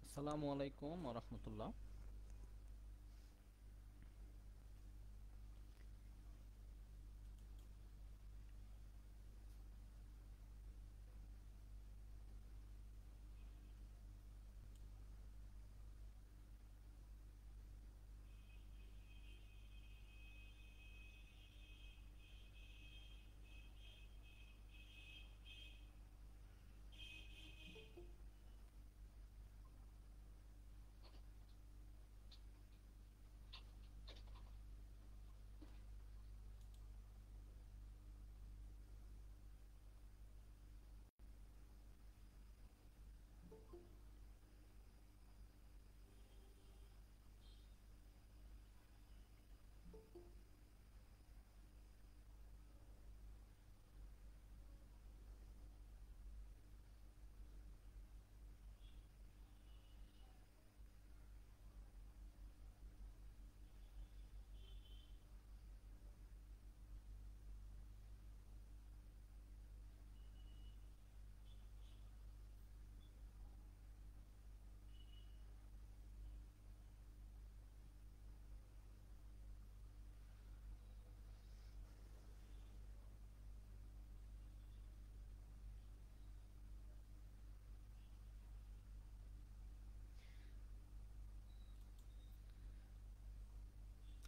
আসসালামু আলাইকুম ওয়া রাহমাতুল্লাহ।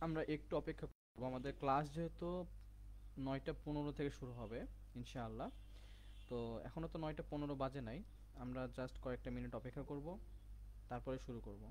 আমরা একটু অপেক্ষা করব, আমাদের ক্লাস যেহেতু 9:15 থেকে শুরু হবে ইনশাআল্লাহ। তো এখনো তো 9:15 বাজে নাই। আমরা জাস্ট কয়েকটা মিনিট অপেক্ষা করব, তারপরে শুরু করব।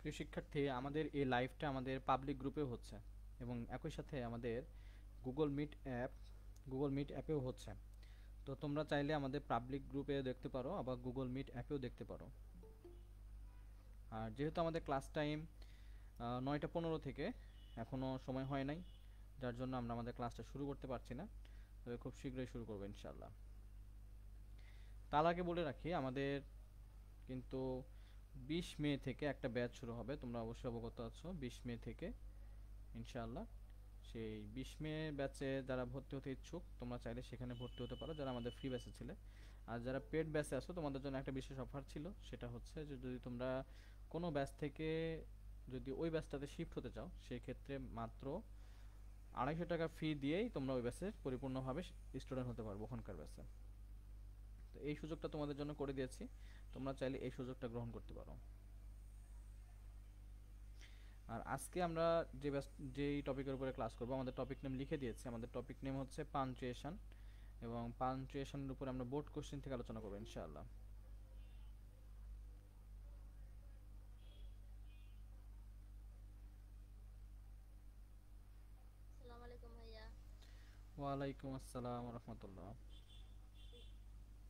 প্রিয় শিক্ষার্থী, আমাদের এই লাইভটা আমাদের পাবলিক গ্রুপে হচ্ছে এবং একই সাথে আমাদের Google Meet app Google Meet অ্যাপেও হচ্ছে। তো তোমরা চাইলে আমাদের পাবলিক গ্রুপে দেখতে পারো, আবার গুগল মিট অ্যাপেও দেখতে পারো। আর যেহেতু আমাদের ক্লাস টাইম 9:15 থেকে, এখনও সময় হয় নাই, যার জন্য আমরা আমাদের ক্লাসটা শুরু করতে পারছি না। তবে খুব শীঘ্রই শুরু করবো ইনশাল্লাহ। তার আগে বলে রাখি, আমাদের কিন্তু 20 মে থেকে একটা ব্যাচ শুরু হবে, তোমরা অবশ্যই অবগত আছো। 20 মে থেকে ইনশাআল্লাহ সেই 20 মে ব্যাচে যারা ভর্তি হতে ইচ্ছুক, তোমরা চাইলে সেখানে ভর্তি হতে পারো, যারা আমাদের ফ্রি ব্যাচে ছিলে। আর যারা পেড ব্যাচে আছো, তোমাদের জন্য একটা বিশেষ অফার ছিল। সেটা হচ্ছে যে যদি তোমরা কোনো ব্যাচ থেকে যদি ওই ব্যাচটাতে শিফট হতে চাও, সেই ক্ষেত্রে মাত্র 250 টাকা ফি দিয়েই তোমরা ওই ব্যাচের পরিপূর্ণভাবে স্টুডেন্ট হতে পারবো ওখানকার ব্যাচে। তো এই সুযোগটা তোমাদের জন্য করে দিয়েছি, তোমরা চাইলে এই সুযোগটা গ্রহণ করতে পারো। আর আজকে আমরা যেই টপিকের উপরে ক্লাস করব, আমাদের টপিক নেম লিখে দিয়েছি। আমাদের টপিক নেম হচ্ছে পাঞ্চুয়েশন, এবং পাঞ্চুয়েশনের উপরে আমরা বোর্ড কোশ্চেন থেকে আলোচনা করবো ইনশাআল্লাহ। আসসালামু আলাইকুম ভাইয়া। ওয়ালাইকুম আসসালাম রহমতুল্লাহ।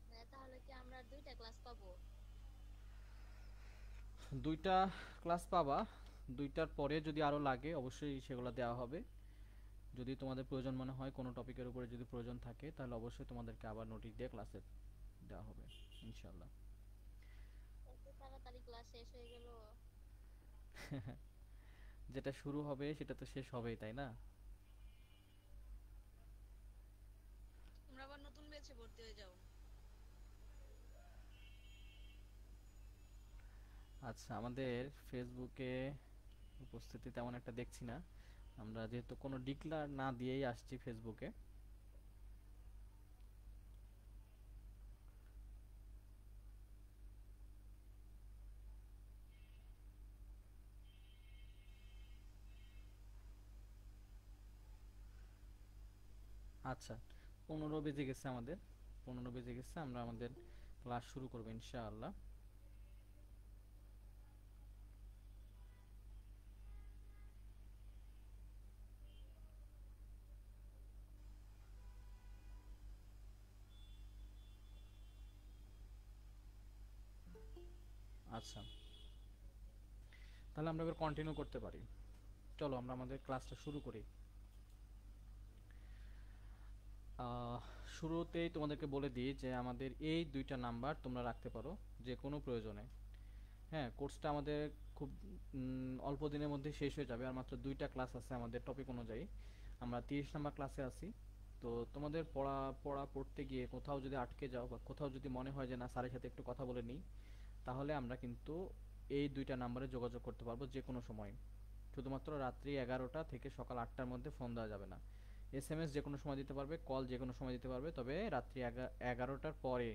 ভাইয়া তাহলে কি আমরা দুইটা ক্লাস পাবো? দুইটা ক্লাস পাবা। দুইটার পরে যদি আরও লাগে অবশ্যই সেগুলো দেওয়া হবে। যদি তোমাদের প্রয়োজন মনে হয়, কোনো টপিকের উপরে যদি প্রয়োজন থাকে, তাহলে অবশ্যই তোমাদেরকে আবার নোটিশ দিয়ে ক্লাসে দেওয়া হবে ইনশাআল্লাহ। এত তাড়াতাড়ি ক্লাস শেষ হয়ে গেল। যেটা শুরু হবে সেটা তো শেষ হবেই, তাই না? তোমরা আবার নতুন ব্যাচে ভর্তি হয়ে যাও। আচ্ছা, আমাদের ফেসবুকে উপস্থিতি তেমন একটা দেখছি না। আমরা যেহেতু কোনো ডিক্লার না দিয়েই আসছি ফেসবুকে। আচ্ছা, 15 বেজে গেছে আমাদের। 15 বেজে গেছে, আমরা আমাদের ক্লাস শুরু করবো ইনশাআল্লাহ। আচ্ছা, তাহলে আমরা এবার কন্টিনিউ করতে পারি। চলো আমরা আমাদের ক্লাসটা শুরু করি। আহ, শুরুতেই তোমাদেরকে বলে দিই যে আমাদের এই দুইটা নাম্বার তোমরা রাখতে পারো যে কোনো প্রয়োজনে। হ্যাঁ, কোর্সটা আমাদের খুব অল্প দিনের মধ্যে শেষ হয়ে যাবে, আর মাত্র দুইটা ক্লাস আছে আমাদের টপিক অনুযায়ী। আমরা 30 নম্বর ক্লাসে আছি। তো তোমাদের পড়া পড়া পড়তে গিয়ে কোথাও যদি আটকে যাও বা কোথাও যদি মনে হয় যে না স্যারের সাথে একটু কথা বলে নিই, তাহলে আমরা কিন্তু এই দুইটা নাম্বারে যোগাযোগ করতে পারবো যে কোনো সময়। শুধুমাত্র রাত্রি 11টা থেকে সকাল 8টার মধ্যে ফোন দেওয়া যাবে না। এসএমএস যে কোনো সময় দিতে পারবে, কল যে কোনো সময় দিতে পারবে, তবে রাত্রি 11টার পরে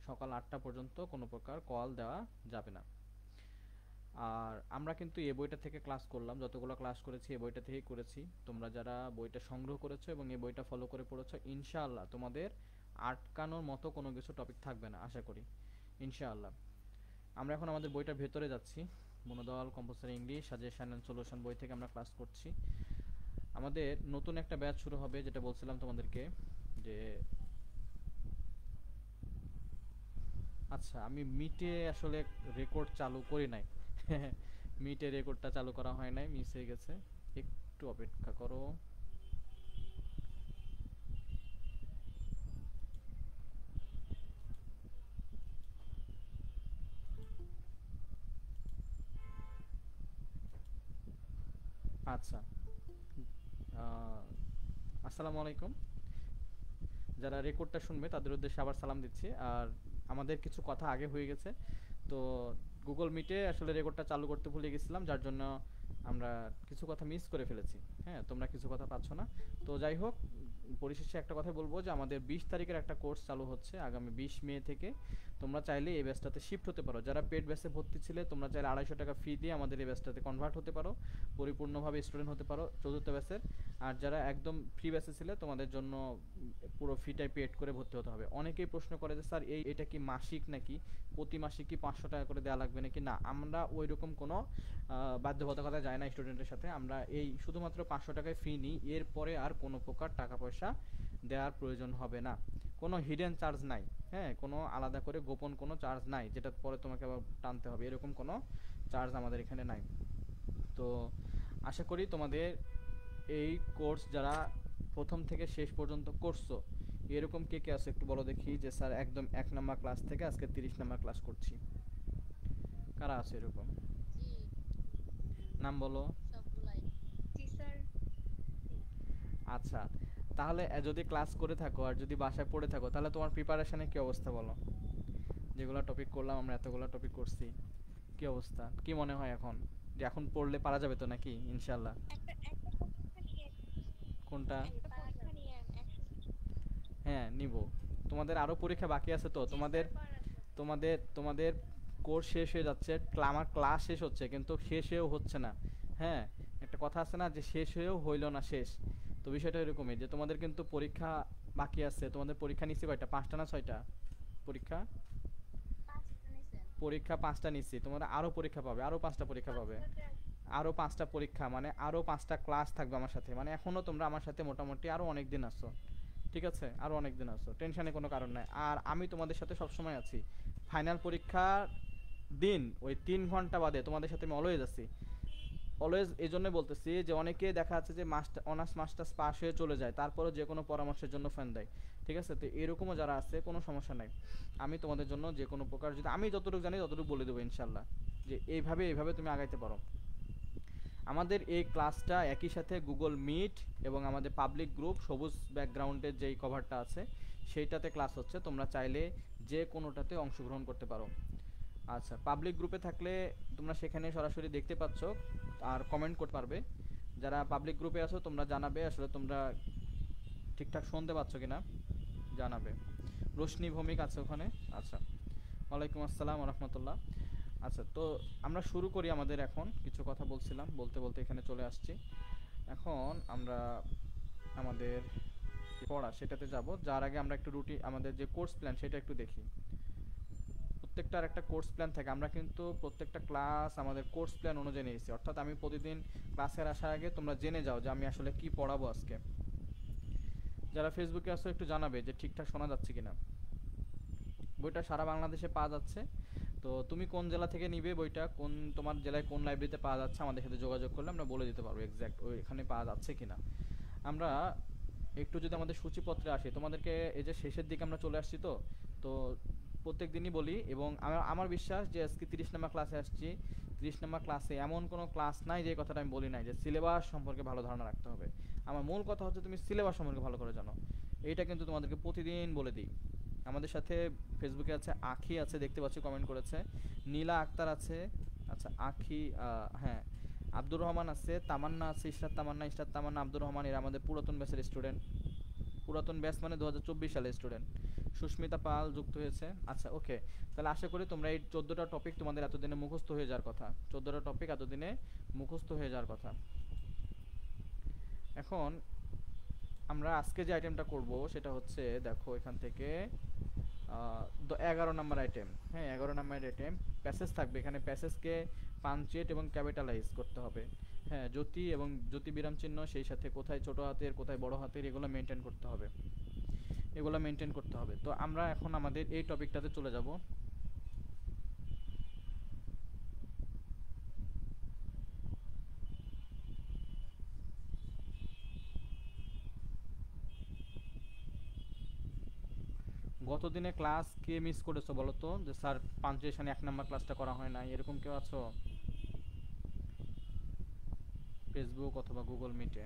সকাল 8টা পর্যন্ত কোনো প্রকার কল দেওয়া যাবে না। আর আমরা কিন্তু এই বইটা থেকে ক্লাস করলাম, যতগুলো ক্লাস করেছি এই বইটা থেকেই করেছি। তোমরা যারা বইটা সংগ্রহ করেছো এবং এই বইটা ফলো করে পড়েছো, ইনশাআল্লাহ তোমাদের আটকানোর মতো কোনো কিছু টপিক থাকবে না আশা করি, ইনশাআল্লাহ। আমরা এখন আমাদের বইটার ভেতরে যাচ্ছি। মনোদল compulsory English suggestion and solution বই থেকে আমরা ক্লাস করছি। আমাদের নতুন একটা ব্যাচ শুরু হবে, যেটা বলছিলাম তোমাদেরকে যে আচ্ছা, আমি মিটে আসলে রেকর্ড চালু করি নাই। মিটে রেকর্ডটা চালু করা হয় নাই, মিস হয়ে গেছে। একটু অপেক্ষা করো। আচ্ছা, আহ, আসসালামু আলাইকুম। যারা রেকর্ডটা শুনবে তাদের উদ্দেশ্যে আবার সালাম দিচ্ছি। আর আমাদের কিছু কথা আগে হয়ে গেছে, তো গুগল মিটে আসলে রেকর্ডটা চালু করতে ভুলে গেছিলাম, যার জন্য আমরা কিছু কথা মিস করে ফেলেছি। হ্যাঁ, তোমরা কিছু কথা পাচ্ছ না। তো যাই হোক, পরিশেষে একটা কথা বলবো যে আমাদের 20 তারিখের একটা কোর্স চালু হচ্ছে আগামী 20 মে থেকে। তোমরা চাইলে এই ব্যাচটাতে শিফট হতে পারো। যারা পেড ব্যাচে ভর্তি ছিলে তোমরা চাইলে 250 টাকা ফি দিয়ে আমাদের এই ব্যাচটাতে কনভার্ট হতে পারো, পরিপূর্ণভাবে স্টুডেন্ট হতে পারো চতুর্থ ব্যাচের। আর যারা একদম ফ্রি ব্যাচে ছিলে তোমাদের জন্য পুরো ফিটাই পেড করে ভর্তি হতে হবে। অনেকেই প্রশ্ন করে যে স্যার এটা কি মাসিক নাকি, প্রতি মাসে কি 500 টাকা করে দেওয়া লাগবে নাকি? না, আমরা ওই রকম কোনো বাধ্যবাধকতা যায় না স্টুডেন্টের সাথে। আমরা এই শুধুমাত্র 500 টাকায় ফি নিই, এরপরে আর কোনো প্রকার টাকা পয়সা দেওয়ার প্রয়োজন হবে না। কোনো হিডেন চার্জ নাই। হ্যাঁ, কোনো আলাদা করে গোপন কোনো চার্জ নাই যেটা পরে তোমাকে আবার টানতে হবে, এরকম কোনো চার্জ আমাদের এখানে নাই। তো আশা করি তোমাদের এই কোর্স যারা প্রথম থেকে শেষ পর্যন্ত করছো, এরকম কে কে আছে একটু বলো দেখি যে স্যার একদম 1 নম্বর ক্লাস থেকে আজকে 30 নম্বর ক্লাস করছি। কারা আছে এরকম? জি, নাম বলো। সবগুলাই। জি স্যার। আচ্ছা, তাহলে যদি ক্লাস করে থাকো আর যদি বাসায় পড়ে থাকো, তাহলে তোমার প্রিপারেশনের কি অবস্থা বলো? যেগুলো টপিক করলাম, আমরা এতগুলো টপিক করছি, কি অবস্থা, কি মনে হয় এখন? যে এখন পড়লে পারা যাবে তো নাকি ইনশাল্লাহ? একটা একটা পরীক্ষা নিয়ে কোনটা? জি, একটা পারা পরীক্ষা যাবে। নিয়ে 100। হ্যাঁ, নিব। তোমাদের আরো পরীক্ষা বাকি আছে তো? জি তোমাদের স্যার, পারা যাবে। তোমাদের তোমাদের কোর্স শেষ হয়ে যাচ্ছে, আমার ক্লাস শেষ হচ্ছে কিন্তু শেষ হয়েও হচ্ছে না। হ্যাঁ, একটা কথা আছে না যে শেষ হয়েও হইল না শেষ। তো বিষয়টা এরকমই যে তোমাদের কিন্তু পরীক্ষা বাকি আছে। তোমাদের পরীক্ষা নিচ্ছি কয়টা, 5টা না 6টা পরীক্ষা? 5টা নিছেন। পরীক্ষা 5টা নিচ্ছি, তোমরা আরো পরীক্ষা পাবে, আরো 5টা পরীক্ষা পাবে। পাঁচটাতে আরো 5টা পরীক্ষা মানে আরো 5টা ক্লাস থাকবে আমার সাথে, মানে এখনো তোমরা আমার সাথে মোটামুটি আরো অনেক দিন আছো। ঠিক আছে, আরো অনেক দিন আছো, টেনশনে কোনো কারণ নাই। আর আমি তোমাদের সাথে সব সময় আছি। ফাইনাল পরীক্ষার দিন ওই 3 ঘন্টা বাদে তোমাদের সাথে আমি অলওয়েজ আছি। অলওয়েজ এই জন্য বলতেছি যে অনেকে দেখা যাচ্ছে যে মাস্টার অনার্স মাস্টার্স পাস হয়ে চলে যায়, তারপরে যে কোনো পরামর্শের জন্য ফোন দেয়। ঠিক আছে, তো এরকমও যারা আছে কোনো সমস্যা নাই। আমি তোমাদের জন্য যে কোনো প্রকার, যদি আমি যতটুকু জানি ততটুকু বলে দেবো ইনশাল্লাহ, যে এইভাবে এইভাবে তুমি আগাইতে পারো। আমাদের এই ক্লাসটা একই সাথে গুগল মিট এবং আমাদের পাবলিক গ্রুপ সবুজ ব্যাকগ্রাউন্ডের যেই কভারটা আছে সেইটাতে ক্লাস হচ্ছে। তোমরা চাইলে যে কোনোটাতে অংশগ্রহণ করতে পারো। আচ্ছা, পাবলিক গ্রুপে থাকলে তোমরা সেখানে সরাসরি দেখতে পাচ্ছ আর কমেন্ট করতে পারবে। যারা পাবলিক গ্রুপে আছো তোমরা জানাবে আসলে তোমরা ঠিকঠাক শুনতে পাচ্ছ কিনা, জানাবে। রোশনি ভৌমিক আছে ওখানে। আচ্ছা, ওয়ালাইকুম আসসালাম রহমতুল্লাহ। আচ্ছা, তো আমরা শুরু করি। আমাদের এখন কিছু কথা বলছিলাম, বলতে বলতে এখানে চলে আসছি। এখন আমরা আমাদের পড়া সেটাতে যাব, যার আগে আমরা একটু আমাদের যে কোর্স প্ল্যান সেটা একটু দেখি। প্রত্যেকটার একটা কোর্স প্ল্যান থাকে, আমরা কিন্তু প্রত্যেকটা ক্লাস আমাদের কোর্স প্ল্যান অনুযায়ী নিয়েছি। অর্থাৎ আমি প্রতিদিন ক্লাসের আসার আগে তোমরা জেনে যাও যে আমি আসলে কি পড়াবো আজকে। যারা ফেসবুকে আসো একটু জানাবে যে ঠিকঠাক শোনা যাচ্ছে কিনা। বইটা সারা বাংলাদেশে পাওয়া যাচ্ছে। তো তুমি কোন জেলা থেকে নিবে বইটা, কোন তোমার জেলায় কোন লাইব্রেরিতে পাওয়া যাচ্ছে, আমাদের সাথে যোগাযোগ করলে আমরা বলে দিতে পারবো এক্স্যাক্ট ওইখানে পাওয়া যাচ্ছে কিনা। আমরা একটু যদি আমাদের সূচিপত্রে আসি, তোমাদেরকে এই যে শেষের দিকে আমরা চলে আসছি, তো তো প্রত্যেক দিনই বলি, এবং আমার বিশ্বাস যে আজকে 30 নম্বর ক্লাসে আসছি। 30 নম্বর ক্লাসে এমন কোনো ক্লাস নাই যে কথাটা আমি বলি নাই যে সিলেবাস সম্পর্কে ভালো ধারণা রাখতে হবে। আমার মূল কথা হচ্ছে তুমি সিলেবাস সম্পর্কে ভালো করে জানো। এইটা কিন্তু তোমাদেরকে প্রতিদিন বলে দিই। আমাদের সাথে ফেসবুকে আছে আখি আছে, দেখতে পাচ্ছি কমেন্ট করেছে। নীলা আক্তার আছে। আচ্ছা, আখি, হ্যাঁ, আব্দুর রহমান আছে, তামান্না আছে, ইশরাত তামান্না, আব্দুর রহমান, এরা আমাদের পুরাতন ব্যাচের স্টুডেন্ট। পুরাতন ব্যাচ মানে 2024 সালের স্টুডেন্ট। সুস্মিতা পাল যুক্ত হয়েছে। আচ্ছা, ওকে। তাহলে আশা করি তোমরা এই 14টা টপিক তোমাদের এতদিনে মুখস্থ হয়ে যাওয়ার কথা। 14টা টপিক এতদিনে মুখস্থ হয়ে যাওয়ার কথা। এখন আমরা আজকে যে আইটেমটা করব সেটা হচ্ছে, দেখো এখান থেকে 11 নম্বর আইটেম। হ্যাঁ, 11 নম্বর আইটেম প্যাসেজ থাকবে। এখানে প্যাসেজকে পাঞ্চুয়েট এবং ক্যাপিটালাইজ করতে হবে। হ্যাঁ, জ্যোতি এবং জ্যোতি বিরাম চিহ্ন, সেই সাথে কোথায় ছোট হাতের কোথায় বড় হাতের, এগুলো মেনটেন করতে হবে। এগুলো মেনটেন করতে হবে। তো আমরা এখন আমাদের এই টপিকটাতে চলে যাব। গত দিনে ক্লাস কে মিস করেছো বলো তো, যে স্যার পাঞ্চুয়েশন 1 নাম্বার ক্লাসটা করা হয় না, এরকম কেউ আছো ফেসবুক অথবা গুগল মিটে?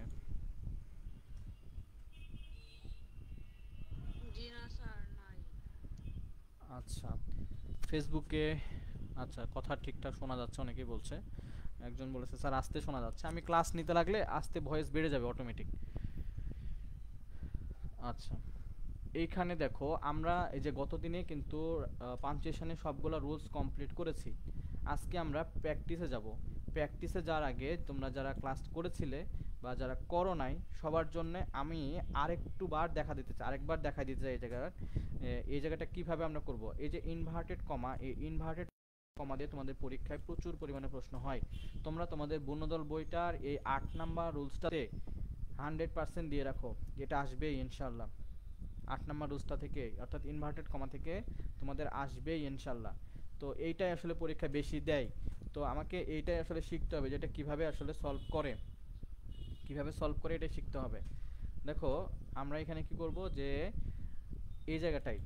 জি না স্যার, নাই। আচ্ছা, ফেসবুকে, আচ্ছা, কথা ঠিকঠাক শোনা যাচ্ছে অনেকেই বলছে। একজন বলেছে স্যার আস্তে শোনা যাচ্ছে। আমি ক্লাস নিতে লাগলে আস্তে ভয়েস বেড়ে যাবে অটোমেটিক। আচ্ছা, এইখানে দেখো আমরা এই যে গত দিনে কিন্তু পাঞ্চুয়েশনের সবগুলো রুলস কমপ্লিট করেছি। আজকে আমরা প্র্যাকটিসে যাব। প্র্যাকটিসে যাওয়ার আগে তোমরা যারা ক্লাস করেছিলে বা যারা করো নাই সবার জন্য আমি আরেকবার দেখা দিতে চাই এই জায়গাটা কিভাবে আমরা করব। এই যে ইনভার্টেড কমা, এই ইনভার্টেড কমা দিয়ে তোমাদের পরীক্ষায় প্রচুর পরিমাণে প্রশ্ন হয়। তোমরা তোমাদের বন্যদল বইটার এই 8 নাম্বার রুলসটাতে 100% দিয়ে রাখো, এটা আসবেই ইনশাল্লাহ। 8 নাম্বার রুলসটা থেকে, অর্থাৎ ইনভার্টেড কমা থেকে তোমাদের আসবেই ইনশাল্লাহ। তো এইটাই আসলে পরীক্ষা বেশি দেয়। তো আমাকে এইটাই আসলে শিখতে হবে, যেটা কিভাবে আসলে সলভ করে এটা শিখতে হবে। দেখো আমরা এখানে কি করব, যে এই জায়গাটাই,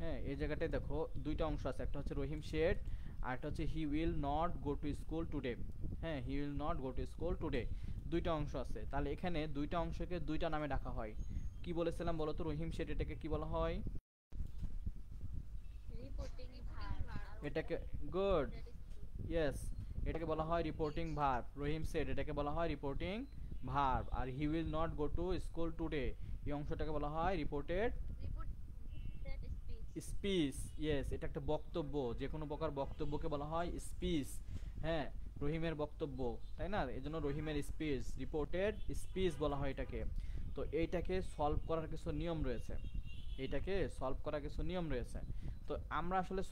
হ্যাঁ এই জায়গাটায় দেখো দুইটা অংশ আছে, একটা হচ্ছে রহিম শেড আর একটা হচ্ছে he will not go to school today. হ্যাঁ, he will not go to school today, দুইটা অংশ আছে। তাহলে এখানে দুইটা অংশকে দুইটা নামে ডাকা হয়। কি বলেছিলাম বলো তো, রহিম শেড এটাকে কি বলা হয়? রিপোর্টিং ভার আর এটাকে, গুড, ওটার ইয়েস, এটাকে বলা হয় রিপোর্টিং ভার্ব। রহিম সেড এটাকে বলা হয় রিপোর্টিং ভার্ব। আর he will not go to school today এই অংশটাকে বলা হয় reported report that speech. Speech. Yes, এটা একটা বক্তব্য, যে কোনো প্রকার বক্তব্যকে বলা হয় স্পিচ। হ্যাঁ, রহিমের বক্তব্য, তাই না? এজন্য রহিমের স্পিচ, রিপোর্টেড স্পিচ বলা হয় এটাকে। তো এইটাকে সলভ করার কিছু নিয়ম রয়েছে। তো আমরা আসলে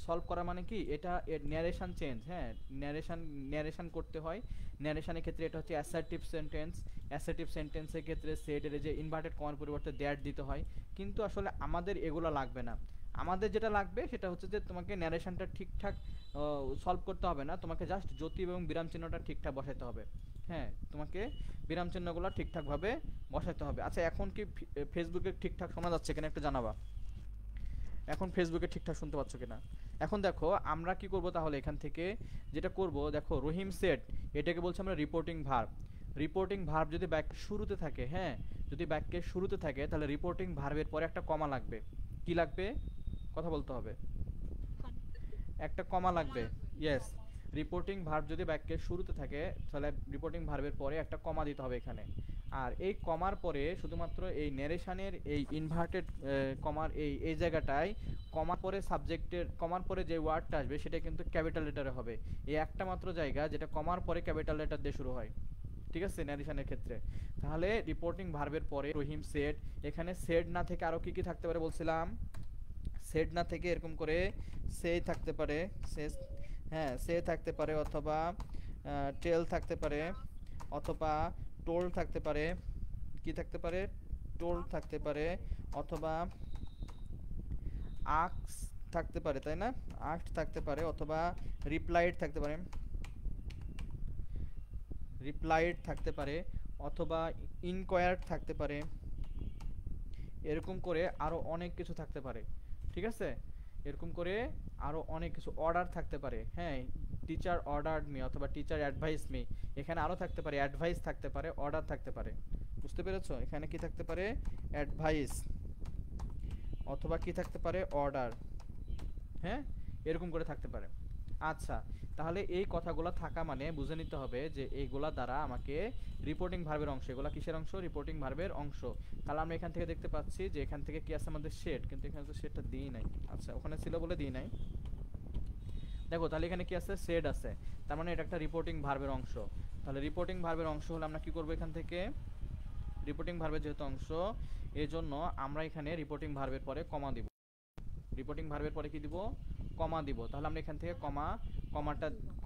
সলভ করা মানে কি, এটা এর ন্যারেশন চেঞ্জ। হ্যাঁ, ন্যারেশন করতে হয়। ন্যারেশনের ক্ষেত্রে এটা হচ্ছে অ্যাসার্টিভ সেন্টেন্সের ক্ষেত্রে সেটের যে ইনভার্টেড কমার পরিবর্তে দ্যাট দিতে হয়। কিন্তু আসলে আমাদের এগুলো লাগবে না। আমাদের যেটা লাগবে সেটা হচ্ছে যে তোমাকে ন্যারেশনটা ঠিকঠাক সলভ করতে হবে না, তোমাকে জাস্ট জ্যোতি এবং বিরাম চিহ্নটা ঠিকঠাক বসাতে হবে। হ্যাঁ, তোমাকে বিরাম চিহ্নগুলো ঠিকঠাকভাবে বসাতে হবে। আচ্ছা, এখন কি ফেসবুকে ঠিকঠাক শোনা যাচ্ছে কিনা একটু জানাবা। এখন ফেসবুকে ঠিকঠাক শুনতে পাচ্ছ কিনা। এখন দেখো আমরা কি করব, তাহলে এখান থেকে যেটা করব, দেখো রহিম সেট এটাকে বলছি আমরা রিপোর্টিং ভার্ব যদি বাক্যের শুরুতে থাকে, হ্যাঁ যদি বাক্যের শুরুতে থাকে তাহলে রিপোর্টিং ভার্বের পরে একটা কমা লাগবে। কি লাগবে, কথা বলতে হবে। একটা কমা লাগবে। ইয়েস, রিপোর্টিং ভার্ব যদি বাক্যের শুরুতে থাকে তাহলে রিপোর্টিং ভার্বের পরে একটা কমা দিতে হবে এখানে। আর এই কমার পরে শুধুমাত্র এই ন্যারেশনের এই ইনভার্টেড কমার এই এই জায়গাটায় কমার পরে সাবজেক্টের কমার পরে যে ওয়ার্ডটা আসবে সেটা কিন্তু ক্যাপিটাল লেটারে হবে। এই একটা মাত্র জায়গা যেটা কমার পরে ক্যাপিটাল লেটার দিয়ে শুরু হয়, ঠিক আছে, ন্যারেশনের ক্ষেত্রে। তাহলে রিপোর্টিং ভার্বের পরে রহিম সেড, এখানে সেড না থেকে আরো কি কি থাকতে পারে বলছিলাম, সেড না থেকে এরকম করে সে থাকতে পারে, সে, হ্যাঁ সে থাকতে পারে, অথবা টেল থাকতে পারে, অথবা টোল থাকতে পারে, কি থাকতে পারে, টোল থাকতে পারে, অথবা আক্স থাকতে পারে, তাই না, আক্ট থাকতে পারে, অথবা রিপ্লাইড থাকতে পারে, রিপ্লাইড থাকতে পারে, অথবা ইনকোয়ার্ড থাকতে পারে, এরকম করে আরো অনেক কিছু থাকতে পারে, ঠিক আছে। এরকম করে আরো অনেক কিছু অর্ডার থাকতে পারে, হ্যাঁ, টিচার অর্ডারড মি অথবা টিচার অ্যাডভাইস মি, এখানে আরো থাকতে পারে, অ্যাডভাইস থাকতে পারে, অর্ডার থাকতে পারে, বুঝতে পেরেছো, এখানে কি থাকতে পারে, অ্যাডভাইস, অথবা কি থাকতে পারে, অর্ডার, হ্যাঁ, এরকম করে থাকতে পারে। আচ্ছা, তাহলে এই কথাগুলো থাকা মানে বুঝে নিতে হবে যে এইগুলা দ্বারা আমাকে রিপোর্টিং ভার্বের অংশ, এগুলা কিসের অংশ, রিপোর্টিং ভার্বের অংশ। তাহলে আমরা এখান থেকে দেখতে পাচ্ছি যে এখান থেকে কি আছে আমাদের শেড, কিন্তু এখানে তো শেডটা দিই নাই, আচ্ছা ওখানে ছিল বলে দিই নাই। দেখো তাহলে এখানে কি আছে, শেড আছে, তার মানে এটা একটা রিপোর্টিং ভার্বের অংশ। তাহলে রিপোর্টিং ভার্বের অংশ হলে আমরা কি করব, এখান থেকে রিপোর্টিং ভার্বের যেহেতু অংশ, এই জন্য আমরা এখানে রিপোর্টিং ভার্বের পরে কমা দিব, রিপোর্টিং ভার্বের পরে কি দিব, কমা দিব। তাহলে আমরা এখান থেকে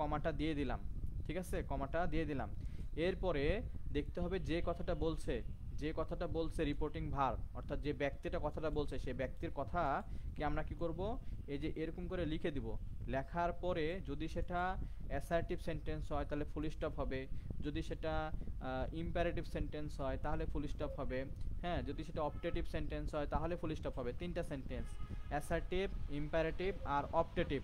কমাটা দিয়ে দিলাম, ঠিক আছে, কমাটা দিয়ে দিলাম। এরপরে দেখতে হবে যে কথাটা বলছে, যে কথাটা বলছে রিপোর্টিং ভার্ব, অর্থাৎ যে ব্যক্তিটা কথাটা বলছে সেই ব্যক্তির কথা কি আমরা কি করব, এই যে এরকম করে লিখে দিব। লেখার পরে যদি সেটা অ্যাসার্টিভ সেন্টেন্স হয় তাহলে ফুল স্টপ হবে, যদি সেটা ইম্পারেটিভ সেন্টেন্স হয় তাহলে ফুল স্টপ হবে, হ্যাঁ, যদি সেটা অপটেটিভ সেন্টেন্স হয় তাহলে ফুল স্টপ হবে। তিনটা সেন্টেন্স, অ্যাসার্টিভ, ইম্পারেটিভ আর অপটেটিভ।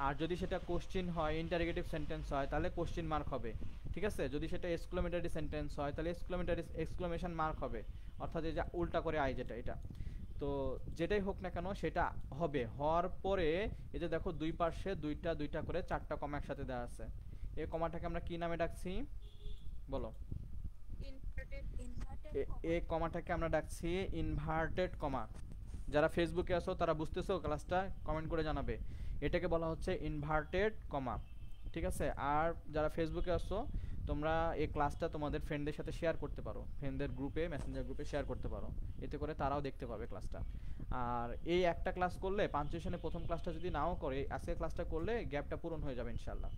আর যদি সেটা কোশ্চিন হয়, ইন্টারোগেটিভ সেন্টেন্স হয় তাহলে কোশ্চিন মার্ক হবে, ঠিক আছে। যদি সেটা এক্সক্লেমেটরি সেন্টেন্স হয় তাহলে এক্সক্লেমেশন মার্ক হবে, অর্থাৎ এই যে উল্টা করে আই যেটা, এটা তো যেটাই হোক না কেন সেটা হবে। হওয়ার পরে এই যে দেখো দুই পাশে দুইটা দুইটা করে চারটা কমা একসাথে দেওয়া আছে, এই কমাটাকে আমরা কি নামে ডাকছি বলো, এই কমাটাকে আমরা ডাকছি ইনভার্টেড কমা। যারা ফেসবুকে আছো তারা বুঝতেছো ক্লাসটা, কমেন্ট করে জানাবে, এটাকে বলা হচ্ছে ইনভার্টেড কমা, ঠিক আছে। আর যারা ফেসবুকে আছো তোমরা এই ক্লাসটা তোমাদের ফ্রেন্ডদের সাথে শেয়ার করতে পারো, ফ্রেন্ডদের গ্রুপে, মেসেঞ্জার গ্রুপে শেয়ার করতে পারো, এতে করে তারাও দেখতে পাবে ক্লাসটা। আর এই একটা ক্লাস করলে পাঞ্চুয়েশনে প্রথম ক্লাসটা যদি নাও করে আজকে ক্লাসটা করলে গ্যাপটা পূরণ হয়ে যাবে ইনশাল্লাহ।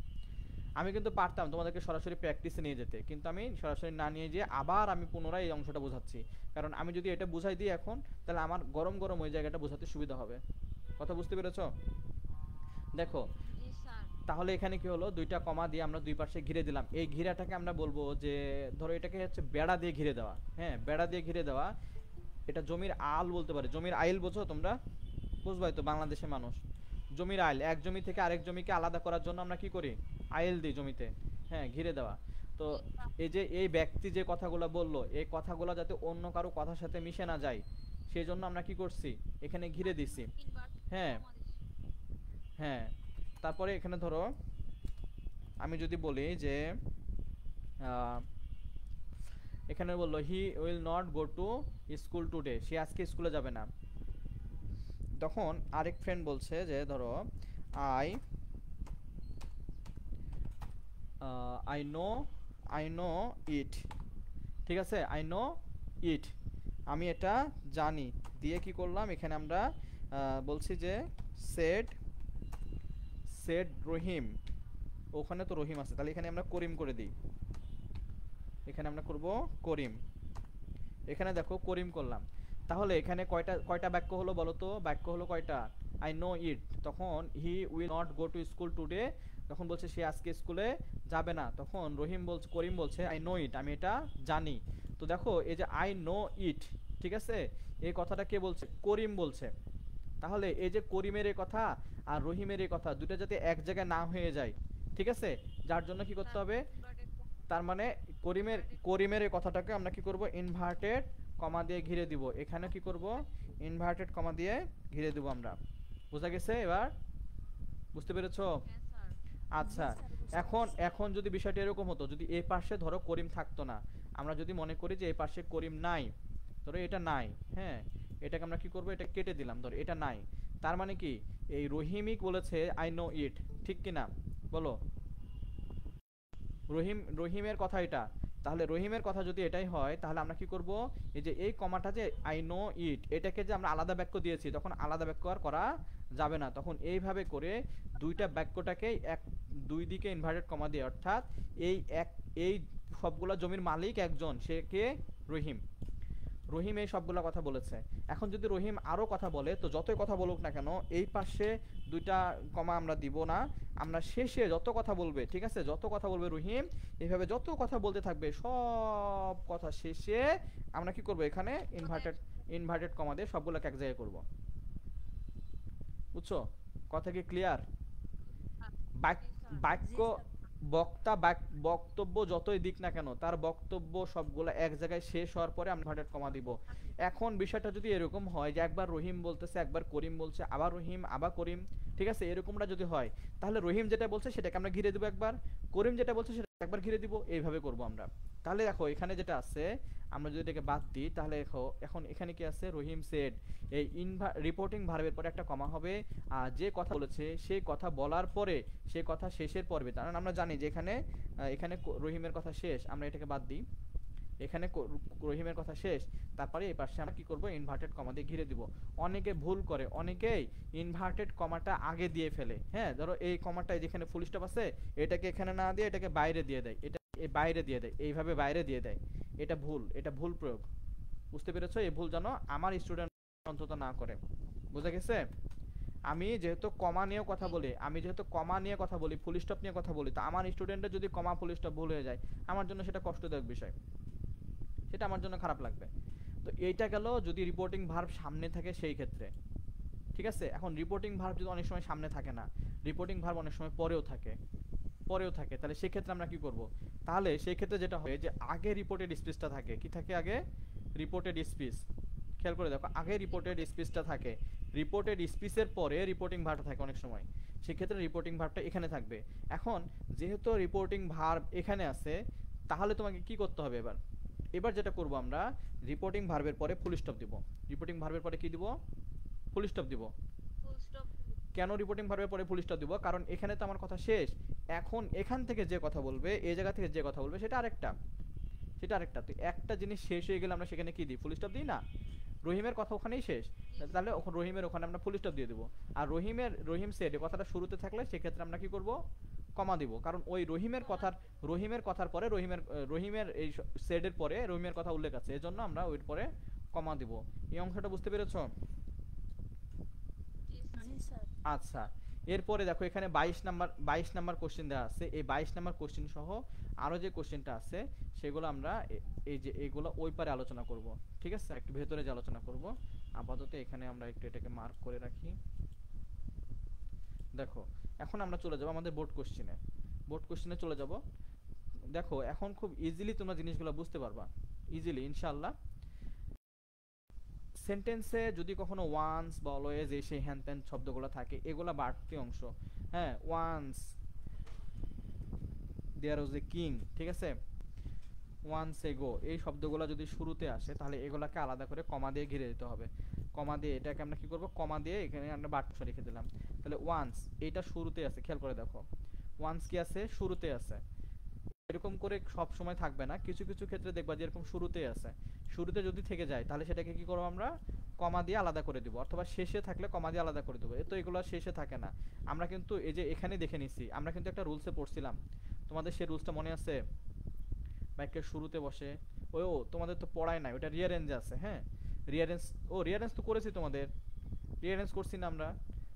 আমি কিন্তু পারতাম তোমাদেরকে সরাসরি প্র্যাকটিসে নিয়ে যেতে, কিন্তু আমি সরাসরি না নিয়ে যেয়ে আবার আমি পুনরায় এই অংশটা বোঝাচ্ছি, কারণ আমি যদি এটা বুঝাই দিই এখন তাহলে আমার গরম গরম ওই জায়গাটা বোঝাতে সুবিধা হবে। কথা বুঝতে পেরেছো? দেখো জি স্যার। তাহলে এখানে কি হলো, দুইটা কমা দিয়ে আমরা দুই পাশে ঘিরে দিলাম। এই ঘিরাটাকে আমরা বলবো যে ধরো এটাকে হচ্ছে বেড়া দিয়ে ঘিরে দেওয়া, হ্যাঁ বেড়া দিয়ে ঘিরে দেওয়া। এটা জমির আল বলতে পারে, জমির আইল বোঝো তোমরা, বুঝবাই তো বাংলাদেশের মানুষ। জমির আইল, এক জমি থেকে আরেক জমিকে আলাদা করার জন্য আমরা কি করি, আইল দিই জমিতে, হ্যাঁ ঘিরে দেওয়া। তো এই যে এই ব্যক্তি যে কথাগুলো বললো এই কথাগুলো যাতে অন্য কারো কথার সাথে মিশে না যায় সেই জন্য আমরা কি করছি, এখানে ঘিরে দিছি, হ্যাঁ হ্যাঁ। তারপরে এখানে ধরো আমি যদি বলি যে এখানে বললো he will not go to school today, সে আজকে স্কুলে যাবে না। তখন আরেক ফ্রেন্ড বলছে যে ধরো আই আই নো ইট, ঠিক আছে, আই নো ইট, আমি এটা জানি, দিয়ে কি করলাম এখানে আমরা বলছি যে সেড রহিম, ওখানে তো রহিম আছে তাহলে এখানে আমরা করিম করে দিই, এখানে আমরা করব করিম, এখানে দেখো করিম করলাম। তাহলে এখানে কয়টা কয়টা বাক্য হলো বলো তো, বাক্য হলো কয়টা, আই নো ইট, তখন হি will not go to school today, তখন বলছে সে আজকে স্কুলে যাবে না, তখন রহিম বলছে, করিম বলছে আই নো ইট, আমি এটা জানি। তো দেখো এই যে আই নো ইট, ঠিক আছে, এই কথাটা কে বলছে, করিম বলছে। তাহলে এই যে করিমের এই কথা আর রহিমের এই কথা দুটো যাতে এক জায়গায় না হয়ে যায়, ঠিক আছে, যার জন্য কি করতে হবে, তার মানে করিমের এই কথাটাকে আমরা কি করব, ইনভার্টেড কমা দিয়ে ঘিরে দিব, এখানে কি করব, ইনভার্টেড কমা দিয়ে ঘিরে দিব আমরা। বোঝা গেছে এবার? বুঝতে পেরেছো? হ্যাঁ স্যার। আচ্ছা, এখন এখন যদি বিষয়টা এরকম হতো, যদি এই পাশে ধরো করিম থাকতো না, আমরা যদি মনে করি যে এই পাশে করিম নাই, ধরো এটা নাই, হ্যাঁ, এটাকে আমরা কি করব, এটা কেটে দিলাম, ধরো এটা নাই, তার মানে কি এই রহিমই বলেছে আই নো ইট, ঠিক কি না বলো? রহিমের কথা এটা, তাহলে রহিমের কথা যদি এটাই হয়, তাহলে আমরা কি করব, এই যে এই কমাটা যে আই নো ইট, এটাকে যে আমরা আলাদা বাক্য দিয়েছি, তখন আলাদা বাক্য আর করা যাবে না, তখন এইভাবে করে দুইটা বাক্যটাকে এক, দুই দিকে ইনভার্টেড কমা দিয়ে, অর্থাৎ এই এক, এই সবগুলা জমির মালিক একজন, সে কে? রহিম। রহিম এই সবগুলা কথা বলেছে। এখন যদি রহিম আরো কথা বলে, তো যতই কথা বলুক না কেন, এই পাশে দুইটা কমা আমরা দিব না, আমরা শেষে যত কথা বলবে, ঠিক আছে, যত কথা বলবে রহিম, এইভাবে যত কথা বলতে থাকবে, সব কথা শেষে আমরা কি করব, এখানে ইনভার্টেড কমা দিয়ে সবগুলোকে এক জায়গায় করব। বুঝছো? কথা কি ক্লিয়ার? বাক্য, বক্তা বক্তব্য যতই দিক না কেন, তার বক্তব্য সবগুলো এক জায়গায় শেষ হওয়ার পরে আমরা ইনভার্টেড কমা দিব। এখন বিষয়টা যদি এরকম হয় যে একবার রহিম বলতেছে, একবার করিম বলছে, আবার রহিম আবার করিম, ঠিক আছে, এরকমটা যদি হয়, তাহলে রহিম যেটা বলছে সেটাকে আমরা ঘিরে দেবো একবার, করিম যেটা বলছে সেটা একবার ঘিরে দিব, এইভাবে করব আমরা। তাহলে দেখো এখানে যেটা আছে, আমরা যদি এটাকে বাদ দিই, তাহলে দেখো এখন এখানে কি আছে, রহিম সেড, এই রিপোর্টিং ভার্বের পরে একটা কমা হবে, আর যে কথা বলেছে সেই কথা বলার পরে, সেই কথা শেষের পর্বে, কারণ আমরা জানি যে এখানে এখানে রহিমের কথা শেষ, আমরা এটাকে বাদ দিই, এখানে রহিমের কথা শেষ, তারপরে এই পাশে আমরা কি করব, ইনভার্টেড কমা দিয়ে ঘিরে দিব। অনেকে ভুল করে, অনেকেই ইনভার্টেড কমাটা আগে দিয়ে ফেলে, হ্যাঁ, ধরো এই কমাটা যেখানে ফুল স্টপ আছে, এটাকে এখানে না দিয়ে এটাকে বাইরে দিয়ে দেয়, এটা বাইরে দিয়ে দেয়, এইভাবে বাইরে দিয়ে দেয়, এটা ভুল, এটা ভুল প্রয়োগ। বুঝতে পেরেছো? এই ভুল যেন আমার স্টুডেন্ট অন্তত না করে। বুঝা গেছে? আমি যেহেতু কমা নিয়ে কথা বলি, আমি যেহেতু কমা নিয়ে কথা বলি, ফুল স্টপ নিয়ে কথা বলি, তো আমার স্টুডেন্টের যদি কমা ফুল স্টপ ভুল হয়ে যায়, আমার জন্য সেটা কষ্টদায়ক বিষয়, সেটা আমার জন্য খারাপ লাগবে। তো এইটা গেল যদি রিপোর্টিং ভার্ব সামনে থাকে সেই ক্ষেত্রে, ঠিক আছে। এখন রিপোর্টিং ভার্ব যদি অনেক সময় সামনে থাকে না, রিপোর্টিং ভার্ব অনেক সময় পরেও থাকে, তাহলে সেই ক্ষেত্রে আমরা কি করব, তাহলে সেই ক্ষেত্রে যেটা হয় যে আগে রিপোর্টেড স্পিচটা থাকে, কি থাকে আগে? Reported speech. খেয়াল করে দেখো, আগে রিপোর্টেড স্পিচটা থাকে, রিপোর্টেড স্পিচের পরে রিপোর্টিং ভার্বটা থাকে অনেক সময়, সেক্ষেত্রে রিপোর্টিং ভার্বটা এখানে থাকবে। এখন যেহেতু রিপোর্টিং ভার্ব এখানে আছে, তাহলে তোমাকে কি করতে হবে এবার? এবার যেটা করব আমরা, রিপোর্টিং ভার্বের পরে ফুল স্টপ দিব। রিপোর্টিং ভার্বের পরে কি দিব? ফুল স্টপ দিব। Full stop. কেন রিপোর্টিং ভার্বের পরে ফুল স্টপ দিব? কারণ এখানে তো আমার কথা শেষ, এখন এখান থেকে যে কথা বলবে, এই জায়গা থেকে যে কথা বলবে, সেটা আরেকটা, তো একটা জিনিস শেষ হয়ে গেলে আমরা সেখানে কি দিই? ফুল স্টপ দিই না? রহিমের কথা ওখানেই শেষ, তাহলে রহিমের ওখানে আমরা ফুল স্টপ দিয়ে দেবো। আর রহিম সেড কথাটা শুরুতে থাকলে সেক্ষেত্রে আমরা কি করব? কমা দিব, কারণ ওই রহিমের কথার পরে রহিমের এই সেডের পরে রহিমের কথা উল্লেখ আছে, এজন্য আমরা ওইর পরে কমা দিব। এই অংশটা বুঝতে পেরেছো? আচ্ছা, এরপরে দেখো এখানে 22 নাম্বার কোশ্চেন দেওয়া আছে, এই 22 নাম্বার কোশ্চেন সহ আরো যে কোশ্চেনটা আছে সেগুলো আমরা এই যে এইগুলো ওই পারে আলোচনা করব, ঠিক আছে, একটু ভেতরে যে আলোচনা করব। আপাতত এখানে আমরা একটু এটাকে মার্ক করে রাখি। দেখো এখন আমরা চলে যাব আমাদের বোর্ড কোশ্চেনে চলে যাব। দেখো এখন খুব ইজিলি তোমরা জিনিসগুলো বুঝতে পারবা, ইজিলি ইনশাআল্লাহ। সেন্টেন্সে যদি কখনো ওয়ান্স বা অলওয়েজ এই সেই হ্যান ত্যান শব্দগুলো থাকে, এগুলা বাড়তি অংশ, হ্যাঁ, once there was a king, ঠিক আছে, ওয়ান্স এগো, এই শব্দগুলো যদি শুরুতে আসে, তাহলে এগুলাকে আলাদা করে কমা দিয়ে ঘিরে দিতে হবে। কমা দিয়ে এটাকে আমরা কি করব? কমা দিয়ে এখানে আমরা বাক্স লিখে দিলাম। তাহলে ওয়ান্স এটা শুরুতে আছে, খেয়াল করে দেখো, ওয়ান্স কি আছে? শুরুতে আছে। এরকম করে সব সময় থাকবে না, কিছু কিছু ক্ষেত্রে দেখবা যে এরকম শুরুতে আছে, শুরুতে যদি থেকে যায় তাহলে সেটাকে কি করব আমরা? কমা দিয়ে আলাদা করে দিব, অথবা শেষে থাকলে কমা দিয়ে আলাদা করে দেবো। তো এগুলো শেষে থাকে না, আমরা কিন্তু এই যে এখানে দেখে নিছি, আমরা কিন্তু একটা রুলসে পড়ছিলাম, তোমাদের সেই রুলসটা মনে আছে? বাক্যের শুরুতে বসে, ও তোমাদের তো পড়ায় নাই, ওটা রিয়ারেঞ্জে আছে, হ্যাঁ, রিয়ারেঞ্জ তো করেছি, তোমাদের রিয়ারেঞ্জ করছি না আমরা?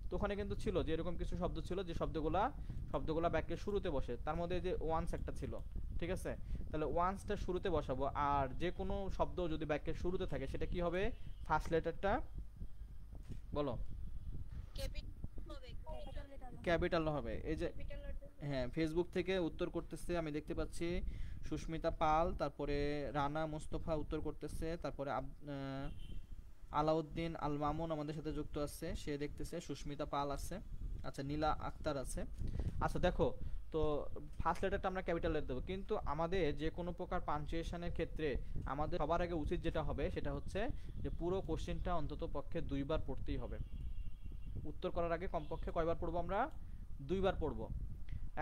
তো ওখানে কিন্তু ছিল যে এরকম কিছু শব্দ ছিল যে শব্দগুলা বাক্যের শুরুতে বসে, তার মধ্যে যে ওয়ান্স একটা ছিল, ঠিক আছে। তাহলে ওয়ান্সটা শুরুতে বসাবো, আর যে কোনো শব্দ যদি বাক্যের শুরুতে থাকে সেটা কি হবে? ফার্স্ট লেটারটা বলো, ক্যাপিটাল হবে। এই যে হ্যাঁ, ফেসবুক থেকে উত্তর করতেছে আমি দেখতে পাচ্ছি, সুস্মিতা পাল, তারপরে রানা মুস্তফা উত্তর করতেছে, তারপরে আলাউদ্দিন আল মামুন আমাদের সাথে যুক্ত আছে, সে দেখতেছে সুস্মিতা পাল আছে, আচ্ছা, নীলা আক্তার আছে। আচ্ছা দেখো, তো ফার্স্ট লেটারটা আমরা ক্যাপিটাল লেটার দেবো, কিন্তু আমাদের যে কোনো প্রকার পাঞ্চুয়েশনের ক্ষেত্রে আমাদের সবার আগে উচিত যেটা হবে সেটা হচ্ছে যে পুরো কোশ্চেনটা অন্তত পক্ষে দুইবার পড়তেই হবে। উত্তর করার আগে কমপক্ষে কয়বার পড়বো আমরা? দুইবার পড়বো।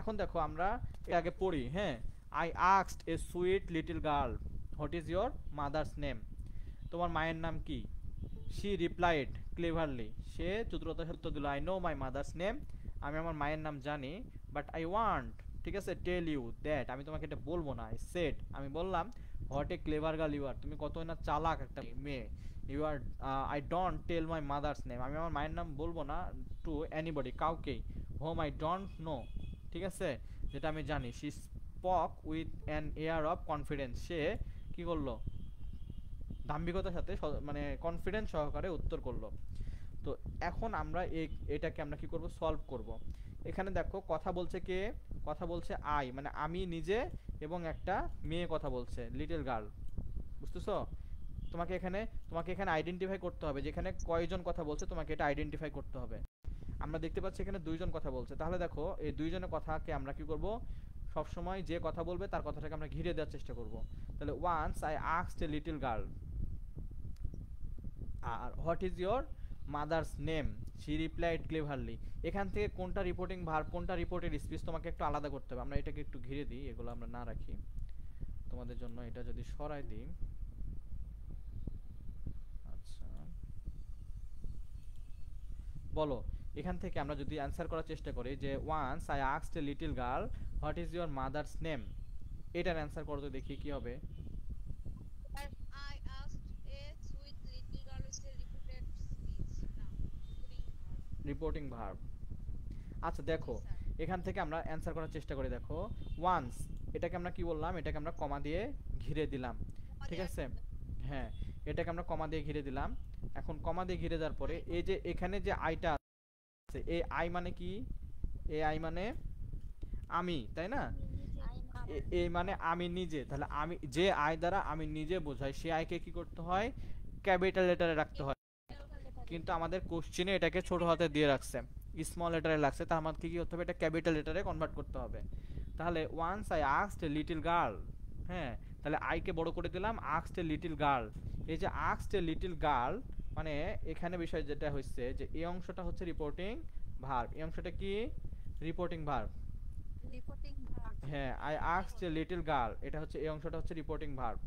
এখন দেখো আমরা এর আগে পড়ি, হ্যাঁ। I asked a sweet little girl what is your mother's name. তোমার মায়ের নাম কি? শি রিপ্লাইড ক্লেভারলি, সে চতুরতার সাথে উত্তর দিল, I know my mother's name, আমি আমার মায়ের নাম জানি, বাট আই ওয়ান্ট, ঠিক আছে, টেল ইউ দ্যাট, আমি তোমাকে এটা বলবো না। আই সেড, আমি বললাম, what a clever girl you are, তুমি কতই না চালাক একটা মেয়ে। You are, I don't tell my mother's name, আমি আমার মায়ের নাম বলবো না টু এনিবডি, কাউকেই, হোম আই ডোন্ট নো, ঠিক আছে, যেটা আমি জানি। She spoke with an air of confidence, সে কি করলো? দাম্ভিকতার সাথে মানে কনফিডেন্স সহকারে উত্তর করলো। তো এখন আমরা এটাকে আমরা কি করব? সলভ করব। এখানে দেখো কথা বলছে কে? কথা বলছে আই, মানে আমি নিজে, এবং একটা মেয়ে কথা বলছে, লিটল গার্ল। বুঝতেছো? তোমাকে এখানে আইডেন্টিফাই করতে হবে যেখানে কয়জন কথা বলছে, তোমাকে এটা আইডেন্টিফাই করতে হবে। আমরা দেখতে পাচ্ছি এখানে দুইজন কথা বলছে, তাহলে দেখো এই দুইজনের কথাকে আমরা কি করব? সবসময় যে কথা বলবে তার কথাটাকে আমরা ঘিরে দেওয়ার চেষ্টা করব। তাহলে once I asked a little girl, আর what is your mother's name, she replied cleverly. এখান থেকে কোনটা রিপোর্টিং ভার্ব, কোনটা রিপোর্টেড স্পিচ, তোমাকে একটু আলাদা করতে হবে। আমরা এটাকে একটু ঘিরে দিই, এগুলো আমরা না রাখি তোমাদের জন্য, এটা যদি সরাই দিই। আচ্ছা বলো, এখান থেকে আমরা যদি অ্যান্সার করার চেষ্টা করি যে once I asked a little girl what is your mother's name, এটার অ্যান্সার করো তো দেখি কি হবে। I asked a sweet little girl is a repeated speech. Now, putting verb. Reporting verb. আচ্ছা দেখো, Yes, sir. এখান থেকে আমরা অ্যান্সার করার চেষ্টা করি। দেখো ওয়ান্স, এটাকে আমরা কি বললাম? এটাকে আমরা কমা দিয়ে ঘিরে দিলাম, ঠিক আছে, হ্যাঁ, এটাকে আমরা কমা দিয়ে ঘিরে দিলাম। এখন কমা দিয়ে ঘিরে দেওয়ার পরে এই যে এখানে যে আইটা আছে, এই আই মানে কি? এই আই মানে আমি, তাই না? এই মানে আমি নিজে, তাহলে আমি যে আই দ্বারা আমি নিজে বোঝাই, সে আইকে কি করতে হয়? ক্যাপিটাল লেটারে রাখতে হয়। কিন্তু আমাদের কোশ্চেনে এটাকে ছোট হাতে দিয়ে রাখছে, স্মল লেটারে লাগছে, তার মানে কি হতে হবে? এটা ক্যাপিটাল লেটারে কনভার্ট করতে হবে। তাহলে once I asked a little girl, হ্যাঁ, তাহলে আই কে বড় করে দিলাম, আস্কড এ লিটল গার্ল। এই যে আস্কড এ লিটল গার্ল, মানে এখানে বিষয় যেটা হচ্ছে যে এই অংশটা হচ্ছে রিপোর্টিং ভার্ব, এই অংশটা কি? Reporting verb. Reporting verb. হ্যাঁ, I asked a little girl, এটা হচ্ছে এই অংশটা হচ্ছে রিপোর্টিং ভার্ব।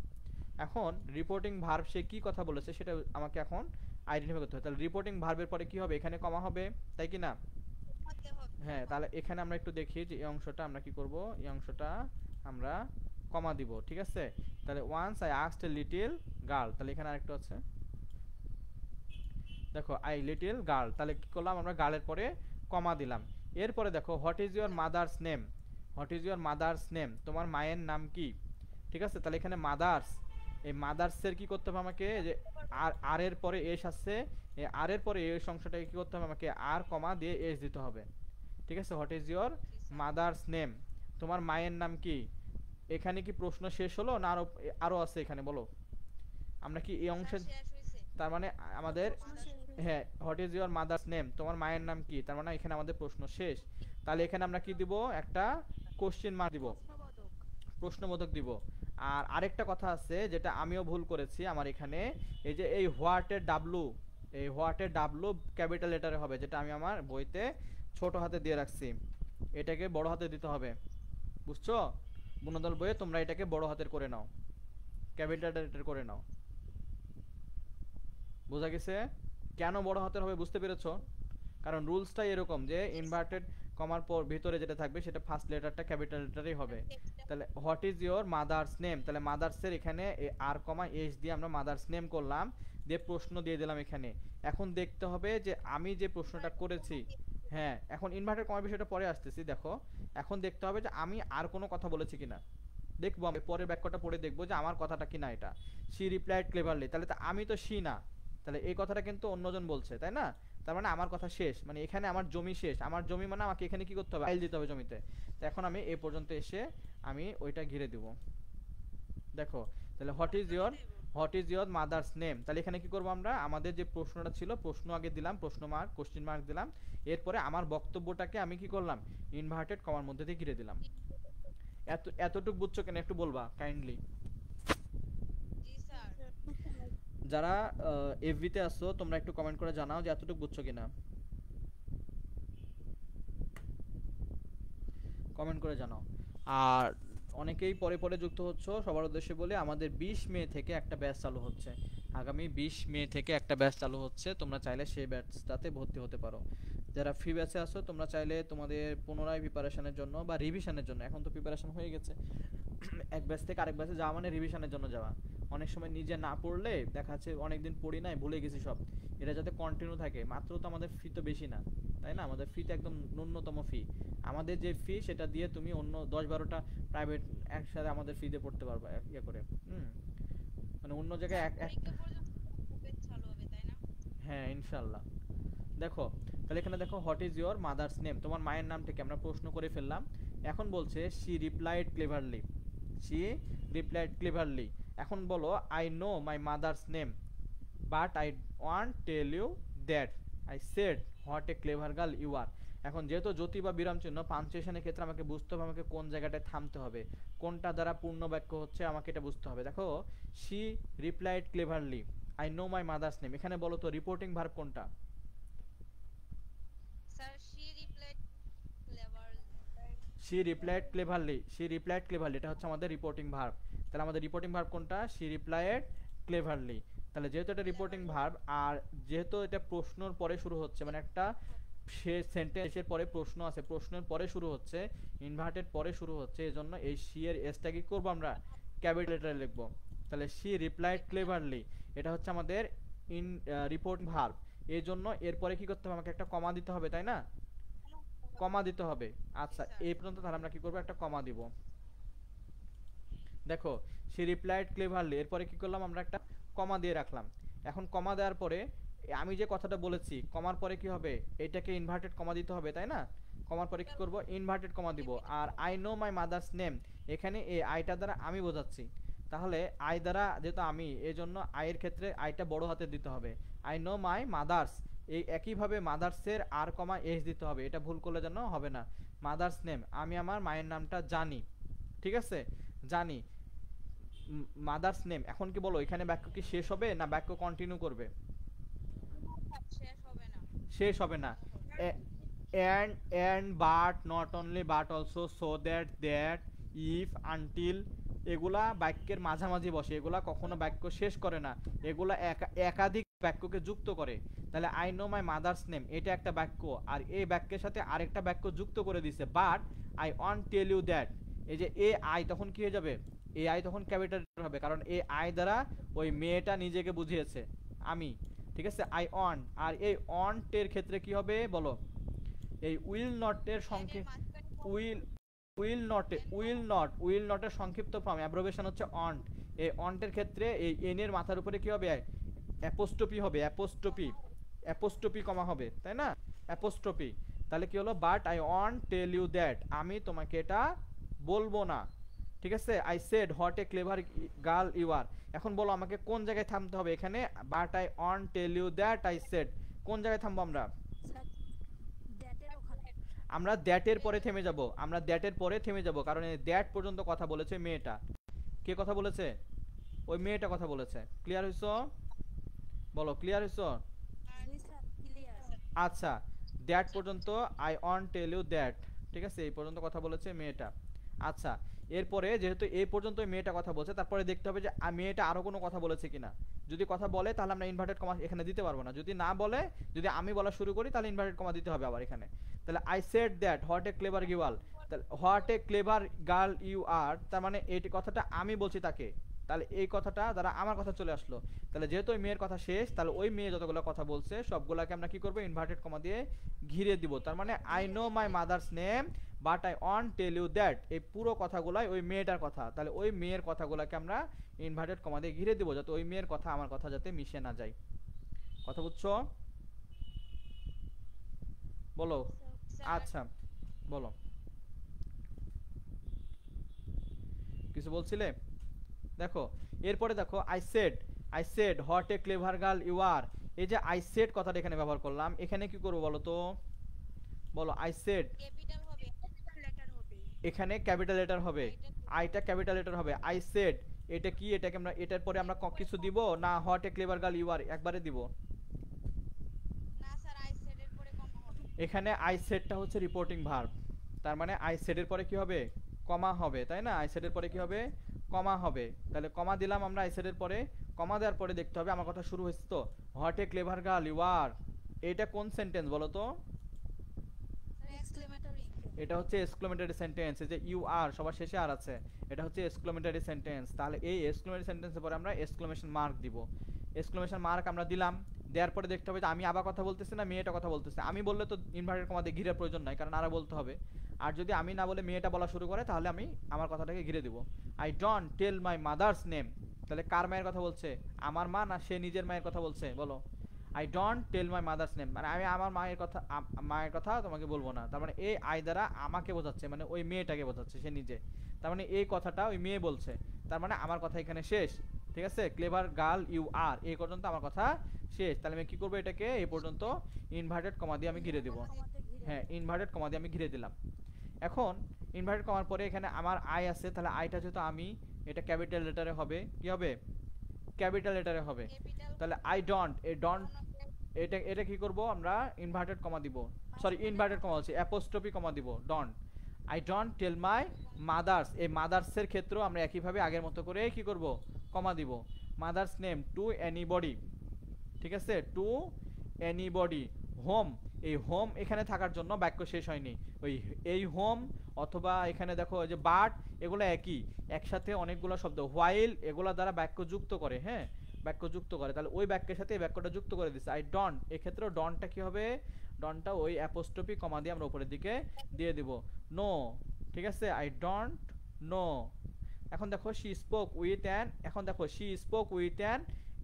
এখন রিপোর্টিং ভার্ব সে কি কথা বলেছে সেটা আমাকে এখন আইডেন্টিফাই করতে হবে। তাহলে রিপোর্টিং ভার্বের পরে কি হবে? এখানে কমা হবে, তাই কি না? হতে হবে। হ্যাঁ, তাহলে এখানে আমরা একটু দেখি যে এই অংশটা আমরা কি করব? এই অংশটা আমরা কমা দিব, ঠিক আছে। তাহলে once I asked a little girl, তাহলে এখানে আরেকটু আছে, দেখো আই লিটল গার্ল, তাহলে কি করলাম আমরা? গার্লের পরে কমা দিলাম। এরপরে দেখো what is your mother's name, what is your mother's name, তোমার মায়ের নাম কি? ঠিক আছে, তাহলে এখানে মাদার্স, এই মাদার্সের কি করতে হবে আমাকে? যে আর এর পরে এস আছে, এই আর এর পরে এস অংশটাকে কি করতে হবে? আমাকে আর কমা দিয়ে এস দিতে হবে, ঠিক আছে। What is your mother's name, তোমার মায়ের নাম কি? এখানে কি প্রশ্ন শেষ হলো না আরো আরো আছে এখানে? বলো, আমরা কি এই অংশে, শেষ হইছে। তার মানে আমাদের, Mother's হ্যাঁ, what is your mother's name, তোমার মায়ের নাম কি, তার মানে এখানে আমাদের প্রশ্ন শেষ। তাহলে এখানে আমরা কি দিব? একটা কোশ্চেন মার্ক দিব, প্রশ্নবোধক। প্রশ্নবোধক দিব। আর আরেকটা কথা আছে যেটা আমিও ভুল করেছি আমার এখানে, এই যে এই হোয়াটের ডাব্লু, এই হোয়াটের ডাব্লু ক্যাপিটাল লেটারে হবে, যেটা আমি আমার বইতে ছোট হাতে দিয়ে রাখছি, এটাকে বড় হাতে দিতে হবে। বুঝছো? বুনদল বইয়ে তোমরা এটাকে বড় হাতের করে নাও, ক্যাপিটাল লেটার করে নাও। বোঝা গেছে কেন বড় হাতের হবে? বুঝতে পেরেছো? কারণ রুলসটাই এরকম যে ইনভার্টেড কমার পর ভিতরে যেটা থাকবে সেটা ফার্স্ট লেটারটা ক্যাপিটাল লেটারই হবে। তাহলে what is your mother's name, তাহলে মাদার্সের এখানে আর কমা এস দিয়ে আমরা মাদার্স নেম করলাম, দিয়ে প্রশ্ন দিয়ে দিলাম এখানে। এখন দেখতে হবে যে আমি যে প্রশ্নটা করেছি, হ্যাঁ, এখন ইনভার্টেড কমার বিষয়টা পরে আসতেছি। দেখো এখন দেখতে হবে যে আমি আর কোনো কথা বলেছি কিনা, দেখবো আমি পরের বাক্যটা পড়ে দেখবো যে আমার কথাটা কিনা এটা। শি রিপ্লাইড ক্লেভারলি, তাহলে তো আমি তো শি না, তাহলে এই কথাটা কিন্তু অন্যজন বলছে, তাই না? তার মানে আমার কথা শেষ, মানে এখানে আমার জমি শেষ, আমার জমি মানে আমাকে এখানে কি করতে হবে? ফাইল দিতে হবে জমিতে। তো এখন আমি এই পর্যন্ত এসে আমি ওইটা ঘিরে দিব। দেখো তাহলে what is your what is your mother's name. তাহলে এখানে কি করব আমরা, আমাদের যে প্রশ্নটা ছিল প্রশ্ন আগে দিলাম, প্রশ্ন মার্ক কোশ্চেন মার্ক দিলাম, এরপরে আমার বক্তব্যটাকে আমি কি করলাম, ইনভার্টেড কমার মধ্যে দিয়ে ঘিরে দিলাম। এতটুকু বুঝছো কেন একটু বলবা কাইন্ডলি। জি স্যার। যারা এফবিতে আসছো তোমরা একটু কমেন্ট করে জানাও যে এতটুকু বুঝছো কিনা, কমেন্ট করে জানাও। আর অনেকেই পরে পরে যুক্ত হচ্ছে, সবার উদ্দেশ্যে বলে আমাদের 20 মে থেকে একটা ব্যাচ চালু হচ্ছে, আগামী 20 মে থেকে একটা ব্যাচ চালু হচ্ছে, তোমরা চাইলে সেই ব্যাচটাতে ভর্তি হতে পারো। যারা ফ্রি ব্যাচে আসো তোমরা চাইলে তোমাদের পুনরায় প্রিপারেশনের জন্য বা রিভিশনের জন্য, এখন তো প্রিপারেশন হয়ে গেছে, এক ব্যাচ থেকে আরেক ব্যাচে যাওয়া মানে রিভিশনের জন্য যাওয়া। অনেক সময় নিজে না পড়লে দেখা যাচ্ছে অনেকদিন পড়ি নাই ভুলে গেছি সব, এটা যাতে কন্টিনিউ থাকে। মাত্র তো আমাদের ফি তো বেশি না, তাই না, আমাদের ফি তো একদম ন্যূনতম ফি। আমাদের যে ফি সেটা দিয়ে তুমি অন্য 10-12টা প্রাইভেট একসাথে আমাদের ফি দিয়ে পড়তে পারবা ইয়ে করে। মানে অন্য জায়গায় স্যার এক এক পরীক্ষা পর্যন্ত ব্যাচ চালু হবে তাই না? হ্যাঁ ইনশাল্লাহ। দেখো তাহলে এখানে দেখো what is your mother's name, তোমার মায়ের নামটাকে আমরা প্রশ্ন করে ফেললাম। এখন বলছে she replied cleverly, she replied cleverly. এখন বলো I know my mother's name but I want tell you that I said what a clever girl you are. এখন যেহেতু জ্যোতি বা বিরাম চিহ্ন পাঞ্চুয়েশনের ক্ষেত্রে আমাকে বুঝতে হবে আমাকে কোন জায়গাটায় থামতে হবে, কোনটা দ্বারা পূর্ণ বাক্য হচ্ছে আমাকে এটা বুঝতে হবে। দেখো she replied Cleverly, I know my mother's name, এখানে বলো তো রিপোর্টিং ভার্ব কোনটা। Sir she replied clever. She replied cleverly, she replied Cleverly এটা হচ্ছে আমাদের রিপোর্টিং ভার্ব। তাহলে আমাদের রিপোর্টিং ভার্ব কোনটা, শি রিপ্লাইড ক্লেভারলি। তাহলে যেহেতু এটা রিপোর্টিং ভার্ব আর যেহেতু এটা প্রশ্নর পরে শুরু হচ্ছে, মানে একটা সে সেন্টেন্সের পরে প্রশ্ন আছে, প্রশ্নের পরে শুরু হচ্ছে, ইনভার্টেড পরে শুরু হচ্ছে, এজন্য এই শি এর এসটা কি করব আমরা ক্যাপিটাল লেটারে লিখব। তাহলে শি রিপ্লাইড ক্লেভারলি এটা হচ্ছে আমাদের ইন রিপোর্ট ভার্ব। এই জন্য এরপরে কি করতে হবে, আমাকে একটা কমা দিতে হবে, তাই না, কমা দিতে হবে। আচ্ছা এই পর্যন্ত তাহলে আমরা কি করব, একটা কমা দিব। দেখো সে রিপ্লাইড ক্লেভারলি, এরপরে কি করলাম আমরা একটা কমা দিয়ে রাখলাম। এখন কমা দেওয়ার পরে আমি যে কথাটা বলেছি কমার পরে কি হবে, এটাকে ইনভার্টেড কমা দিতে হবে, তাই না, কমার পরে কি করব, ইনভার্টেড কমা দিব। আর I know my mother's name, এখানে এই আইটা দ্বারা আমি বোঝাচ্ছি, তাহলে আই দ্বারা যেহেতু আমি, এই জন্য আইয়ের ক্ষেত্রে আইটা বড় হাতে দিতে হবে। আই নো মাই মাদার্স, এই একইভাবে মাদার্সের আর কমা এস দিতে হবে, এটা ভুল করলে যেন হবে না। মাদার্স নেম, আমি আমার মায়ের নামটা জানি, ঠিক আছে, জানি। মাদার্স নেম, এখন কি বলো এখানে বাক্য কি শেষ হবে না বাক্য কন্টিনিউ করবে, শেষ হবে না। শেষ হবে না। and but not only but also so that that if until এগুলা বাক্যের মাঝামাঝি বসে, এগুলা কখনো বাক্য শেষ করে না, এগুলা একাধিক বাক্যকে যুক্ত করে। তাহলে I know my mother's name এটা একটা বাক্য, আর এই বাক্যের সাথে আরেকটা বাক্য যুক্ত করে দিছে, but I want tell you that. এই যে এ আই তখন কি হয়ে যাবে, এ আই তখন ক্যাপিটাল হবে, কারণ এ আই দ্বারা ওই মেয়েটা নিজেকে বুঝিয়েছে আমি, ঠিক আছে, আই ওয়ান্ট। আর এই ওয়ান্ট এর ক্ষেত্রে কি হবে বলো, এই উইল নট এর সংক্ষেপ, উইল উইল নট এর সংক্ষিপ্ত ফর্ম অ্যাব্রিভিয়েশন হচ্ছে অন্ট। এই অন্টের ক্ষেত্রে এই এন এর মাথার উপরে কি হবে, অ্যাপোস্ট্রফি হবে, অ্যাপোস্ট্রফি কমা হবে, তাই না, অ্যাপোস্ট্রফি। তাহলে কি হলো, but I want tell you that, আমি তোমাকে এটা বলবো না, ঠিক আছে, I said what a clever girl you are. এখন বলো আমাকে কোন জায়গায় থামতে হবে এখানে, but I want tell you that I said, কোন জায়গায় থামবো আমরা, স্যার দ্যাটের ওখানে। আমরা দ্যাটের পরে থেমে যাব, আমরা দ্যাটের পরে থেমে যাব, কারণ এই দ্যাট পর্যন্ত কথা বলেছে মেয়েটা। কে কথা বলেছে, ওই মেয়েটা কথা বলেছে। ক্লিয়ার হইছো, বলো ক্লিয়ার হইছো। জি স্যার ক্লিয়ার। আচ্ছা দ্যাট পর্যন্ত, I want tell you that, ঠিক আছে, এই পর্যন্ত কথা বলেছে মেয়েটা। আচ্ছা এরপরে যেহেতু এই পর্যন্ত মেয়েটা কথা বলছে, তারপরে দেখতে হবে যে মেয়েটা আরো কোনো কথা বলেছে কিনা। যদি কথা বলে তাহলে আমরা ইনভার্টেড কমা এখানে দিতে পারবো না, যদি না বলে, যদি আমি বলা শুরু করি তাহলে ইনভার্টেড কমা দিতে হবে আবার এখানে। তাহলে I said that what a clever girl, তাহলে what a clever girl you are, তার মানে এই কথাটা আমি বলছি তাকে, তাহলে এই কথাটা দ্বারা আমার কথা চলে আসলো। তাহলে যেহেতু ওই মেয়ের কথা শেষ, তাহলে ওই মেয়ে যতগুলো কথা বলছে সবগুলোকে আমরা কি করবো, ইনভার্টেড কমা দিয়ে ঘিরে দিব। তার মানে I know my mother's name but I want tell you that, এই পুরো কথাগুলাই ওই মেয়েটার কথা, তাহলে ওই মেয়ের কথাগুলোকে আমরা ইনভার্টেড কমা দিয়ে ঘিরে দিব, যাতে ওই মেয়ের কথা আমার কথা যাতে মিশে না যায়। কথা বুঝছো, বলো। স্যার আচ্ছা বলো, কিছু বলছিলে। দেখো এরপরে দেখো I said what a clever girl you are. এই যে আই সেড কথাটা এখানে ব্যবহার করলাম, এখানে কি করবো বলো তো, বলো আই সেড। ক্যাপিটাল হবে, লেটার হবে, এখানে ক্যাপিটাল লেটার হবে, আইটা ক্যাপিটাল লেটার হবে। আই সেড এটা কি, এটাকে আমরা এটার পরে আমরা কিছু দিব না, what a clever girl you are একবারে দিব। না স্যার আই সেড এর পরে কমা হবে। এখানে আই সেডটা হচ্ছে রিপোর্টিং ভার্ব, তার মানে আই সেডের পরে কি হবে, কমা হবে, তাই না? আই সেডের পরে কি হবে, কমা হবে। তাহলে কমা দিলাম আমরা আই সেডের পরে। কমা দেওয়ার পরে দেখতে হবে আমার কথা শুরু হয়েছে তো, what a clever girl you are. এটা কোন সেন্টেন্স বলো তো? Sir exclamatory. এটা হচ্ছে এক্সক্লেমেটরি সেন্টেন্স। এই যে ইউ আর সবার শেষে আর আছে, এটা হচ্ছে এক্সক্লেমেটরি সেন্টেন্স। তাহলে এই এক্সক্লেমেটরি সেন্টেন্সের পরে আমরা এক্সক্লেমেশন মার্ক দিব। এক্সক্লেমেশন মার্ক আমরা দিলাম, দেওয়ার পরে দেখতে হবে যে আমি আবার কথা বলতেছি না মেয়েটা কথা বলতেছে। আমি বললে তো ইনভার্টেড কমা দিয়ে ঘিরের প্রয়োজন নাই, কারণ আরা বলতে হবে। আর যদি আমি না বলে মেয়েটা বলা শুরু করে, তাহলে আমি আমার কথাটাকে ঘিরে দিব। I don't tell my mother's name. তাহলে কার মায়ের কথা বলছে, আমার মা না সে নিজের মায়ের কথা বলছে বলো? I don't tell my mother's name, মানে আমি আমার মায়ের কথা তোমাকে বলবো না। তার মানে এই আই দ্বারা আমাকে বোঝাচ্ছে, মানে ওই মেয়েটাকে বোঝাচ্ছে, সে নিজে। তার মানে এই কথাটা ওই মেয়ে বলছে, তার মানে আমার কথা এখানে শেষ। ঠিক আছে, ক্লেভার গার্ল ইউ আর এই পর্যন্ত আমার কথা শেষ। তাহলে আমি কি করবো, এটাকে এই পর্যন্ত ইনভার্টেড কমা দিয়ে আমি ঘিরে দিব। কমাতে ঘিরে হ্যাঁ, ইনভার্টেড কমা দিয়ে আমি ঘিরে দিলাম। এখন ইনভার্টেড কমার পরে এখানে আমার আই আছে, তাহলে আইটা যেহেতু আমি, এটা ক্যাপিটাল লেটারে হবে। কি হবে, ক্যাপিটাল লেটারে হবে। ক্যাপিটাল তাহলে আই ডোন্ট, এই ডোন্ট এটা এটা কি করব আমরা, ইনভার্টেড কমা দিব, সরি ইনভার্টেড কমা হচ্ছে অ্যাপোস্ট্রফি কমা দিব, don't. I don't tell my mother's, এই মাদার্সের ক্ষেত্রেও আমরা একইভাবে আগের মতো করে কি করব, কমা দিব। মাদার্স নেম টু এনিবডি, ঠিক আছে, টু এনিবডি। হোম, এই হোম এখানে থাকার জন্য বাক্য শেষ হয়নি। ওই এই হোম অথবা এখানে দেখো যে বাট, এগুলো একই, একসাথে অনেকগুলো শব্দ, হোয়াইল এগুলো দ্বারা বাক্য যুক্ত করে। হ্যাঁ, বাক্য যুক্ত করে, তাহলে ওই বাক্যের সাথে এই বাক্যটা যুক্ত করে দিচ্ছে। আই ডন্ট, এক্ষেত্রেও ডনটা কি হবে, ডনটা ওই অ্যাপোস্ট্রফি কমা দিয়ে আমরা উপরের দিকে দিয়ে দিব। নো, ঠিক আছে, আই ডন্ট নো। এখন দেখো শি স্পোক উইথ অ্যান, এখন দেখো she spoke with an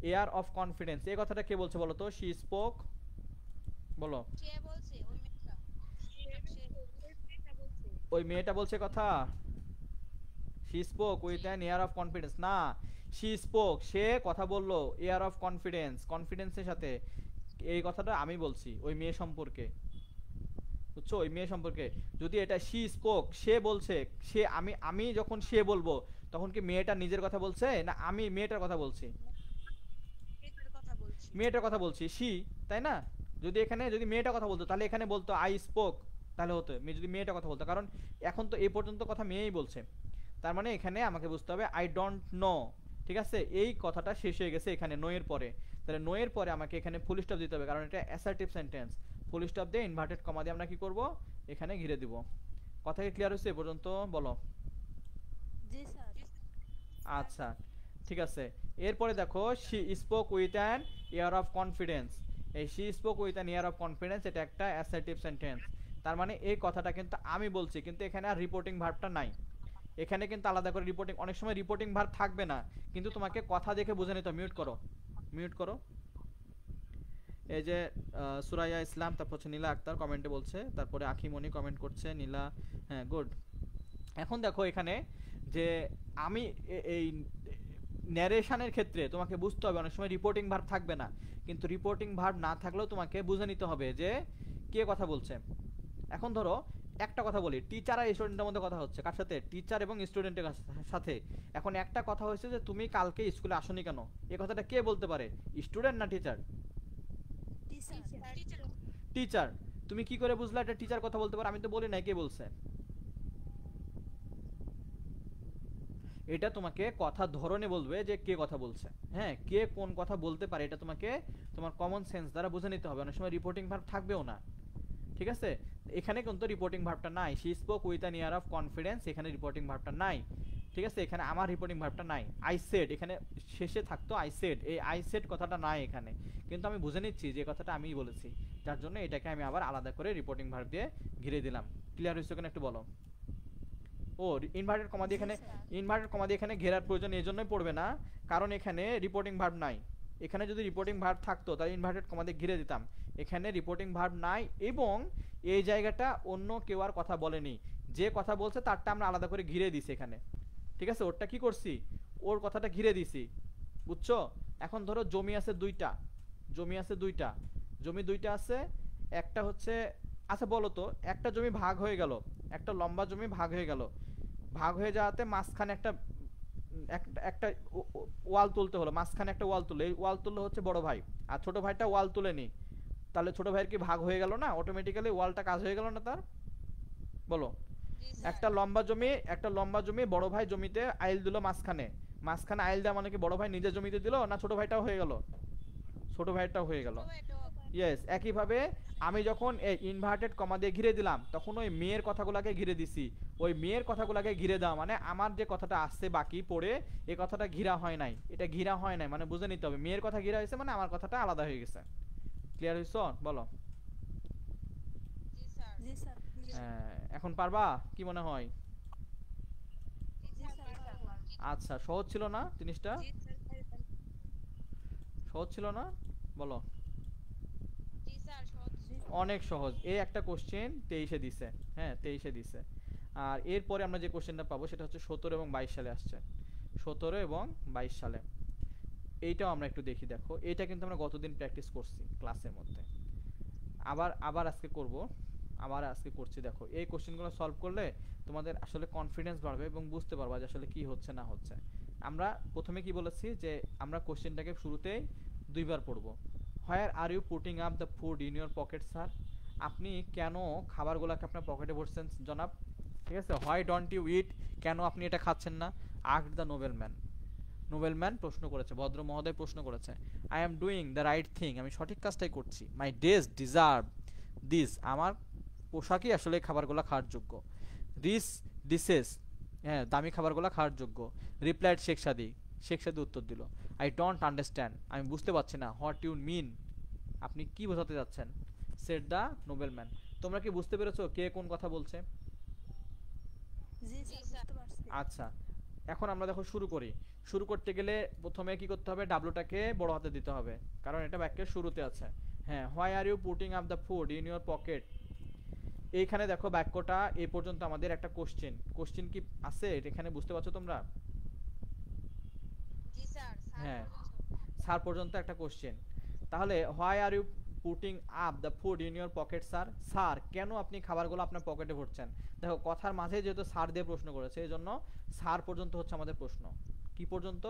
air of confidence. এই কথাটা কে বলছে বলো তো, শি স্পোক, বলো? সে বলছে, ওই মেয়েটা, বলছে। ওই মেয়েটা বলছে কথা। She spoke with an air of confidence না, শি স্পোক সে কথা বললো, এয়ার অফ কনফিডেন্স কনফিডেন্সের সাথে। এই কথাটা আমি বলছি ওই মেয়ে সম্পর্কে, বুঝছো, ওই মেয়ে সম্পর্কে। যদি এটা শি স্পোক সে বলছে, সে আমি যখন সে বলবো, তখন কি মেয়েটা নিজের কথা বলছে না আমি মেয়েটার কথা বলছি? এটার কথা বলছি। মেয়েটার কথা বলছি, শি, তাই না? যদি এখানে যদি মেয়েটা কথা বলতো, তাহলে এখানে বলতো আই স্পোক, তাহলে হতো যদি মেয়েটা কথা বলতো, কারণ এখন তো এই পর্যন্ত কথা মেয়েই বলছে। তার মানে এখানে আমাকে বুঝতে হবে আই ডোন্ট নো। ঠিক আছে, এই কথাটা শেষ হয়ে গেছে এখানে নো এর পরে। তাহলে নো এর পরে আমাকে এখানে ফুল স্টপ দিতে হবে, কারণ এটা অ্যাসার্টিভ সেন্টেন্স। ফুল স্টপ দিয়ে ইনভার্টেড কমা দিয়ে আমরা কি করব, এখানে ঘিরে দিব। কথা কি ক্লিয়ার হয়েছে এ পর্যন্ত, বলো? জি স্যার। আচ্ছা, ঠিক আছে। এরপরে দেখো she spoke with an air of confidence. এই she spoke with an air of confidence এটা একটা অ্যাসার্টিভ সেন্টেন্স। তার মানে এই কথাটা কিন্তু আমি বলছি, কিন্তু এখানে আর রিপোর্টিং ভার্বটা নাই। এখানে কিন্তু আলাদা করে রিপোর্টিং, অনেক সময় রিপোর্টিং ভার্ব থাকবে না, কিন্তু তোমাকে কথা দেখে বুঝে নিতে। মিউট করো, মিউট করো। এই যে সুরাইয়া ইসলাম, তারপর হচ্ছে নীলা আক্তার কমেন্টে বলছে, তারপরে আখিমণি কমেন্ট করছে, নীলা, হ্যাঁ গুড। এখন দেখো এখানে যে আমি এই ন্যারেশনের ক্ষেত্রে তোমাকে বুঝতে হবে অনেক সময় রিপোর্টিং ভার্ব থাকবে না, কিন্তু রিপোর্টিং ভার্ব না থাকলেও তোমাকে বুঝে নিতে হবে যে কে কথা বলছে। এখন ধরো একটা কথা বলি, টিচার আর স্টুডেন্টের মধ্যে কথা হচ্ছে, কার সাথে, টিচার এবং স্টুডেন্টের সাথে। এখন একটা কথা হয়েছে যে তুমি কালকে স্কুলে আসোনি কেন, এই কথাটা কে বলতে পারে, স্টুডেন্ট না টিচার? টিচার। টিচার। তুমি কি করে বুঝলা এটা টিচার কথা বলতে পারে? আমি তো বলি নাই, কে বলছে? এটা তোমাকে কথা ধরনে বলবে যে কে কথা বলছে। হ্যাঁ, কে কোন কথা বলতে পারে এটা তোমাকে তোমার কমন সেন্স দ্বারা বুঝে নিতে হবে। অনেক সময় রিপোর্টিং ভার্ব থাকবেও না, ঠিক আছে? এখানে কিন্তু রিপোর্টিং ভার্বটা নাই। She spoke with an air of confidence, এখানে রিপোর্টিং ভার্বটা নাই। ঠিক আছে, এখানে আমার রিপোর্টিং ভার্বটা নাই। আই সেড, এখানে শেষে থাকতো আই সেড, এই আই সেড কথাটা নাই এখানে, কিন্তু আমি বুঝে নিচ্ছি যে কথাটা আমিই বলেছি, যার জন্য এটাকে আমি আবার আলাদা করে রিপোর্টিং ভার্ব দিয়ে ঘিরে দিলাম। ক্লিয়ার হয়েছে কিনা একটু বলো? ও ইনভার্টেড কমা দিয়ে এখানে, ইনভার্টেড কমা দিয়ে এখানে ঘেরার প্রয়োজন এই জন্যই পড়বে না, কারণ এখানে রিপোর্টিং ভার্ব নাই। এখানে যদি রিপোর্টিং ভার্ব থাকতো তাহলে ইনভার্টেড কমা দিয়ে ঘিরে দিতাম। এখানে রিপোর্টিং ভার্ব নাই, এবং এই জায়গাটা অন্য কেউ আর কথা বলেনি, যে কথা বলছে তারটা আমরা আলাদা করে ঘিরে দিছি এখানে। ঠিক আছে, ওরটা কি করছি, ওর কথাটা ঘিরে দিছি, বুঝছো? এখন ধরো জমি আছে দুইটা, জমি দুইটা আছে, একটা হচ্ছে, আচ্ছা বলো তো, একটা জমি ভাগ হয়ে গেল, একটা লম্বা জমি ভাগ হয়ে গেল, ভাগ হয়ে যাওয়াতে মাঝখানে একটা একটা একটা ওয়াল তুলতে হলো, মাঝখানে একটা ওয়াল তুলে, এই ওয়াল তুললে হচ্ছে বড় ভাই, আর ছোট ভাইটা ওয়াল তুলেনি, তাহলে ছোট ভাইয়ের কি ভাগ হয়ে গেল না? অটোমেটিক্যালি ওয়ালটা কাজ হয়ে গেল না তার? বলো। জি স্যার। একটা লম্বা জমি, বড় ভাই জমিতে আইল দিল মাঝখানে, মাঝখানে আইল দেওয়া মানে কি বড় ভাই নিজের জমিতে দিল না ছোট ভাইটাও হয়ে গেল? ছোট ভাইটাও হয়ে গেল। তবে এটা ইয়েস, একইভাবে আমি যখন এই ইনভার্টেড কমা দিয়ে ঘিরে দিলাম, তখন ওই মেয়ের কথাগুলোকে ঘিরে দিছি, ওই মেয়ের কথাগুলোকে ঘিরে দেওয়া মানে আমার যে কথাটা আসছে বাকি পড়ে, এই কথাটা ঘিরা হয় নাই, এটা ঘিরা হয় নাই, মানে বুঝে নিতে হবে মেয়ের কথা ঘিরা হয়েছে মানে আমার কথাটা আলাদা হয়ে গেছে। ক্লিয়ার হইছো? বলো। জি স্যার। জি স্যার। এখন পারবা কি মনে হয়? জি স্যার পারবো। আচ্ছা, সহজ ছিল না জিনিসটা? জি স্যার পারবো। সহজ ছিল না? বলো। জি স্যার সহজ। অনেক সহজ। এই একটা কোশ্চেন 23-এ দিছে, হ্যাঁ 23-এ দিছে। আর এরপরে আমরা যে কোশ্চেনটা পাবো সেটা হচ্ছে 17 এবং 22 সালে আসছে, 17 এবং 22 সালে। এইটাও আমরা একটু দেখি, দেখো এটা কিন্তু আমরা গতদিন প্র্যাকটিস করছি ক্লাসের মধ্যে, আবার আবার আজকে করব, আবার আজকে করছি। দেখো এই কোশ্চেনগুলো সলভ করলে তোমাদের আসলে কনফিডেন্স বাড়বে এবং বুঝতে পারবা যে আসলে কি হচ্ছে না হচ্ছে। আমরা প্রথমে কি বলেছি যে আমরা কোশ্চেনটাকে শুরুতেই দুইবার পড়ব। Where are you putting up the food in your pocket sir? আপনি কেন খাবারগুলোকে আপনার পকেটে ভরছেন জনাব? ঠিক আছে, হোয়াই ডোন্ট ইউ ইট? কেন আপনি এটা খাচ্ছেন না? Asked the nobleman. নোবেলম্যান প্রশ্ন করেছে, ভদ্র মহোদয় প্রশ্ন করেছে। I am doing the right thing, আমি সঠিক কাজটাই করছি। মাই ড্রেস ডিজার্ভ দিস, আমার পোশাকই আসলে খাবারগুলো খাওয়ার যোগ্য। রিচ ডিশেস, হ্যাঁ দামি খাবারগুলো খাওয়ার যোগ্য। রিপ্লাইড শেখ সাদি, শেখ সাদি উত্তর দিল। আই ডোন্ট আন্ডারস্ট্যান্ড, আমি বুঝতে পারছি না। হোয়াট ইউ মিন, আপনি কি বোঝাতে যাচ্ছেন? Said the nobleman. তোমরা কি বুঝতে পেরেছো কে কোন কথা বলছে? জি স্যার বুঝতে পারছি। আচ্ছা, এখন আমরা দেখো শুরু করি। শুরু করতে গেলে প্রথমে কি করতে হবে? ডাব্লুটাকে বড় হাতে দিতে হবে, কারণ এটা বাক্যের শুরুতে আছে। হ্যাঁ, why are you putting up the food in your pocket. এইখানে দেখো বাক্যটা এই পর্যন্ত আমাদের একটা কোশ্চেন, কোশ্চেন কি আছে এখানে বুঝতে পারছো তোমরা? জি স্যার। হ্যাঁ, স্যার পর্যন্ত একটা কোশ্চেন। তাহলে why are you putting up the food in your pocket sir? Sir কেন আপনি খাবারগুলো আপনার পকেটে ভরছেন? দেখো কথার মাঝে যেহেতু স্যার দিয়ে প্রশ্ন করেছে, এই জন্য স্যার পর্যন্ত হচ্ছে আমাদের প্রশ্ন। কি পর্যন্ত?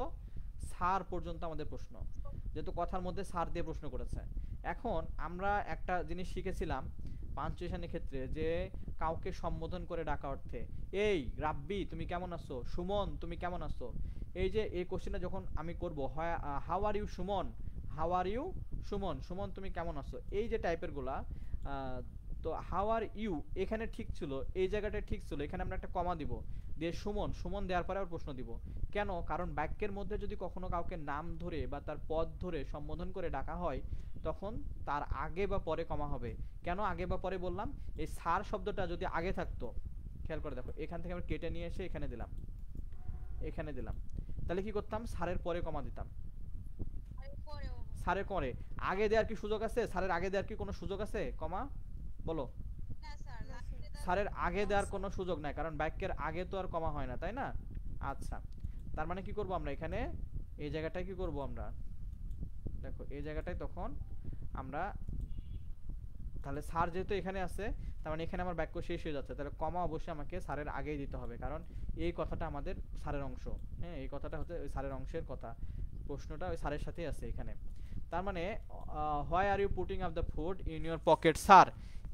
স্যার পর্যন্ত আমাদের প্রশ্ন, যেহেতু কথার মধ্যে স্যার দিয়ে প্রশ্ন করেছে। এখন আমরা একটা জিনিস শিখেছিলাম পাঞ্চুয়েশনের ক্ষেত্রে, যে কাউকে সম্বোধন করে ডাকা অর্থে, এই রাব্বি তুমি কেমন আছো, সুমন তুমি কেমন আছো। এই যে এই কোশ্চেনটা যখন আমি করব, how are you Suman, how are you Suman, Suman তুমি কেমন আছো, এই যে টাইপের গুলা, তো হাউ আর ইউ এখানে ঠিক ছিল, এই জায়গাটা ঠিক ছিল, এখানে আমরা একটা কমা দিব, দিয়ে সুমন, সুমন দেওয়ার পরে আবার প্রশ্ন দিব। কেন? কারণ বাক্যের মধ্যে যদি কখনো কাউকে নাম ধরে বা তার পদ ধরে সম্বোধন করে ডাকা হয়, তখন তার আগে বা পরে কমা হবে। কেন আগে বা পরে বললাম? এই স্যার শব্দটা যদি আগে থাকতো, খেয়াল করে দেখো, এখান থেকে আমরা কেটে নিয়ে এসে এখানে দিলাম, এখানে দিলাম, তাহলে কি করতাম? স্যারের পরে কমা দিতাম। স্যারের পরে আগে দেওয়ার কি সুযোগ আছে? স্যারের আগে দেওয়ার কি কোনো সুযোগ আছে কমা? বলো। না স্যার, লাগলে দাও। স্যারের আগে দেওয়ার কোনো সুযোগ নাই, কারণ বাক্যের আগে তো আর কমা হয় না, তাই না? আচ্ছা, তার মানে কি করব আমরা এখানে, এই জায়গাটায় কি করব আমরা, দেখো এই জায়গাটায় তখন আমরা, তাহলে স্যার যেহেতু এখানে আছে, তার মানে এখানে আমার বাক্য শেষ হয়ে যাচ্ছে, তাহলে কমা অবশ্যই আমাকে স্যারের আগেই দিতে হবে, কারণ এই কথাটা আমাদের স্যারের অংশ। হ্যাঁ, এই কথাটা হচ্ছে ওই স্যারের অংশের কথা, প্রশ্নটা ওই স্যারের সাথেই আছে এখানে। তার মানে why are you putting up the food in your pocket sir,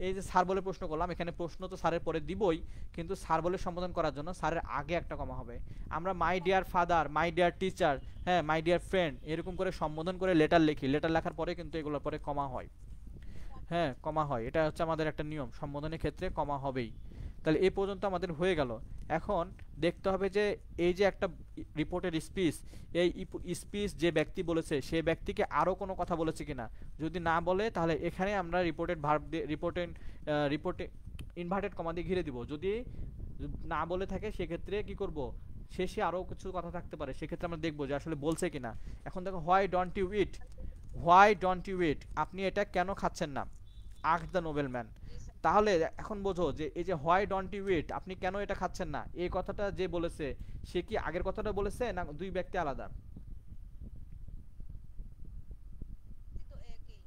এই যে স্যার বলে প্রশ্ন করলাম, এখানে প্রশ্ন তো স্যারের পরে দিবই, কিন্তু স্যার বলে সম্বোধন করার জন্য স্যারের আগে একটা কমা হবে। আমরা my dear father, my dear teacher, হ্যাঁ মাই ডিয়ার ফ্রেন্ড, এরকম করে সম্বোধন করে লেটার লিখি, লেটার লেখার পরে কিন্তু এগুলোর পরে কমা হয়। হ্যাঁ কমা হয়, এটা হচ্ছে আমাদের একটা নিয়ম, সম্বোধনের ক্ষেত্রে কমা হবেই। তাহলে এই পর্যন্ত আমাদের হয়ে গেল। এখন দেখতে হবে যে এই যে একটা রিপোর্টের স্পিচ, এই স্পিচ যে ব্যক্তি বলেছে সেই ব্যক্তিকে আরও কোনো কথা বলেছে কিনা। যদি না বলে তাহলে এখানে আমরা রিপোর্টেড ভার্ব দিয়ে রিপোর্টে ইনভার্টেড কমা দিয়ে ঘিরে দিব। যদি না বলে থাকে সেক্ষেত্রে কি করব, শেষে আরও কিছু কথা থাকতে পারে, সেক্ষেত্রে আমরা দেখবো যে আসলে বলছে কিনা। এখন দেখো why don't you eat, why don't you eat, আপনি এটা কেন খাচ্ছেন না? Ask the nobleman. তাহলে এখন বোঝো যে এই যে হোয়াই ডোন্ট ইউ ইট, আপনি কেন এটা খাচ্ছেন না, এই কথাটা যে বলেছে সে কি আগের কথাটা বলেছে না দুই ব্যক্তি আলাদা? তো একই।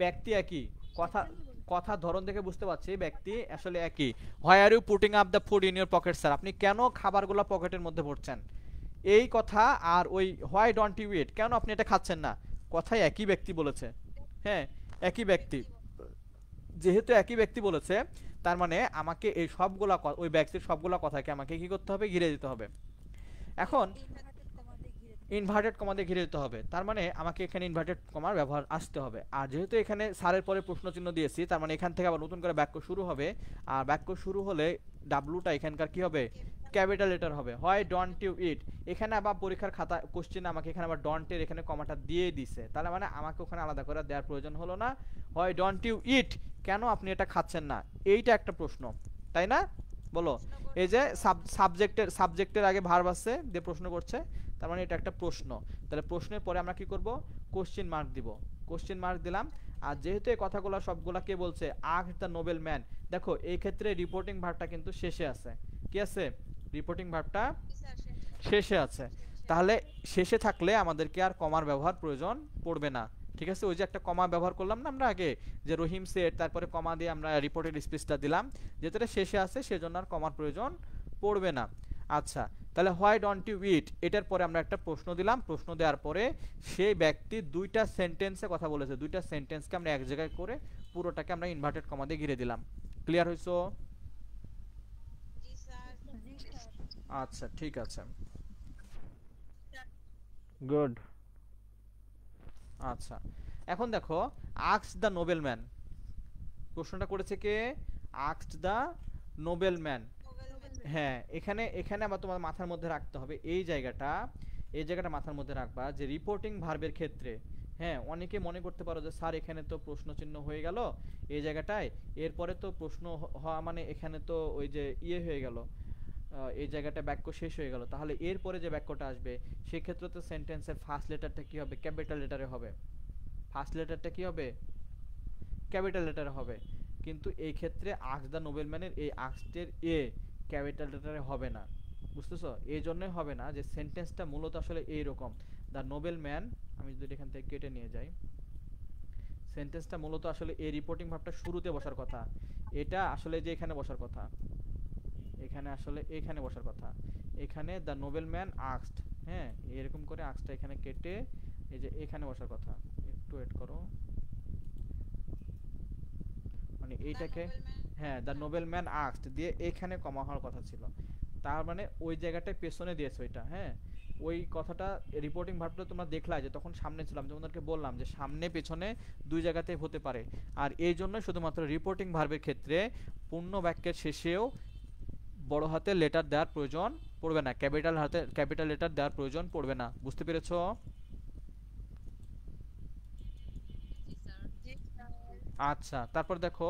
ব্যক্তি একই, কথা একজনই বলছে। কথার ধরন দেখে বুঝতে পারছি ব্যক্তি আসলে একই। Why are you putting up the food in your pocket sir, আপনি কেন খাবারগুলো পকেটের মধ্যে ভরছেন, এই কথা আর ওই হোয়াই ডোন্ট ইউ ইট কেন আপনি এটা খাচ্ছেন না, কথাই একই ব্যক্তি বলেছে। হ্যাঁ, একই ব্যক্তি, যেহেতু একই ব্যক্তি বলেছে তার মানে আমাকে এই সবগুলা ওই ব্যক্তির সবগুলা কথাকে আমাকে কি করতে হবে, ঘিরে দিতে হবে। এখন ইনভার্টেড কমা দিয়ে ঘিরে দিতে। ইনভার্টেড কমা দিয়ে ঘিরে দিতে হবে, তার মানে আমাকে এখানে ইনভার্টেড কমার ব্যবহার আসতে হবে। আর যেহেতু এখানে সারের পরে প্রশ্ন চিহ্ন দিয়েছি তার মানে এখান থেকে আবার নতুন করে বাক্য শুরু হবে। আর বাক্য শুরু হলে ডাব্লুটা এখানকার কি হবে, ক্যাপিটাল লেটার হবে। হোয়াই ডোন্ট ইউ ইট, এখানে আবার পরীক্ষার খাতা কোশ্চেন আমাকে এখানে আবার ডন্টের এখানে কমাটা দিয়ে দিছে, তাহলে মানে আমাকে ওখানে আলাদা করে দেওয়ার প্রয়োজন হলো না। হোয়াই ডোন্ট ইউ ইট, কেন আপনি এটা খাচ্ছেন না, এইটা একটা প্রশ্ন, তাই না? বলো। এই যে সাবজেক্টের আগে ভার্ব আছে দিয়ে প্রশ্ন করছে, তার মানে এটা একটা প্রশ্ন। তাহলে প্রশ্নের পরে আমরা কি করব, কোশ্চেন মার্ক দিব। কোশ্চেন মার্ক দিলাম। আর যেহেতু এই কথাগুলো সবগুলা কে বলছে, আস্ক দ্য নোবেল ম্যান, দেখো এই ক্ষেত্রে রিপোর্টিং ভার্বটা কিন্তু শেষে আছে। কি আছে, রিপোর্টিং ভার্বটা শেষে আছে। তাহলে শেষে থাকলে আমাদেরকে আর কমার ব্যবহার প্রয়োজন পড়বে না। ঠিক আছে, ওই যে একটা কমা ব্যবহার করলাম না আমরা আগে, যে রহিম সেট তারপরে কমা দিয়ে আমরা রিপোর্টেড স্পিচটা দিলাম, যেটা শেষে আছে সেজন্য আর কমার প্রয়োজন পড়বে না। আচ্ছা, তাহলে হোয়াই ডোন্ট ইউ ইট, এটার পরে আমরা একটা প্রশ্ন দিলাম। প্রশ্ন দেওয়ার পরে সেই ব্যক্তি দুইটা সেন্টেন্সে কথা বলেছে, দুইটা সেন্টেন্সকে আমরা এক জায়গায় করে পুরোটাকে আমরা ইনভার্টেড কমা দিয়ে ঘিরে দিলাম। ক্লিয়ার হইছো? জি স্যার। জি স্যার। আচ্ছা ঠিক আছে, গুড। আচ্ছা, এখন দেখো আস্কড দ্য নোবেল ম্যান, প্রশ্নটা করেছে কে, আস্কড দ্য নোবেল ম্যান। হ্যাঁ, এখানে এখানে আবার তোমার মাথার মধ্যে রাখতে হবে এই জায়গাটা, এই জায়গাটা মাথার মধ্যে রাখবা যে রিপোর্টিং ভার্বের ক্ষেত্রে, হ্যাঁ অনেকে মনে করতে পারো যে স্যার এখানে তো প্রশ্ন চিহ্ন হয়ে গেল এই জায়গাটায়, এরপরে তো প্রশ্ন হওয়া মানে এখানে তো ওই যে ইয়ে হয়ে গেল, এই জায়গাটা বাক্য শেষ হয়ে গেল, তাহলে এরপরে যে বাক্যটা আসবে সেই ক্ষেত্রে তো সেন্টেন্সের ফার্স্ট লেটারটা কি হবে, ক্যাপিটাল লেটারে হবে। ফার্স্ট লেটারটা কি হবে, ক্যাপিটাল লেটারে হবে। কিন্তু এই ক্ষেত্রে আস্ক দ্য নোবেল ম্যানের এই আস্কের এ ক্যাপিটাল লেটারে হবে না, বুঝতেছো? এই জন্যই হবে না যে সেন্টেন্সটা মূলত আসলে এইরকম, দ্য নোবেল ম্যান, আমি যদি এখান থেকে কেটে নিয়ে যাই, সেন্টেন্সটা মূলত আসলে এই রিপোর্টিং ভাবটা শুরুতে বসার কথা, এটা আসলে যে এখানে বসার কথা, এখানে আসলে এখানে বসার কথা, এখানে দ্য নোবেল ম্যান আস্কড, হ্যাঁ এরকম করে আস্কটা এখানে কেটে এই যে এখানে বসার কথা। একটু ওয়েট করো, মানে এইটাকে, হ্যাঁ দ্য নোবেল ম্যান আস্কড দিয়ে এখানে কমা হওয়ার কথা ছিল, তার মানে ওই জায়গাটায় পেছনে দিয়েছে ওইটা। হ্যাঁ, ওই কথাটা রিপোর্টিং ভার্বটা তোমরা দেখলা যে তখন সামনে ছিলাম, তোমাদেরকে বললাম যে সামনে পেছনে দুই জায়গাতেই হতে পারে। আর এই জন্য শুধুমাত্র রিপোর্টিং ভার্বের ক্ষেত্রে পূর্ণ বাক্যের শেষেও বড় হাতের লেটার দেওয়ার প্রয়োজন পড়বে না, ক্যাপিটাল লেটার দেওয়ার প্রয়োজন পড়বে না। বুঝতে পেরেছো? আচ্ছা, তারপর দেখো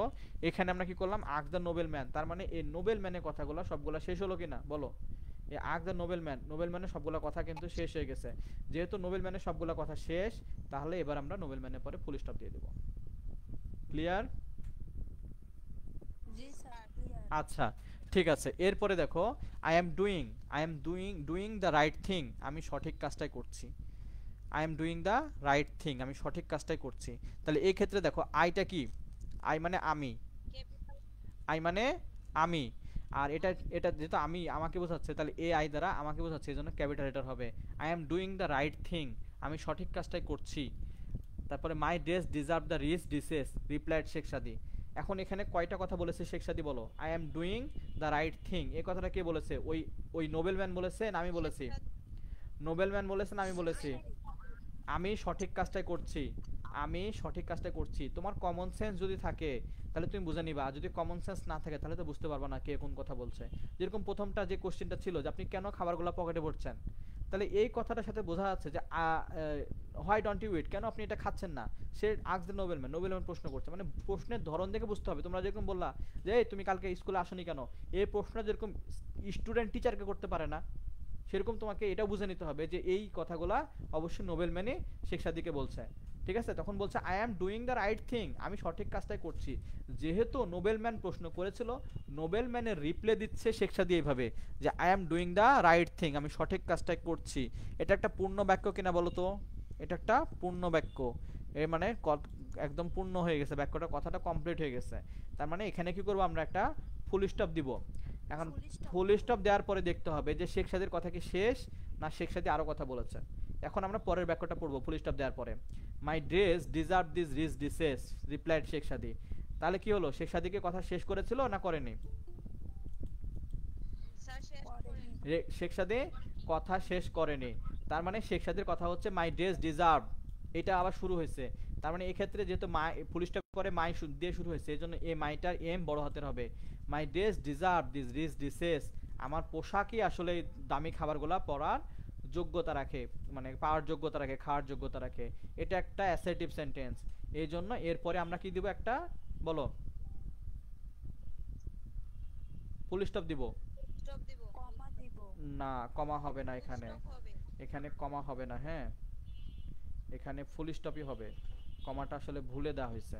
এখানে আমরা কি করলাম, আস্ক দ্য নোবেল ম্যান, তার মানে এই নোবেল ম্যানের কথাগুলো সবগুলা শেষ হলো কিনা বলো। এই ask the noble man, Nobel ম্যানের সবগুলা কথা কিন্তু শেষ হয়ে গেছে। যেহেতু নোবেল ম্যানের সবগুলা কথা শেষ, তাহলে এবার আমরা নোবেল ম্যানের পরে ফুল স্টপ দিয়ে দেব। ক্লিয়ার? জি স্যার ক্লিয়ার। আচ্ছা ঠিক আছে, এরপরে দেখো I am doing the right thing, আমি সঠিক কাজটাই করছি। I am doing the right thing, আমি সঠিক কাজটাই করছি। তাহলে এই ক্ষেত্রে দেখো আইটা কি, আই মানে আমি, আই মানে আমি, আর এটা এটা যেহেতু আমি আমাকে বোঝাচ্ছে তাহলে এ আই দ্বারা আমাকে বোঝাচ্ছে, এই জন্য ক্যাপিটাল লেটার হবে। I am doing the right thing, আমি সঠিক কাজটাই করছি। তারপরে my dress deserve the rich dishes replied Sheikh Sadi. এখন এখানে কয়টা কথা বলেছে শেখ সাদি বলো, I am doing the right thing, এই কথাটা কে বলেছে, ওই ওই নোবেল ম্যান বলেছে না আমি বলেছি? নোবেল ম্যান বলেছে না আমি বলেছি? আমি সঠিক কাজটাই করছি, আমি সঠিক কাজটাই করছি। তোমার কমন সেন্স যদি থাকে তাহলে তুমি বুঝে নিবা, আর যদি কমন সেন্স না থাকে তাহলে তো বুঝতে পারবা না কে কোন কথা বলছে। যেরকম প্রথমটা যে কোশ্চেনটা ছিল যে আপনি কেন খাবারগুলো পকেটে ভরছেন, তাহলে এই কথাটার সাথে বোঝা যাচ্ছে যে হোয়াই ডোন্ট ইউ ইট, কেন আপনি এটা খাচ্ছেন না। সে ask the noble man, noble man প্রশ্ন করছে, মানে প্রশ্নের ধরন দেখে বুঝতে হবে। তোমরা যেরকম বললা যে এই তুমি কালকে স্কুলে আসোনি কেন, এই প্রশ্ন যেরকম স্টুডেন্ট টিচারকে করতে পারে না, সেরকম তোমাকে এটাও বুঝে নিতে হবে যে এই কথাগুলা অবশ্যই নোবেল ম্যানই শেখ সাদিকে বলছে। ঠিক আছে, তখন বলছে I am doing the right thing, আমি সঠিক কাজটাই করছি। যেহেতু নোবেলম্যান প্রশ্ন করেছিল, নোবেলম্যানের রিপ্লাই দিচ্ছে শেখ সাদী এইভাবে যে I am doing the right thing, আমি সঠিক কাজটাই করছি। এটা একটা পূর্ণ বাক্য কিনা বলো তো? এটা একটা পূর্ণ বাক্য। এর মানে একদম পূর্ণ হয়ে গেছে বাক্যটা, কথাটা কমপ্লিট হয়ে গেছে। তার মানে এখানে কি করব আমরা, একটা ফুল স্টপ দিব। এখন ফুল স্টপ দেওয়ার পরে দেখতে হবে যে শেখ সাদীর কথা কি শেষ না শেখ সাদী আরো কথা বলেছে। এখন আমরা পরের বাক্যটা পড়বো ফুল স্টপ দেওয়ার পরে। My dress deserve this rich dishes, replied Sheikh Saadi. তাহলে কি হলো, শেখ সাদীকে কথা শেষ করেছিল না করেনি? স্যার শেষ করেন। শেখ সাদী কথা শেষ করেনি। তার মানে শেখ সাদীর কথা হচ্ছে মাই ড্রেস ডিজার্ভ, এটা আবার শুরু হয়েছে। তার মানে এই ক্ষেত্রে যেহেতু মাই ফুল স্টপ করে মাই দিয়ে শুরু হয়েছে, এই জন্য এই মাইটার এম বড় হাতের হবে। My dress deserve this rich dishes, আমার পোশাকই আসলে এই দামি খাবারগুলো পরার যোগ্যতা রাখে, মানে পাওয়ার যোগ্যতা রাখে, খাওয়ার যোগ্যতা রাখে। এটা একটা অ্যাসার্টিভ সেন্টেন্স। এই জন্য এরপরে আমরা কি দিব, একটা বলো, ফুল স্টপ দিব স্টপ দিব। কমা দিব। না, কমা হবে না এখানে, স্টপ হবে। এখানে কমা হবে না। হ্যাঁ, এখানে ফুল স্টপই হবে, কমাটা আসলে ভুলে দেওয়া হয়েছে।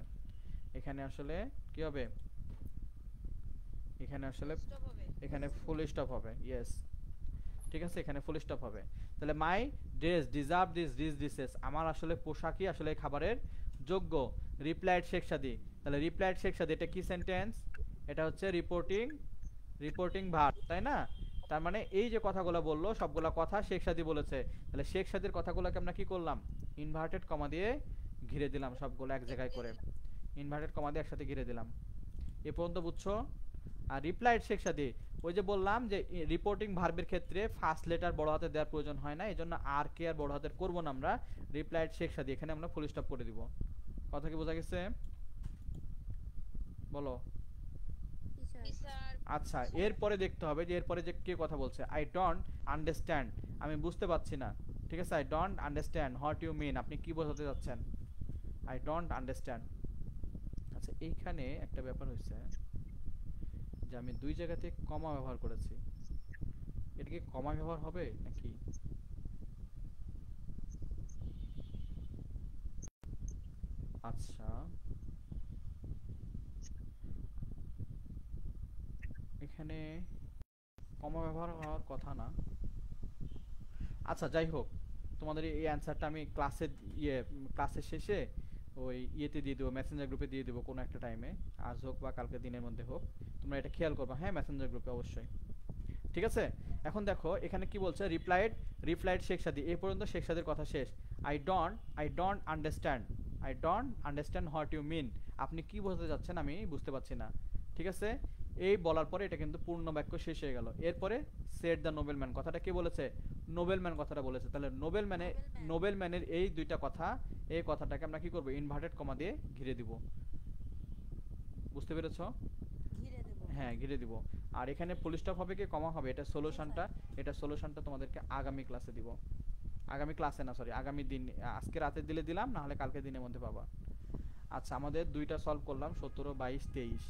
এখানে আসলে কি হবে, এখানে আসলে স্টপ হবে। এখানে ফুল স্টপ হবে। ইয়েস, ঠিক আছে, এখানে ফুল স্টপ হবে। তাহলে my dress deserve this rich dishes, আমার আসলে পোশাকই আসলে খাবারের যোগ্য। রিপ্লাইড শেখ সাদী, তাহলে রিপ্লাইড শেখ সাদী এটা কি সেন্টেন্স? এটা হচ্ছে রিপোর্টিং ভার্ব, তাই না? তার মানে এই যে কথাগুলো বললো সবগুলা কথা শেখ সাদী বলেছে। তাহলে শেখ সাদীর কথাগুলোকে আমরা কি করলাম, ইনভার্টেড কমা দিয়ে ঘিরে দিলাম, সবগুলো এক জায়গায় করে ইনভার্টেড কমা দিয়ে একসাথে ঘিরে দিলাম। এ পর্যন্ত বুঝছো? আর রিপ্লাইড শেখ সাদী, ওই যে বললাম যে রিপোর্টিং ভার্বের ক্ষেত্রে ফার্স্ট লেটার বড় হাতে দেওয়ার প্রয়োজন হয় না, এজন্য আর কে আর বড় হাতের করব না আমরা। রিপ্লাইড শেখ সাদী এখানে আমরা ফুল স্টপ করে দিব। কথা কি বোঝা গেছে? বলো। স্যার আচ্ছা, এরপরে দেখতে হবে যে এরপরে যে কে কথা বলছে। আই ডোন্ট আন্ডারস্ট্যান্ড, আমি বুঝতে পারছি না। ঠিক আছে, I don't understand what you mean, আপনি কি বোঝাতে যাচ্ছেন? I don't understand. আচ্ছা, এইখানে একটা ব্যাপার হয়েছে যে আমি দুই জায়গাতে কমা ব্যবহার করেছি। এটা কি কমা ব্যবহার হবে নাকি? আচ্ছা, এখানে কমা ব্যবহার হওয়ার কথা না। আচ্ছা, যাই হোক, তোমাদের এই অ্যান্সারটা আমি ক্লাসের শেষে ওই ইয়েতে দিয়ে দেবো, মেসেঞ্জার গ্রুপে দিয়ে দেবো কোনো একটা টাইমে, আজ হোক বা কালকে দিনের মধ্যে হোক। তোমরা এটা খেয়াল করবা, হ্যাঁ, মেসেঞ্জার গ্রুপে অবশ্যই। ঠিক আছে, এখন দেখো এখানে কি বলছে, রিপ্লাইড শেখ সাদী, এই পর্যন্ত শেখ সাদীর কথা শেষ। I don't understand what you mean, আপনি কি বোঝাতে যাচ্ছেন আমি বুঝতে পারছি না। ঠিক আছে, এই বলার পরে এটা কিন্তু পূর্ণ বাক্য শেষ হয়ে গেল। এরপরে সেড দ্য নোবেলম্যান, কথাটা কে বলেছে? নোবেলম্যান কথাটা বলেছে। তাহলে নোবেলম্যানের এই দুইটা কথা, এই কথাটাকে আমরা কি করব, ইনভার্টেড কমা দিয়ে ঘিরে দিব। বুঝতে পেরেছো? ঘিরে দেব। হ্যাঁ, ঘিরে দিব। আর এখানে ফুল স্টপ হবে কি কমা হবে, এটা সলিউশনটা তোমাদেরকে আগামী ক্লাসে দিব। আগামী ক্লাসে না, সরি, আগামী দিন, আজকে রাতে দিলাম, না হলে কালকে দিনের মধ্যে পাবা। আচ্ছা, আমাদের দুইটা সলভ করলাম, 17, 22, 23।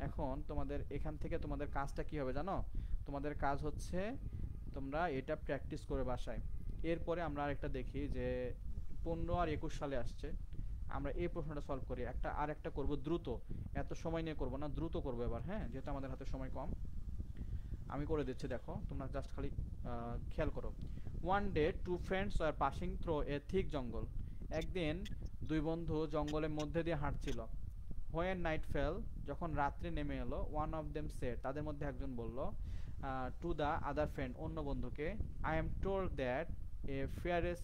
এখন তোমাদের এখান থেকে তোমাদের কাজটা কি হবে জানো? তোমাদের কাজ হচ্ছে তোমরা এটা প্র্যাকটিস করে বাসায়। এরপরে আমরা আরেকটা দেখি যে 15 আর 21 সালে আসছে, আমরা এই প্রশ্নটা সলভ করি। একটা করব দ্রুত, এত সময় নিয়ে করব না, দ্রুত করব এবার, হ্যাঁ, যেহেতু আমাদের হাতে সময় কম। আমি করে দিচ্ছি, দেখো তোমরা জাস্ট খালি খেয়াল করো। One day two friends are passing through a thick jungle, একদিন দুই বন্ধু জঙ্গলের মধ্যে দিয়ে হাঁটছিল। হোয়েন নাইট ফেল, যখন রাত্রি নেমে এলো, ওয়ান অফ দেম সেড, তাদের মধ্যে একজন বলল, টু দ্য আদার ফ্রেন্ড, অন্য বন্ধুকে, I am told that a fearless,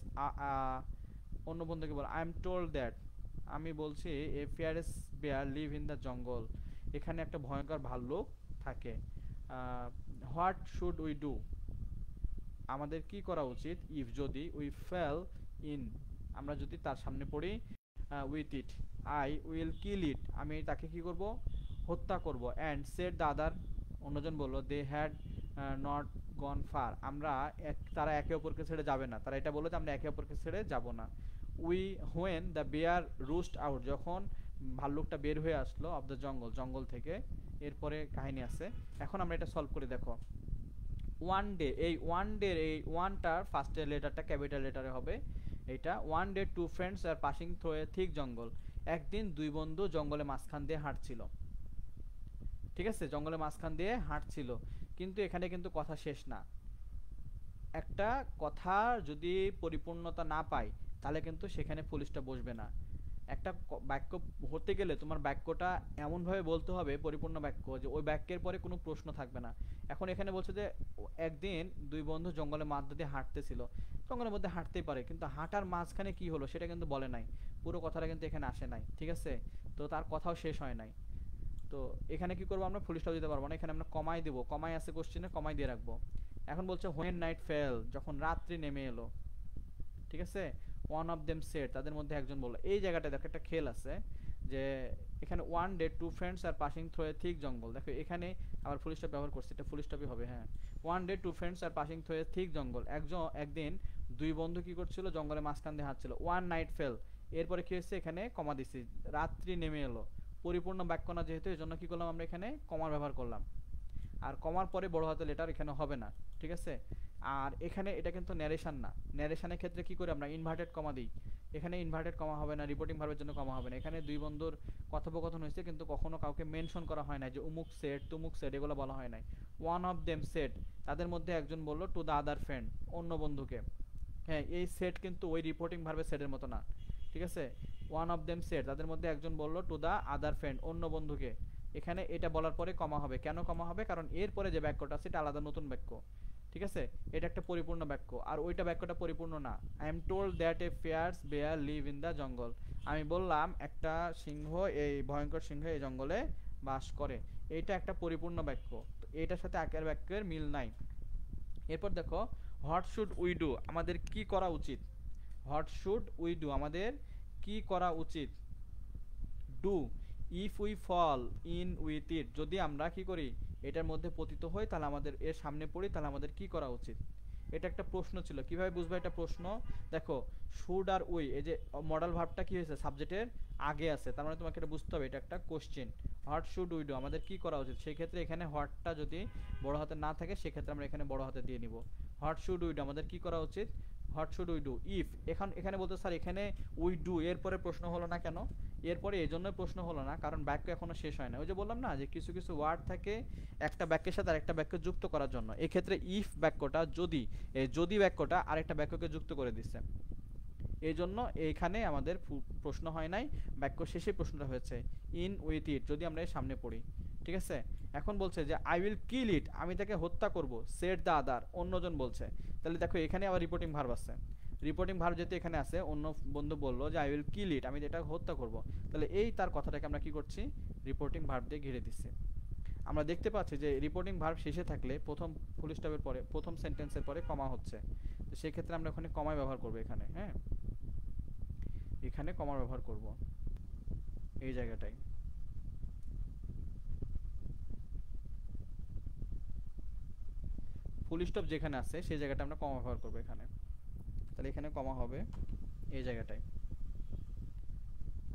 অন্য বন্ধুকে বল, আই এম টোল্ড দ্যাট, আমি বলছি, a fearless bear live in the jungle, এখানে একটা ভয়ঙ্কর ভাল্লুক থাকে। হোয়াট শুড উই ডু, আমাদের কি করা উচিত? ইফ, যদি, উই ফেল ইন, আমরা যদি তার সামনে পড়ি, with it, I will kill it, আমি তাকে কি করব? হত্যা করব। অ্যান্ড সেড দ্য আদার, অন্যজন বলল, they had not gone far, তারা একে অপরকে ছেড়ে যাবে না, তারা এটা বললো যে আমরা একে অপরকে ছেড়ে যাব না। When the bear roost out, যখন ভাল্লুকটা বের হয়ে আসলো, অফ দ্য জঙ্গল থেকে। এরপরে কাহিনী আছে। এখন আমরা এটা সলভ করে দেখো। ওয়ান ডে, এই ওয়ানটার ফার্স্টের লেটারটা ক্যাপিটাল লেটারে হবে, এইটা one day two friends are passing through a thick jungle, একদিন দুই বন্ধু জঙ্গলে মাঝখান দিয়ে হাঁটছিল। ঠিক আছে, জঙ্গলের মাঝখান দিয়ে হাঁটছিল, কিন্তু এখানে কিন্তু কথা শেষ না। একটা কথা যদি পরিপূর্ণতা না পায় তাহলে কিন্তু সেখানে ফুল স্টপ বসবে না। একটা বাক্য হতে গেলে তোমার বাক্যটা এমনভাবে বলতে হবে পরিপূর্ণ বাক্য যে ওই বাক্যের পরে কোনো প্রশ্ন থাকবে না। এখন এখানে বলছে যে একদিন দুই বন্ধু জঙ্গলের মধ্যে দিয়ে হাঁটতেছিল, জঙ্গলের মধ্যে হাঁটতেই পারে, কিন্তু হাঁটার মাঝখানে কি হলো সেটা কিন্তু বলে নাই, পুরো কথাটা কিন্তু এখানে আসে নাই। ঠিক আছে, তো তার কথাও শেষ হয় নাই। তো এখানে কি করবো, আমরা ফুল স্টপ দিতে পারবো না, এখানে আমরা কমাই দেবো, কমাই আছে কোশ্চেনে, কমাই দিয়ে রাখবো। এখন বলছে হোয়েন নাইট ফেল, যখন রাত্রি নেমে এলো। ঠিক আছে, ওয়ান অফ দেম সেড, তাদের মধ্যে একজন বলল। এই জায়গাটা দেখো একটা খেল আছে যে এখানে one day two friends are passing through a thick jungle, দেখো এখানে আবার ফুল স্টপ ব্যবহার করছে, এটা ফুল স্টপই হবে। হ্যাঁ, one day two friends are passing through a thick jungle, একদিন দুই বন্ধু কি করছিল, জঙ্গলের মাঝখান দিয়ে হাঁটছিল। ওয়ান নাইট ফেল, এরপরে কি হচ্ছে, এখানে কমা দিছি, রাত্রি নেমে এলো। পরিপূর্ণ বাক্য না যেহেতু, এই জন্য কি করলাম আমরা এখানে কমার ব্যবহার করলাম। আর কমার পরে বড় হাতের লেটার এখানে হবে না। ঠিক আছে, আর এখানে এটা কিন্তু ন্যারেশন না, ন্যারেশনের ক্ষেত্রে কি করে আমরা ইনভার্টেড কমা দিই, এখানে ইনভার্টেড কমা হবে না, রিপোর্টিং ভার্বের জন্য কমা হবে না। এখানে দুই বন্ধুর কথোপকথন হয়েছে কিন্তু কখনো কাউকে মেনশন করা হয় না যে উমুক সেট তুমুক সেট, এগুলো বলা হয় নাই। ওয়ান অফ দেম সেট, তাদের মধ্যে একজন বলল টু দ্য আদার ফ্রেন্ড, অন্য বন্ধুকে। হ্যাঁ, এই সেট কিন্তু ওই রিপোর্টিং ভার্বের সেটের মতো না। ঠিক আছে, ওয়ান অফ দেম সেট, তাদের মধ্যে একজন বলল টু দ্য আদার ফ্রেন্ড, অন্য বন্ধুকে। এখানে এটা বলার পরে কমা হবে, কেন কমা হবে, কারণ এরপরে যে বাক্যটা আছে এটা আলাদা নতুন বাক্য। ঠিক আছে, এটা একটা পরিপূর্ণ বাক্য, আর ওইটা বাক্যটা পরিপূর্ণ না। I am told that a fierce bear live in the jungle, আমি বললাম একটা সিংহ, এই ভয়ঙ্কর সিংহ এই জঙ্গলে বাস করে। এইটা একটা পরিপূর্ণ বাক্য, তো এইটার সাথে আগের বাক্যের মিল নাই। এরপর দেখো হোয়াট শুড উই ডু, আমাদের কি করা উচিত। হোয়াট শুড উই ডু, আমাদের কি করা উচিত। Do, if we fall in with it, যদি আমরা কি করি, এটার মধ্যে পতিত হই, তাহলে আমাদের এর সামনে পড়ি, তাহলে আমাদের কি করা উচিত। এটা একটা প্রশ্ন ছিল, কিভাবে বুঝবো এটা প্রশ্ন। দেখো শুড আর উই, এই যে মডেল ভার্বটা কি হয়েছে, সাবজেক্টের আগে আছে, তার মানে তোমাকে এটা বুঝতে হবে এটা একটা question. What should we do, আমাদের কি করা উচিত, সেই ক্ষেত্রে এখানে হোয়াটটা যদি বড় হাতে না থাকে সেক্ষেত্রে আমরা এখানে বড় হাতে দিয়ে নিব। হোয়াট শুড উই ডু, আমাদের কি করা উচিত। What should we do if, এখানে বলতে স্যার এখানে উই ডু এরপরে প্রশ্ন হলো না কেন, এরপরে এই জন্যই প্রশ্ন হলো না কারণ বাক্য এখনো শেষ হয় না। ওই যে বললাম না যে কিছু কিছু ওয়ার্ড থাকে একটা বাক্যের সাথে আরেকটা বাক্য যুক্ত করার জন্য, এক্ষেত্রে ইফ বাক্যটা যদি বাক্যটা আরেকটা বাক্যকে যুক্ত করে দিচ্ছে, এই জন্য এইখানে আমাদের প্রশ্ন হয় নাই, বাক্য শেষে প্রশ্নটা হয়েছে ইন উইথ ইট, যদি আমরা এর সামনে পড়ি। ঠিক আছে, এখন বলছে যে আই উইল কিল ইট, আমি তাকে হত্যা করব, সেড দ্য আদার, অন্যজন বলছে। তাহলে দেখো এখানে আবার রিপোর্টিং ভার্ব আছে, রিপোর্টিং ভার্ব যেহেতু এখানে আছে, অন্য বন্ধু বললো যে আই উইল কিল ইট, আমি এটা হত্যা করব, তাহলে এই তার কথাটাকে আমরা কি করছি, রিপোর্টিং ভার্ব দিয়ে ঘিরে দিচ্ছি। আমরা দেখতে পাচ্ছি যে রিপোর্টিং ভার্ব শেষে থাকলে প্রথম ফুল স্টপের পরে প্রথম সেন্টেন্সের পরে কমা হচ্ছে, তো সেই ক্ষেত্রে আমরা ওখানে কমায় ব্যবহার করব এখানে। হ্যাঁ, এখানে কমার ব্যবহার করব এই জায়গাটায়। ফুল স্টপ যেখানে আছে সেই জায়গাটা আমরা কমা ব্যবহার করব এখানে, তাহলে এখানে কমা হবে এই জায়গাটায়।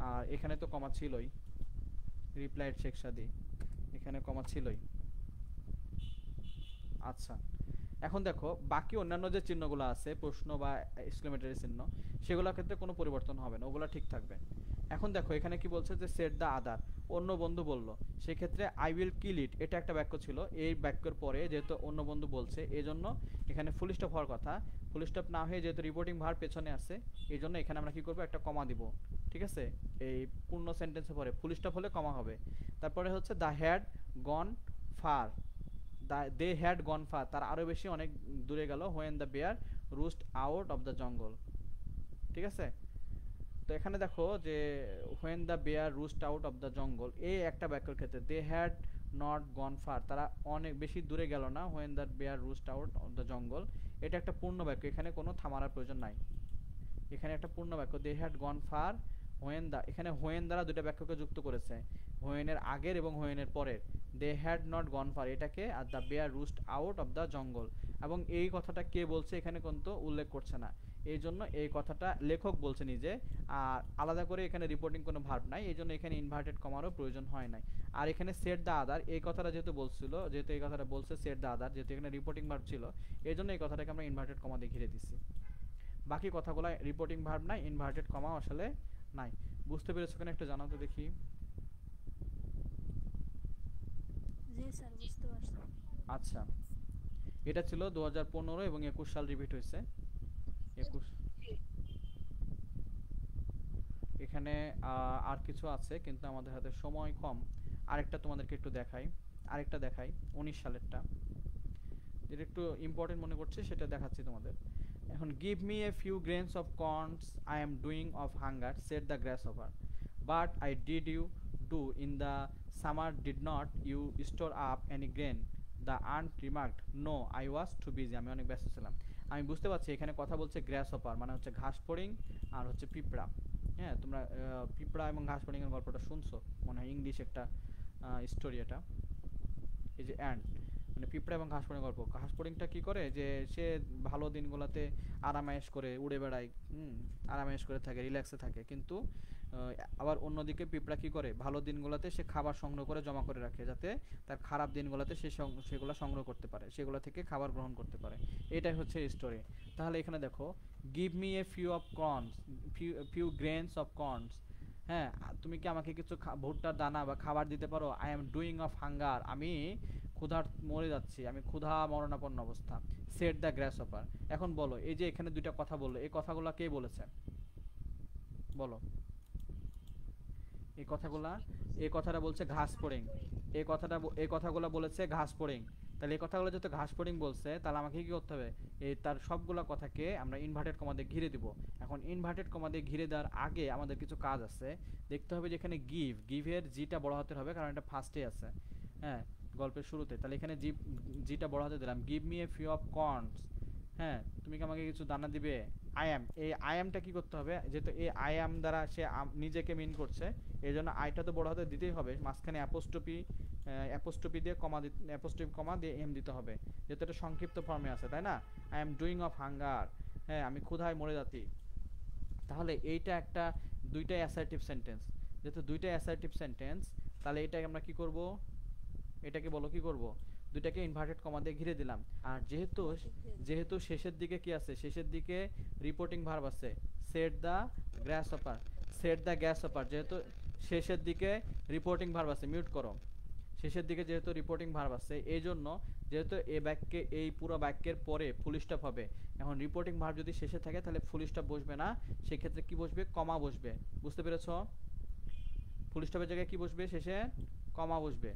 আর এখানে তো কমা ছিলই, রিপ্লাইড শেখ সাদি, এখানে কমা ছিলই। আচ্ছা, এখন দেখো বাকি অন্যান্য যে চিহ্নগুলো আছে প্রশ্ন বা এক্সক্লেমেটরি চিহ্ন, সেগুলোর ক্ষেত্রে কোনো পরিবর্তন হবে না, ওগুলো ঠিক থাকবে। এখন দেখো এখানে কি বলছে যে সেট দ্য আদার, অন্য বন্ধু বলল, সেক্ষেত্রে আই উইল কিল ইট এটা একটা বাক্য ছিল, এই বাক্যের পরে যেহেতু অন্য বন্ধু বলছে এই জন্য এখানে ফুল স্টপ হওয়ার কথা, ফুল স্টপ না হয়ে যেহেতু রিপোর্টিং ভার্ব পেছনে আছে এই জন্য এখানে আমরা কি করব, একটা কমা দিব। ঠিক আছে, এই পূর্ণ সেন্টেন্সের পরে ফুল স্টপ হলে কমা হবে। তারপরে হচ্ছে the had gone far, they had gone far, তার আরো বেশি অনেক দূরে গেল, when the bear roost out of the jungle. ঠিক আছে, তো এখানে দেখো যে when the bear roost out of the jungle, এই একটা বাক্যের ক্ষেত্রে they had not gone far, তারা অনেক বেশি দূরে গেল না, when the bear roost out of the jungle, এটা একটা পূর্ণ বাক্য, এখানে কোনো থামার প্রয়োজন নাই, এখানে একটা পূর্ণ বাক্য। They had gone far when the, এখানে হোয়েন দ্বারা দুটো বাক্যকে যুক্ত করেছে, হোয়েনের আগের এবং হোয়েনের পরের। They had not gone far এটাকে, আর the bear roost out of the jungle, এবং এই কথাটা কে বলছে এখানে কিন্তু উল্লেখ করছে না, এই জন্য এই কথাটা লেখক বলছে নিজে, আর আলাদা করে এখানে রিপোর্টিং কোনো ভার্ব নাই, এই জন্য এখানে ইনভার্টেড কমারও প্রয়োজন হয় নাই। আর এখানে সেট দ্য আদার এই কথাটা যেহেতু বলছিল, যেহেতু এই কথাটা বলছে সেট দ্য আদার, যেহেতু এখানে রিপোর্টিং ভার্ব ছিল এই জন্য এই কথাটাকে আমরা ইনভার্টেড কমা দিয়ে ঘিরে দিচ্ছি। বাকি কথাগুলো রিপোর্টিং ভার্ব নাই, ইনভার্টেড কমা আসলে নাই। বুঝতে পেরেছো কিনা একটু জানাও তো দেখি। জি স্যার, বুঝতে পারছি। আচ্ছা, এটা ছিল 2015 এবং 21 সাল রিপিট হয়েছে। 21 এখানে আর কিছু আছে কিন্তু আমাদের হাতে সময় কম। আরেকটা তোমাদেরকে একটু দেখাই, আরেকটা দেখাই 19 সালেরটা, যেটা একটু ইম্পর্টেন্ট মনে করছি সেটা দেখাচ্ছি তোমাদের। এখন give me a few grains of corns I am doing of hunger said the grass over, but I did you do in the summer did not you store up any grain, the ant remarked no I was too busy, আমি অনেক ব্যস্ত ছিলাম। আমি বুঝতে পারছি এখানে কথা বলছে গ্রাস ওভার মানে হচ্ছে ঘাস ফড়িং আর হচ্ছে পিঁপড়া। হ্যাঁ, তোমরা পিঁপড়া এবং ঘাস ফড়িংয়ের গল্পটা শুনছো মনে হয়, ইংলিশ একটা স্টোরি এটা। এই যে অ্যান্ড মানে পিঁপড়া এবং ঘাসফড়িং গল্প। ঘাসফড়িংটা কি করে যে সে ভালো দিনগুলোতে আরামায়েশ করে উড়ে বেড়ায়, আরামায়েশ করে থাকে, রিল্যাক্সে থাকে, কিন্তু আবার অন্যদিকে পিঁপড়া কি করে ভালো দিনগুলোতে সে খাবার সংগ্রহ করে জমা করে রাখে, যাতে তার খারাপ দিনগুলোতে সে সেগুলো সংগ্রহ করতে পারে, সেগুলো থেকে খাবার গ্রহণ করতে পারে। এটাই হচ্ছে স্টোরি। তাহলে এখানে দেখো give me a few of corns, few grains of corns, হ্যাঁ তুমি কি আমাকে কিছু ভুট্টার দানা বা খাবার দিতে পারো। I am doing of hunger, আমি ক্ষুধার মরে যাচ্ছি, আমি ক্ষুধা মরণাপন্ন অবস্থা। Set the grass hopper. এখন বলো এই যে এখানে দুইটা কথা বললো, এই কথাগুলো কে বলেছে বলো। এই কথাগুলা, এই কথাটা বলছে ঘাস ফড়িং, এই কথাগুলো বলেছে ঘাস ফড়িং। তাহলে এই কথাগুলো যেহেতু ঘাস ফড়িং বলছে, তাহলে আমাকে কি করতে হবে, এই তার সবগুলা কথাকে আমরা ইনভার্টেড কমা দিয়ে ঘিরে দিব। এখন ইনভার্টেড কমা দিয়ে ঘিরে দেওয়ার আগে আমাদের কিছু কাজ আছে। দেখতে হবে যে এখানে গিভের জিটা বড় হাতের হবে, কারণ এটা ফার্স্টে আছে, হ্যাঁ গল্পের শুরুতে। তাহলে এখানে জিটা বড় হাতে দিলাম, give me a few of corns, হ্যাঁ তুমি কি আমাকে কিছু দানা দিবে। আই অ্যাম, এই আই অ্যামটা কি করতে হবে, যেহেতু এই আই অ্যাম দ্বারা সে নিজেকে মিন করছে, এই জন্য আইটা তো বড় হাতে দিতেই হবে, মাঝখানে অ্যাপোস্ট্রফি দিয়ে অ্যাপোস্ট্রফি কমা দিয়ে এম দিতে হবে, যেহেতু এটা সংক্ষিপ্ত ফর্মে আছে, তাই না। I am doing of hunger, হ্যাঁ আমি ক্ষুধায় মরে যাচ্ছি। তাহলে এইটা একটা দুইটাই অ্যাসার্টিভ সেন্টেন্স, যেহেতু দুইটাই অ্যাসার্টিভ সেন্টেন্স, তাহলে এটাকে আমরা কি করব, এটাকে বলো কি করব, দুইটাকে ইনভার্টেড কমা দিয়ে ঘিরে দিলাম। আর যেহেতু শেষের দিকে কি আছে, শেষের দিকে রিপোর্টিং ভার্ব আছে, set the grass hopper, set the gas hopper, যেহেতু শেষের দিকে রিপোর্টিং ভার্ব আছে, মিউট করো, শেষের দিকে যেহেতু রিপোর্টিং ভার্ব আছে, এই জন্য যেহেতু এই পুরো বাক্যের পরে ফুল স্টপ হবে। এখন রিপোর্টিং ভার্ব যদি শেষে থাকে তাহলে ফুল স্টপ বসবে না, সেক্ষেত্রে কি বসবে, কমা বসবে। বুঝতে পেরেছো, ফুল স্টপের জায়গায় কি বসবে, শেষে কমা বসবে।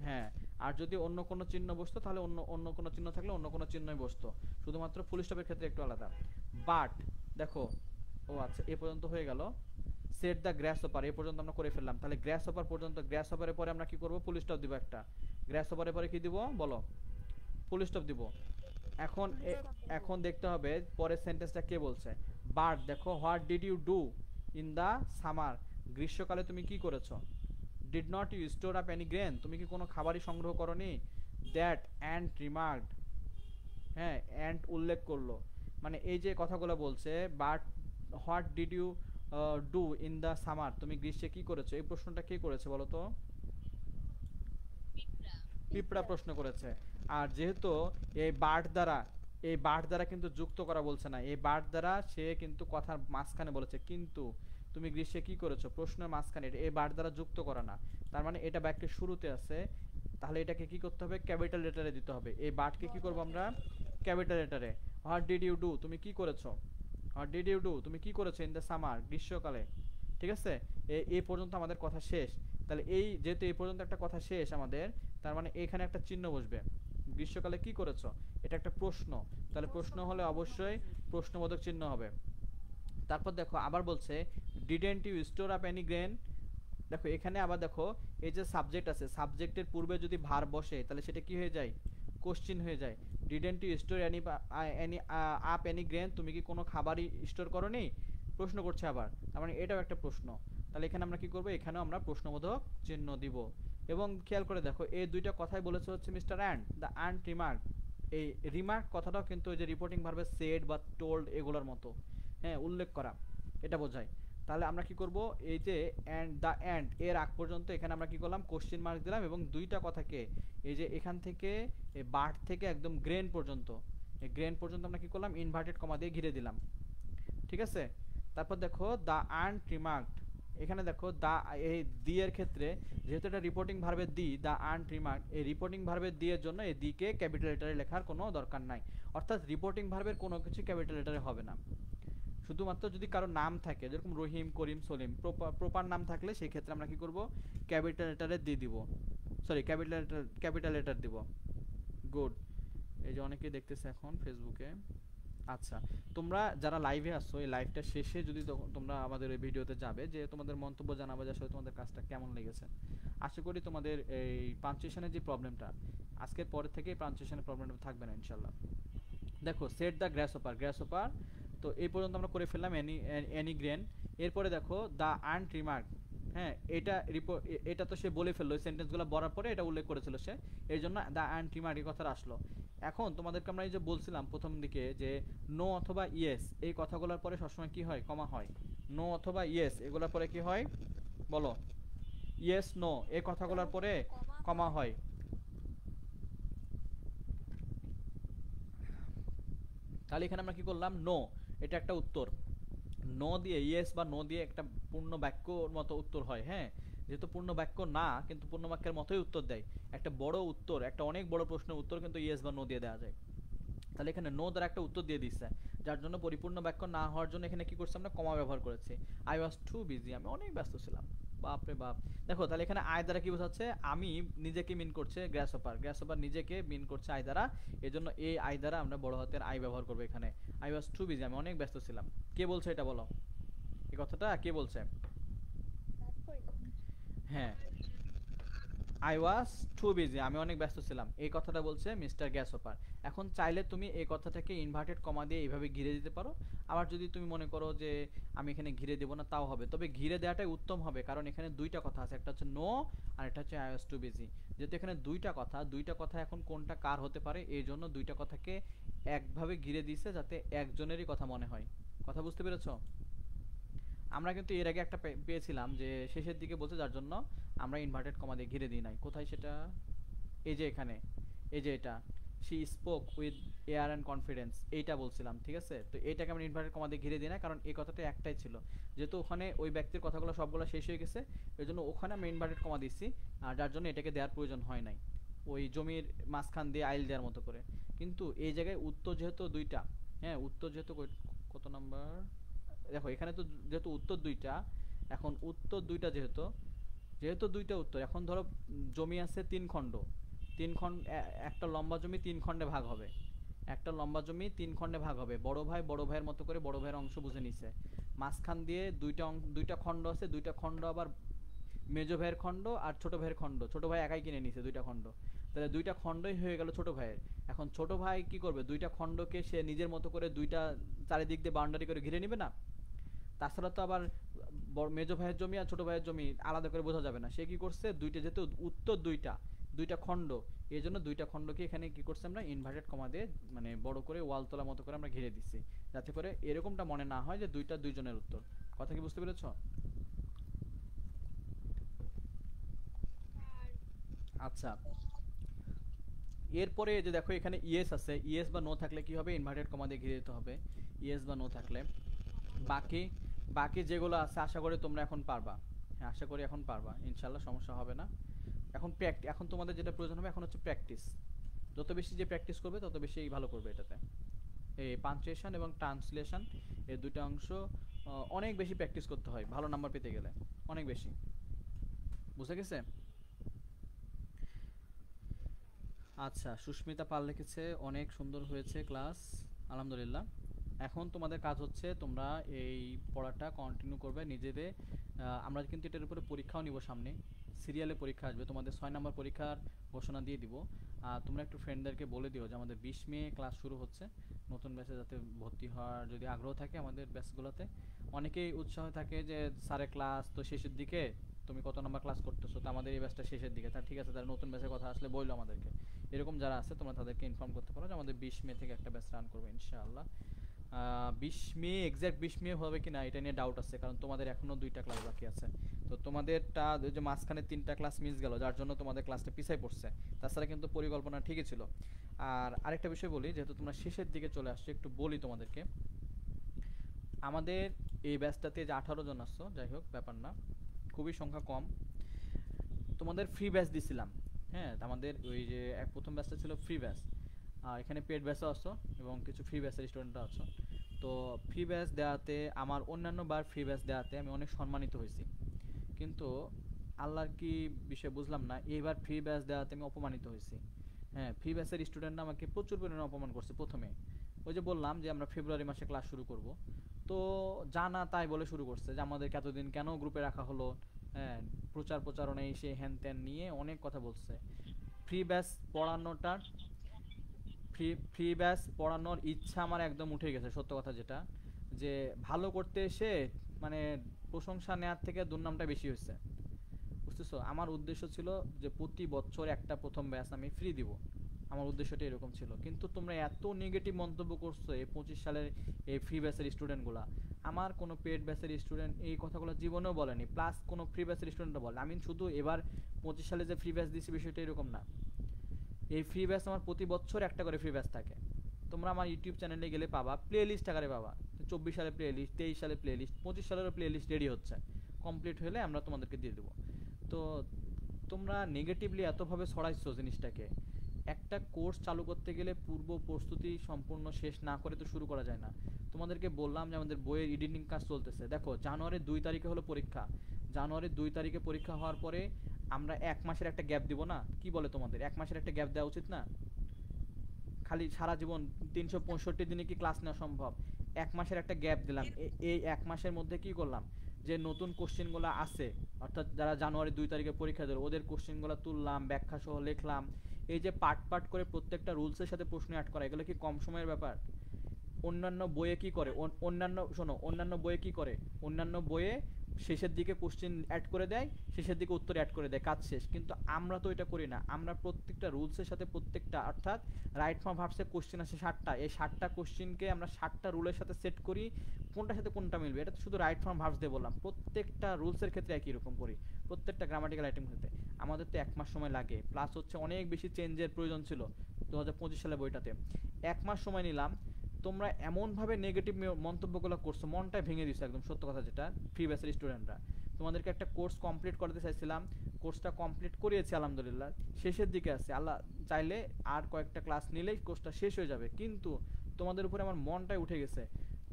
হ্যাঁ, আর যদি অন্য কোনো চিহ্ন বসতো তাহলে অন্য কোনো চিহ্ন থাকলে অন্য কোনো চিহ্নই বসতো, শুধুমাত্র ফুল স্টপের ক্ষেত্রে একটু আলাদা। বাট দেখো, ও আচ্ছা এ পর্যন্ত হয়ে গেল। সেট দ্য গ্রাস হপার এ পর্যন্ত আমরা করে ফেললাম। তাহলে গ্রাস হপার পর্যন্ত, গ্রাস হপারের পরে আমরা কি করব, ফুল স্টপ দিব একটা। গ্রাস হপারের পরে কি দিব বলো, ফুল স্টপ দিব। এখন এখন দেখতে হবে পরের সেন্টেন্সটা কে বলছে। বাট দেখো, what did you do in the summer, গ্রীষ্মকালে তুমি কি করেছো। Did not you store up any grain, তুমি কি কোনো খাবারই সংগ্রহ করনি। দ্যাট অ্যান্ট রিমার্কড, হ্যাঁ অ্যান্ট উল্লেখ করলো, মানে এই যে কথাগুলো বলছে। But what did you do in the summer, তুমি গ্রীষ্মে কি করেছো, এই প্রশ্নটা কে করেছে বলো তো, পিঁপড়া প্রশ্ন করেছে। আর যেহেতু এই বাট দ্বারা কিন্তু যুক্ত করা বলছে না, এই বাট দ্বারা সে কিন্তু কথার মাঝখানে বলেছে, কিন্তু তুমি গ্রীষ্মে কি করেছো প্রশ্নের মাঝখানে, এই বাট দ্বারা যুক্ত করা না, তার মানে এটা বাক্যের শুরুতে আছে। তাহলে এটাকে কি করতে হবে, ক্যাপিটাল লেটারে দিতে হবে। এই বাটকে কি করব আমরা, ক্যাপিটাল লেটারে। হোয়াট ডিড ইউ ডু, তুমি কি করেছো, হোয়াট ডিড ইউ ডু তুমি কি করেছো ইন দ্য সামার, গ্রীষ্মকালে। ঠিক আছে, এই পর্যন্ত আমাদের কথা শেষ। তাহলে এই যেহেতু এই পর্যন্ত একটা কথা শেষ আমাদের, তার মানে এখানে একটা চিহ্ন বসবে, গ্রীষ্মকালে কি করেছো, এটা একটা প্রশ্ন, তাহলে প্রশ্ন হলে অবশ্যই প্রশ্নবোধক চিহ্ন হবে। তারপর দেখো আবার বলছে didn't you store up any grain. দেখো এখানে আবার দেখো এই যে সাবজেক্ট আছে, সাবজেক্টের পূর্বে যদি ভার্ব বসে তাহলে সেটা কি হয়ে যায়, কোশ্চিন হয়ে যায়। Didn't you store any up any grain, তুমি কি কোনো খাবারই স্টোর করোনি, প্রশ্ন করছে আবার, তার মানে এটাও একটা প্রশ্ন। তাহলে এখানে আমরা কি করব, এখানেও আমরা প্রশ্নবোধক চিহ্ন দিব। এবং খেয়াল করে দেখো এই দুইটা কথাই বলেছে হচ্ছে mister and, the and remark. এই রিমার্ক কথাটাও কিন্তু ওই যে রিপোর্টিং ভার্বে সেড বা টোল্ড এগুলোর মতো, হ্যাঁ উল্লেখ করা, এটা বোঝায়। তাহলে আমরা কি করব, এই যে অ্যান্ড দ্য অ্যান্ড এর আগ পর্যন্ত এখানে আমরা কি করলাম, কোশ্চেন মার্ক দিলাম, এবং দুইটা কথাকে এই যে এখান থেকে বাট থেকে একদম গ্রেন পর্যন্ত, এই গ্রেন পর্যন্ত আমরা কি করলাম, ইনভার্টেড কমা দিয়ে ঘিরে দিলাম। ঠিক আছে, তারপর দেখো দ্য আর্ন রিমার্কড, এখানে দেখো দা, এই দি এর ক্ষেত্রে যেহেতু এটা রিপোর্টিং ভার্বের দি, দা আর্ন রিমার্ক, এই রিপোর্টিং ভার্বের দি এর জন্য এই দিকে ক্যাপিটাল লেটারে লেখার কোনো দরকার নাই। অর্থাৎ রিপোর্টিং ভার্বের কোনো কিছু ক্যাপিটাল লেটারে হবে না, শুধুমাত্র যদি কারো নাম থাকে যেরকম রহিম, করিম, সলিম, প্রপার নাম থাকলে সেই ক্ষেত্রে আমরা কি করব, ক্যাপিটাল লেটারে দিয়ে দিব, সরি ক্যাপিটাল লেটার দিব। গুড, এই যে অনেকেই দেখতেছে এখন ফেসবুকে। আচ্ছা, তোমরা যারা লাইভে আসছো এই লাইভটা শেষে যদি তোমরা আমাদের এই ভিডিওতে যাবে, যে তোমাদের মন্তব্য জানাবে যে আসলে তোমাদের কাজটা কেমন লেগেছে। আশা করি তোমাদের এই পাঞ্চুয়েশনের যে প্রবলেমটা আজকের পরে থেকে এই পাঞ্চুয়েশনের প্রবলেমটা থাকবে না ইনশাল্লাহ। দেখো সেট দ্য গ্রাসহপার, তো এই পর্যন্ত আমরা করে ফেললাম এনি গ্রেন। এরপরে দেখো দ্য আর্নড রিমার্ক, হ্যাঁ এটা তো সে বলে ফেললো, সেন্টেন্সগুলো বলার পরে এটা উল্লেখ করেছিল সে, এর জন্য দ্য আর্নড রিমার্ক এই কথাটা আসলো। এখন তোমাদেরকে আমরা এই যে বলছিলাম প্রথম দিকে যে নো অথবা ইয়েস এই কথাগুলোর পরে সবসময় কি হয়, কমা হয়। নো অথবা ইয়েস এগুলোর পরে কি হয় বলো, ইয়েস নো এই কথাগুলোর পরে কমা হয়। তাহলে এখানে আমরা কি করলাম, নো এটা একটা উত্তর, নো দিয়ে ইয়েস বা নো দিয়ে একটা পূর্ণ বাক্যর মতো উত্তর হয়। হ্যাঁ, যেহেতু পূর্ণ বাক্য না কিন্তু পূর্ণ বাক্যের মতোই উত্তর দেয়, একটা বড় উত্তর, একটা অনেক বড় প্রশ্নের উত্তর কিন্তু ইয়েস বা নো দিয়ে দেওয়া যায়। তাহলে এখানে নো দ্বারা একটা উত্তর দিয়ে দিচ্ছে, যার জন্য পরিপূর্ণ বাক্য না হওয়ার জন্য এখানে কি করছি আমরা, কমা ব্যবহার করেছি। আই ওয়াজ টু বিজি, আমি অনেক ব্যস্ত ছিলাম। বাপ রে বাপ, দেখো তাহলে এখানে আই দ্বারা কি বোঝাচ্ছে, আমি নিজেকে মিন করছে গ্রাসহপার নিজেকে মিন করছে আই দ্বারা, এজন্য এই আই দ্বারা আমরা বড় হাতের আই ব্যবহার করবো এখানে। আই ওয়াজ টু বিজি, আমি অনেক ব্যস্ত ছিলাম। কে বলছে এটা বলো, এই কথাটা কে বলছে? হ্যাঁ, আই ওয়াজ টু বিজি, আমি অনেক ব্যস্ত ছিলাম, এই কথাটা বলছে মিস্টার গ্যাসহপার। এখন চাইলে তুমি এই কথাটাকে ইনভার্টেড কমা দিয়ে এইভাবে ঘিরে দিতে পারো, আবার যদি তুমি মনে করো যে আমি এখানে ঘিরে দেবো না তাও হবে, তবে ঘিরে দেওয়াটাই উত্তম হবে, কারণ এখানে দুইটা কথা আছে, একটা হচ্ছে নো আর একটা হচ্ছে আই ওয়াজ টু বিজি। যেহেতু এখানে দুইটা কথা এখন কোনটা কার হতে পারে, এই জন্য দুইটা কথাকে একভাবে ঘিরে দিয়েছে যাতে একজনেরই কথা মনে হয়। কথা বুঝতে পেরেছো? আমরা কিন্তু এর আগে একটা পেয়েছিলাম যে শেষের দিকে বলছে, যার জন্য আমরা ইনভার্টেড কমা দিয়ে ঘিরে দিই নাই। কোথায় সেটা, এই যে এখানে, এই যে এটা, she spoke with air and confidence, এইটা বলছিলাম। ঠিক আছে, তো এইটাকে আমরা ইনভার্টেড কমা দিয়ে ঘিরে দিই না, কারণ এই কথাটা একটাই ছিল, যেহেতু ওখানে ওই ব্যক্তির কথাগুলো সবগুলো শেষ হয়ে গেছে, এই জন্য ওখানে আমি ইনভার্টেড কমা দিচ্ছি, আর যার জন্য এটাকে দেওয়ার প্রয়োজন হয় নাই ওই জমির মাঝখান দিয়ে আইল দেওয়ার মতো করে। কিন্তু এই জায়গায় উত্তর যেহেতু দুইটা, হ্যাঁ উত্তর যেহেতু কত নাম্বার, দেখো এখানে তো যেহেতু উত্তর দুইটা, এখন উত্তর দুইটা যেহেতু যেহেতু দুইটা উত্তর, এখন ধরো জমি আছে তিন খণ্ড, তিন খণ্ড, একটা লম্বা জমি তিন খণ্ডে ভাগ হবে, একটা লম্বা জমি তিন খণ্ডে ভাগ হবে, বড় ভাই বড় ভাইয়ের মতো করে বড় ভাইয়ের অংশ বুঝে নিছে, মাঝখান দিয়ে দুইটা খণ্ড আছে, দুইটা খণ্ড আবার মেজো ভাইয়ের খণ্ড আর ছোট ভাইয়ের খণ্ড, ছোট ভাই একাই কিনে নিছে দুইটা খণ্ড, তাহলে দুইটা খণ্ডই হয়ে গেল ছোট ভাইয়ের। এখন ছোট ভাই কি করবে, দুইটা খণ্ডকে সে নিজের মতো করে দুইটা চারিদিক দিয়ে বাউন্ডারি করে ঘিরে নিবে না, তাছাড়া তো আবার মেজো ভাইয়ের জমি আর ছোট ভাইয়ের জমি আলাদা করে বোঝা যাবে না, সে কি করছে দুইটা, যেহেতু উত্তর দুইটা খণ্ড, এই জন্য দুইটা খণ্ডকে এখানে কি করছে আমরা ইনভার্টেড কমা দিয়ে মানে বড় করে ওয়াল তোলা মতো করে আমরা ঘিরে দিচ্ছি, যাতে করে এরকমটা মনে না হয় যে দুইটা দুইজনের উত্তর। কথা কি বুঝতে পেরেছো? আচ্ছা, এরপরে যে দেখো এখানে ইয়েস আছে, ইয়েস বা নো থাকলে কি হবে, ইনভার্টেড কমা দিয়ে ঘিরে দিতে হবে ইয়েস বা নো থাকলে। বাকি বাকি যেগুলো আছে আশা করি তোমরা এখন পারবা, হ্যাঁ আশা করি এখন পারবা ইনশাল্লাহ, সমস্যা হবে না। এখন তোমাদের যেটা প্রয়োজন হবে এখন হচ্ছে প্র্যাকটিস, যত বেশি যে প্র্যাকটিস করবে তত বেশি ভালো করবে এটাতে। এই পাঞ্চুয়েশন এবং ট্রান্সলেশন এই দুটো অংশ অনেক বেশি প্র্যাকটিস করতে হয় ভালো নাম্বার পেতে গেলে, অনেক বেশি। বুঝে গেছে? আচ্ছা, সুস্মিতা পাল লিখেছে অনেক সুন্দর হয়েছে ক্লাস, আলহামদুলিল্লাহ। এখন তোমাদের কাজ হচ্ছে তোমরা এই পড়াটা কন্টিনিউ করবে নিজেদের। আমরা কিন্তু এটার উপরে পরীক্ষাও নিব সামনে, সিরিয়ালে পরীক্ষা আসবে, তোমাদের 6 নম্বর পরীক্ষার ঘোষণা দিয়ে দিব। তোমরা একটু ফ্রেন্ডদেরকে বলে দিও যে আমাদের 20 মে ক্লাস শুরু হচ্ছে, নতুন ব্যাচে যাতে ভর্তি হওয়ার যদি আগ্রহ থাকে আমাদের ব্যাচগুলোতে। অনেকেই উৎসাহ থাকে যে স্যারের ক্লাস তো শেষের দিকে, তুমি কত নাম্বার ক্লাস করতেছো, তো আমাদের এই ব্যাচটা শেষের দিকে, তা ঠিক আছে তাহলে নতুন ব্যাচের কথা আসলে বললো আমাদেরকে, এরকম যারা আছে তোমরা তাদেরকে ইনফর্ম করতে পারো যে আমাদের 20 মে থেকে একটা ব্যাচ রান করবো ইনশাআল্লাহ। 20 মে, এক্সাক্ট 20 মে হবে কি না এটা নিয়ে ডাউট আছে, কারণ তোমাদের এখনো 2টা ক্লাস বাকি আছে। তো তোমাদেরটা ওই যে মাঝখানে 3টা ক্লাস মিস গেল, যার জন্য তোমাদের ক্লাসটা পিছায় পড়ছে। তাছাড়া কিন্তু পরিকল্পনা ঠিকই ছিল। আর আরেকটা বিষয় বলি, যেহেতু তোমরা শেষের দিকে চলে আসছো, একটু বলি তোমাদেরকে। আমাদের এই ব্যাচটাতে যে 18 জন আসছো, যাই হোক ব্যাপার না, খুবই সংখ্যা কম। তোমাদের ফ্রি ব্যাচ দিছিলাম। হ্যাঁ, আমাদের ওই যে প্রথম ব্যাচটা ছিল ফ্রি ব্যাচ, আর এখানে পেড ব্যাচও আসছো এবং কিছু ফ্রি ব্যাচের স্টুডেন্টরা আছো। তো ফ্রি ব্যাচ দেওয়াতে, আমার অন্যান্য বার ফ্রি ব্যাচ দেওয়াতে আমি অনেক সম্মানিত হয়েছি, কিন্তু আল্লাহর কি বিষয় বুঝলাম না, এইবার ফ্রি ব্যাচ দেওয়াতে আমি অপমানিত হয়েছি। হ্যাঁ, ফ্রি ব্যাচের স্টুডেন্টরা আমাকে প্রচুর পরিমাণে অপমান করছে প্রথমে। ওই যে বললাম যে আমরা ফেব্রুয়ারি মাসে ক্লাস শুরু করব, তো জানা তাই বলে শুরু করছে যে আমাদেরকে এতদিন কেন গ্রুপে রাখা হলো। হ্যাঁ, প্রচারণায় সে হ্যান ত্যান নিয়ে অনেক কথা বলছে। ফ্রি ব্যাচ পড়ানোটার ফ্রি ব্যাচ পড়ানোর ইচ্ছা আমার একদম উঠে গেছে, সত্য কথা যেটা, যে ভালো করতে এসে মানে প্রশংসা নেওয়ার থেকে দুর্নামটা বেশি হয়েছে। বুঝতেছো, আমার উদ্দেশ্য ছিল যে প্রতি বছর একটা প্রথম ব্যাচ আমি ফ্রি দিব, আমার উদ্দেশ্যটা এরকম ছিল। কিন্তু তোমরা এত নেগেটিভ মন্তব্য করছো এই 25 সালের এই ফ্রি ব্যাচের স্টুডেন্টগুলা। আমার কোনো পেড ব্যাচের স্টুডেন্ট এই কথাগুলো জীবনেও বলেনি, প্লাস কোনো ফ্রি ব্যাচের স্টুডেন্টও বলে। আমি শুধু এবার 25 সালে যে ফ্রি ব্যাচ দিছি বিষয়টা এরকম না। এই ফ্রি ব্যাচ আমার প্রতি বছর একটা করে ফ্রি ব্যাচ থাকে। তোমরা আমার ইউটিউব চ্যানেলে গেলে পাবা, প্লে লিস্ট আকারে পাবা। 24 সালের প্লে লিস্ট, 23 সালের প্লে লিস্ট, 25 সালেরও প্লে লিস্ট রেডি হচ্ছে, কমপ্লিট হলে আমরা তোমাদেরকে দিয়ে দেবো। তো তোমরা নেগেটিভলি এতভাবে ছড়াইছো জিনিসটাকে। একটা কোর্স চালু করতে গেলে পূর্ব প্রস্তুতি সম্পূর্ণ শেষ না করে তো শুরু করা যায় না। তোমাদেরকে বললাম যে আমাদের বইয়ের এডিটিং কাজ চলতেছে, দেখো জানুয়ারির 2 তারিখে হলো পরীক্ষা। জানুয়ারির 2 তারিখে পরীক্ষা হওয়ার পরে আমরা 1 মাসের একটা গ্যাপ দিব না? কি বলে তোমাদের, 1 মাসের একটা গ্যাপ দেওয়া উচিত না? খালি সারা জীবন 365 দিনে কি ক্লাস নেওয়া সম্ভব? 1 মাসের একটা গ্যাপ দিলাম। এই 1 মাসের মধ্যে কি করলাম, যে নতুন কোশ্চেনগুলো আছে, অর্থাৎ যারা জানুয়ারি 2 তারিখে পরীক্ষা দিল ওদের কোশ্চেনগুলো তুললাম, ব্যাখ্যা সহ লিখলাম। এই যে পার্ট পার্ট করে প্রত্যেকটা রুলসের সাথে প্রশ্ন অ্যাড করা, এগুলো কি কম সময়ের ব্যাপার? অন্যান্য বইয়ে কি করে, অন্যান্য শোনো, অন্যান্য বইয়ে কি করে, অন্যান্য বইয়ে শেষের দিকে কোশ্চেন অ্যাড করে দেয়, শেষের দিকে উত্তর অ্যাড করে দেয়, কাজ শেষ। কিন্তু আমরা তো এটা করি না। আমরা প্রত্যেকটা রুলসের সাথে প্রত্যেকটা, অর্থাৎ রাইট ফ্রম ভার্বসে কোশ্চেন আছে 60টা, এই 60টা কোশ্চেনকে আমরা 60টা রুলের সাথে সেট করি, কোনটার সাথে কোনটা মিলবে। এটা তো শুধু রাইট ফ্রম ভার্বস দিয়ে বললাম, প্রত্যেকটা রুলসের ক্ষেত্রে একই রকম করি, প্রত্যেকটা গ্রামাটিক্যাল আইটেম ক্ষেত্রে। আমাদের তো 1 মাস সময় লাগে, প্লাস হচ্ছে অনেক বেশি চেঞ্জের প্রয়োজন ছিল 2025 সালে বইটাতে। 1 মাস সময় নিলাম, তোমরা এমনভাবে নেগেটিভ মন্তব্যগুলো করছো, মনটাই ভেঙে দিছো একদম, সত্য কথা যেটা। ফ্রি ব্যাচের স্টুডেন্টরা, তোমাদেরকে একটা কোর্স কমপ্লিট করতে চাইছিলাম, কোর্সটা কমপ্লিট করিয়েছি আলহামদুলিল্লাহ, শেষের দিকে আছে। আল্লাহ চাইলে আর কয়েকটা ক্লাস নিলেই কোর্সটা শেষ হয়ে যাবে, কিন্তু তোমাদের উপরে আমার মনটাই উঠে গেছে।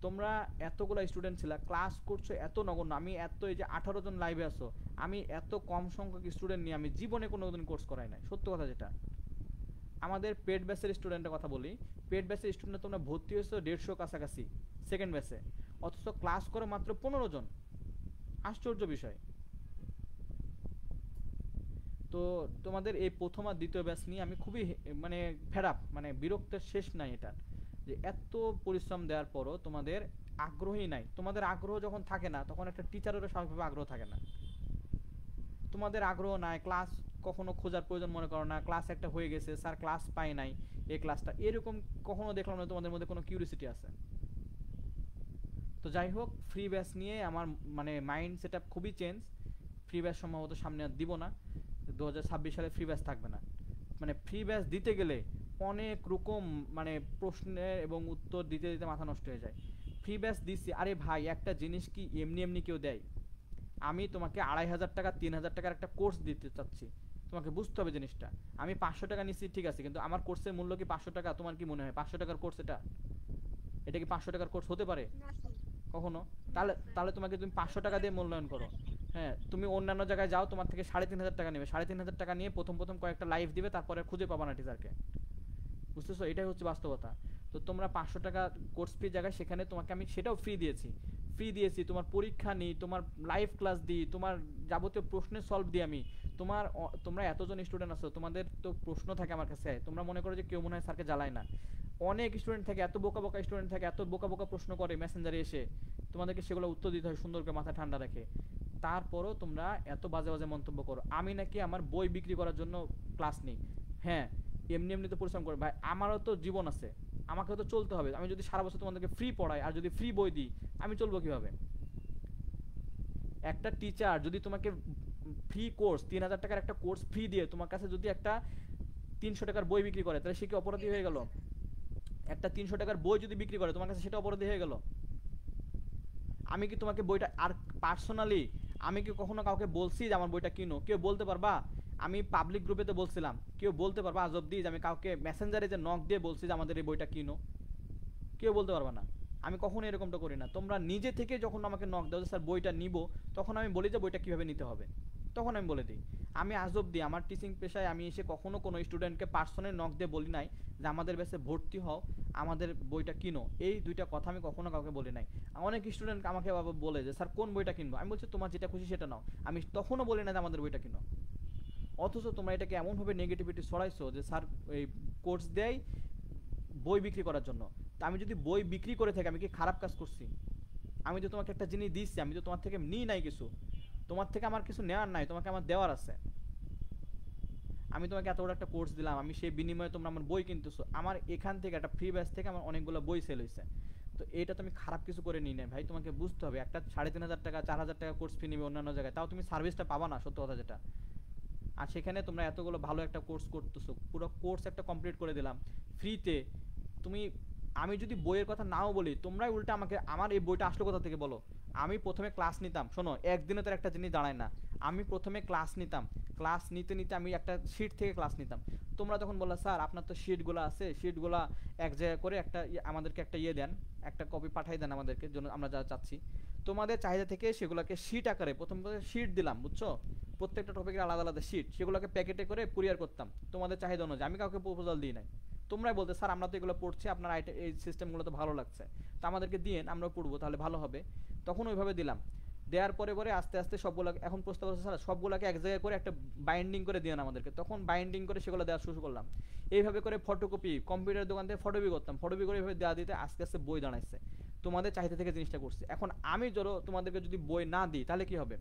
তোমরা এতগুলো স্টুডেন্ট ছিলা, ক্লাস করছো এত নগণ্য, আমি এত, এই যে 18 জন লাইভে আছো, আমি এত কম সংখ্যক স্টুডেন্ট নিয়ে আমি জীবনে কোনোদিন কোর্স করাই নাই, সত্য কথা যেটা। আমাদের পেড ব্যাচের স্টুডেন্টের কথা বলি, পেড ব্যাচের স্টুডেন্ট তোমরা ভর্তি হয়েছো 150 কাছাকাছি সেকেন্ড ব্যাচে, অথচ ক্লাস করে মাত্র 15 জন। আশ্চর্য বিষয়। তো তোমাদের এই প্রথম আর দ্বিতীয় ব্যাচ নিয়ে আমি খুবই মানে ফেড আপ, মানে বিরক্তের শেষ নাই এটা, যে এত পরিশ্রম দেওয়ার পরও তোমাদের আগ্রহই নাই। তোমাদের আগ্রহ যখন থাকে না, তখন একটা টিচারেরও স্বাভাবিকভাবে আগ্রহ থাকে না। তোমাদের আগ্রহ নাই, ক্লাস কখনো খোঁজার প্রয়োজন মনে করো না, ক্লাস একটা হয়ে গেছে, স্যার ক্লাস পাই নাই এই ক্লাসটা, এরকম কখনো দেখলাম না তোমাদের মধ্যে কোনো কিউরিসিটি আছে। তো যাই হোক, ফ্রি ব্যাচ নিয়ে আমার মানে মাইন্ড সেট আপ খুবই চেঞ্জ। ফ্রি ব্যাচ সম্ভবত সামনে আর দিব না, 2026 সালে ফ্রি ব্যাচ থাকবে না। মানে ফ্রি ব্যাচ দিতে গেলে অনেক রকম মানে প্রশ্নের এবং উত্তর দিতে দিতে মাথা নষ্ট হয়ে যায়। ফ্রি ব্যাচ দিচ্ছি, আরে ভাই একটা জিনিস কি এমনি এমনি কেউ দেয়? আমি তোমাকে 2500 টাকা 3000 টাকার একটা কোর্স দিতে চাচ্ছি, তোমাকে বুঝতে হবে জিনিসটা। আমি 500 টাকা নিচ্ছি ঠিক আছে, কিন্তু আমার কোর্সের মূল্য কি 500 টাকা? তোমার কি মনে হয় 500 টাকার কোর্স এটা? এটা কি 500 টাকার কোর্স হতে পারে কখনো? তাহলে তাহলে তোমাকে তুমি 500 টাকা দিয়ে মূল্যায়ন করো। হ্যাঁ, তুমি অন্যান্য জায়গায় যাও, তোমার থেকে 3500 টাকা নেবে, 3500 টাকা নিয়ে প্রথম প্রথম কয়েকটা লাইভ দিবে, তারপরে খুঁজে পাবা না টিচারকে। বুঝতেছো, এটাই হচ্ছে বাস্তবতা। তো তোমরা 500 টাকা কোর্স ফি জায়গায়, সেখানে তোমাকে আমি সেটাও ফ্রি দিয়েছি, তোমার পরীক্ষা নিই, তোমার লাইভ ক্লাস দিই, তোমার যাবতীয় প্রশ্নের সলভ দিই আমি। তোমরা এতজন স্টুডেন্ট আছো, তোমাদের তো প্রশ্ন থাকে আমার কাছে, তোমরা মনে করো যে কেউ মনে হয় স্যারকে জ্বালায় না। অনেক স্টুডেন্ট থাকে, এত বোকা বোকা স্টুডেন্ট থাকে, এত বোকা বোকা প্রশ্ন করে মেসেঞ্জারে এসে, তোমাদেরকে সেগুলো উত্তর দিতে হয় সুন্দর করে মাথা ঠান্ডা রেখে। তারপরও তোমরা এত বাজে বাজে মন্তব্য করো, আমি নাকি আমার বই বিক্রি করার জন্য ক্লাস নিই। হ্যাঁ, এমনি এমনি তো পরিশ্রম করে ভাই, আমারও তো জীবন আছে, আমাকে তো চলতে হবে। আমি যদি সারা বছর তোমাদেরকে ফ্রি পড়াই আর যদি ফ্রি বই দিই, আমি চলবো কিভাবে? একটা টিচার যদি তোমাকে ফ্রি কোর্স 3000 টাকার একটা কোর্স ফ্রি দিয়ে তোমার কাছে যদি একটা 300 টাকার বই বিক্রি করে, তাহলে সে কি অপরাধী হয়ে গেল? একটা 300 টাকার বই যদি বিক্রি করে তোমার কাছে, সেটা অপরাধী হয়ে গেল? আমি কি তোমাকে বইটা আর পার্সোনালি আমি কি কখনো কাউকে বলছি যে আমার বইটা কিনো? কেউ বলতে পারবা? আমি পাবলিক গ্রুপে তো বলছিলাম, কেউ বলতে পারবা আজ অব্দি যে আমি কাউকে মেসেঞ্জারে যে নক দিয়ে বলছি যে আমাদের এই বইটা কিনো? কেউ বলতে পারবা না। আমি কখনো এরকমটা করি না। তোমরা নিজে থেকে যখন আমাকে নক দাও যে স্যার বইটা নিব, তখন আমি বলি যে বইটা কিভাবে নিতে হবে, তখন আমি বলে দিই। আমি আজ অব্দি আমার টিচিং পেশায় আমি এসে কখনো কোনো স্টুডেন্টকে পার্সোনালি নক দিয়ে বলি নাই যে আমাদের ব্যাচে ভর্তি হও, আমাদের বইটা কিনো। এই দুইটা কথা আমি কখনো কাউকে বলি নাই। অনেক স্টুডেন্ট আমাকে আবার বলে যে স্যার কোন বইটা কিনবো? আমি বলছি তোমার যেটা খুশি সেটা নাও। আমি তখনও বলি না যে আমাদের বইটা কিনো। অথচ তোমরা এটাকে এমনভাবে নেগেটিভিটি ছড়াইছো যে স্যার এই কোর্স দেয় বই বিক্রি করার জন্য। তা আমি যদি বই বিক্রি করে থাকি, আমি কি খারাপ কাজ করছি? আমি তো তোমাকে একটা জিনিস দিচ্ছি, আমি তো তোমার থেকে নিই নাই কিছু। তোমার থেকে আমার কিছু নেওয়ার নাই, তোমাকে আমার দেওয়ার আছে। আমি তোমাকে এত বড় একটা কোর্স দিলাম, আমি সেই বিনিময়ে তোমরা আমার বই কিনতেছো। আমার এখান থেকে একটা ফ্রি ব্যাচ থেকে আমার অনেকগুলো বই সেল হয়েছে। তো এটা তো আমি খারাপ কিছু করে নিই না ভাই। তোমাকে বুঝতে হবে, একটা 3500 টাকা 4000 টাকা কোর্স ফি নিবে অন্যান্য জায়গায়, তাও তুমি সার্ভিসটা পাবা না, সত্য কথা যেটা। আর সেখানে তোমরা এতগুলো ভালো একটা কোর্স করতেছো, পুরো কোর্স একটা কমপ্লিট করে দিলাম ফ্রিতে। তুমি, আমি যদি বইয়ের কথা নাও বলি, তোমরাই উল্টা আমাকে আমার এই বইটা আসলো কোথা থেকে বলো। আমি প্রথমে ক্লাস নিতাম, শোনো একদিনে তো একটা জিনিস দাঁড়ায় না। আমি প্রথমে ক্লাস নিতাম, ক্লাস নিতে নিতে আমি একটা শিট থেকে ক্লাস নিতাম। তোমরা তখন বললা স্যার আপনার তো শিটগুলো আছে, শিটগুলো এক জায়গায় করে একটা আমাদেরকে একটা দেন, একটা কপি পাঠিয়ে দেন আমাদেরকে, জন্য আমরা যা চাচ্ছি। তোমাদের চাহিদা থেকে সেগুলোকে শিট আকারে প্রথম করে শিট দিলাম, বুঝছো? প্রত্যেকটা টপিকের আলাদা আলাদা শিট, সেগুলোকে প্যাকেটে করে কুরিয়ার করতাম তোমাদের চাহিদা অনুযায়ী। আমি কাউকে প্রপোজাল দিই নাই। তোমরাই বলতে স্যার আমরা তো এগুলো পড়ছি, আপনার এই সিস্টেমগুলো তো ভালো লাগছে, তো আমাদেরকে দিয়েন, আমরা পড়বো, তাহলে ভালো হবে। তখন ওইভাবে দিলাম। দেওয়ার পরে পরে আস্তে আস্তে সবগুলোকে এখন প্রস্তাব হচ্ছে স্যার সবগুলোকে এক জায়গায় করে একটা বাইন্ডিং করে দিয়েন আমাদেরকে। তখন বাইন্ডিং করে সেগুলো দেওয়া শুরু করলাম। এইভাবে করে ফটোকপি কম্পিউটার দোকান থেকে ফটোকপি করতাম, ফটোকপি করে এইভাবে দেওয়া দিতে আস্তে আস্তে বই দাঁড়াইছে। তোমাদের চাহিদা থেকে জিনিসটা করছি। এখন আমি ধরো তোমাদেরকে যদি বই না দিই, তাহলে কি হবে?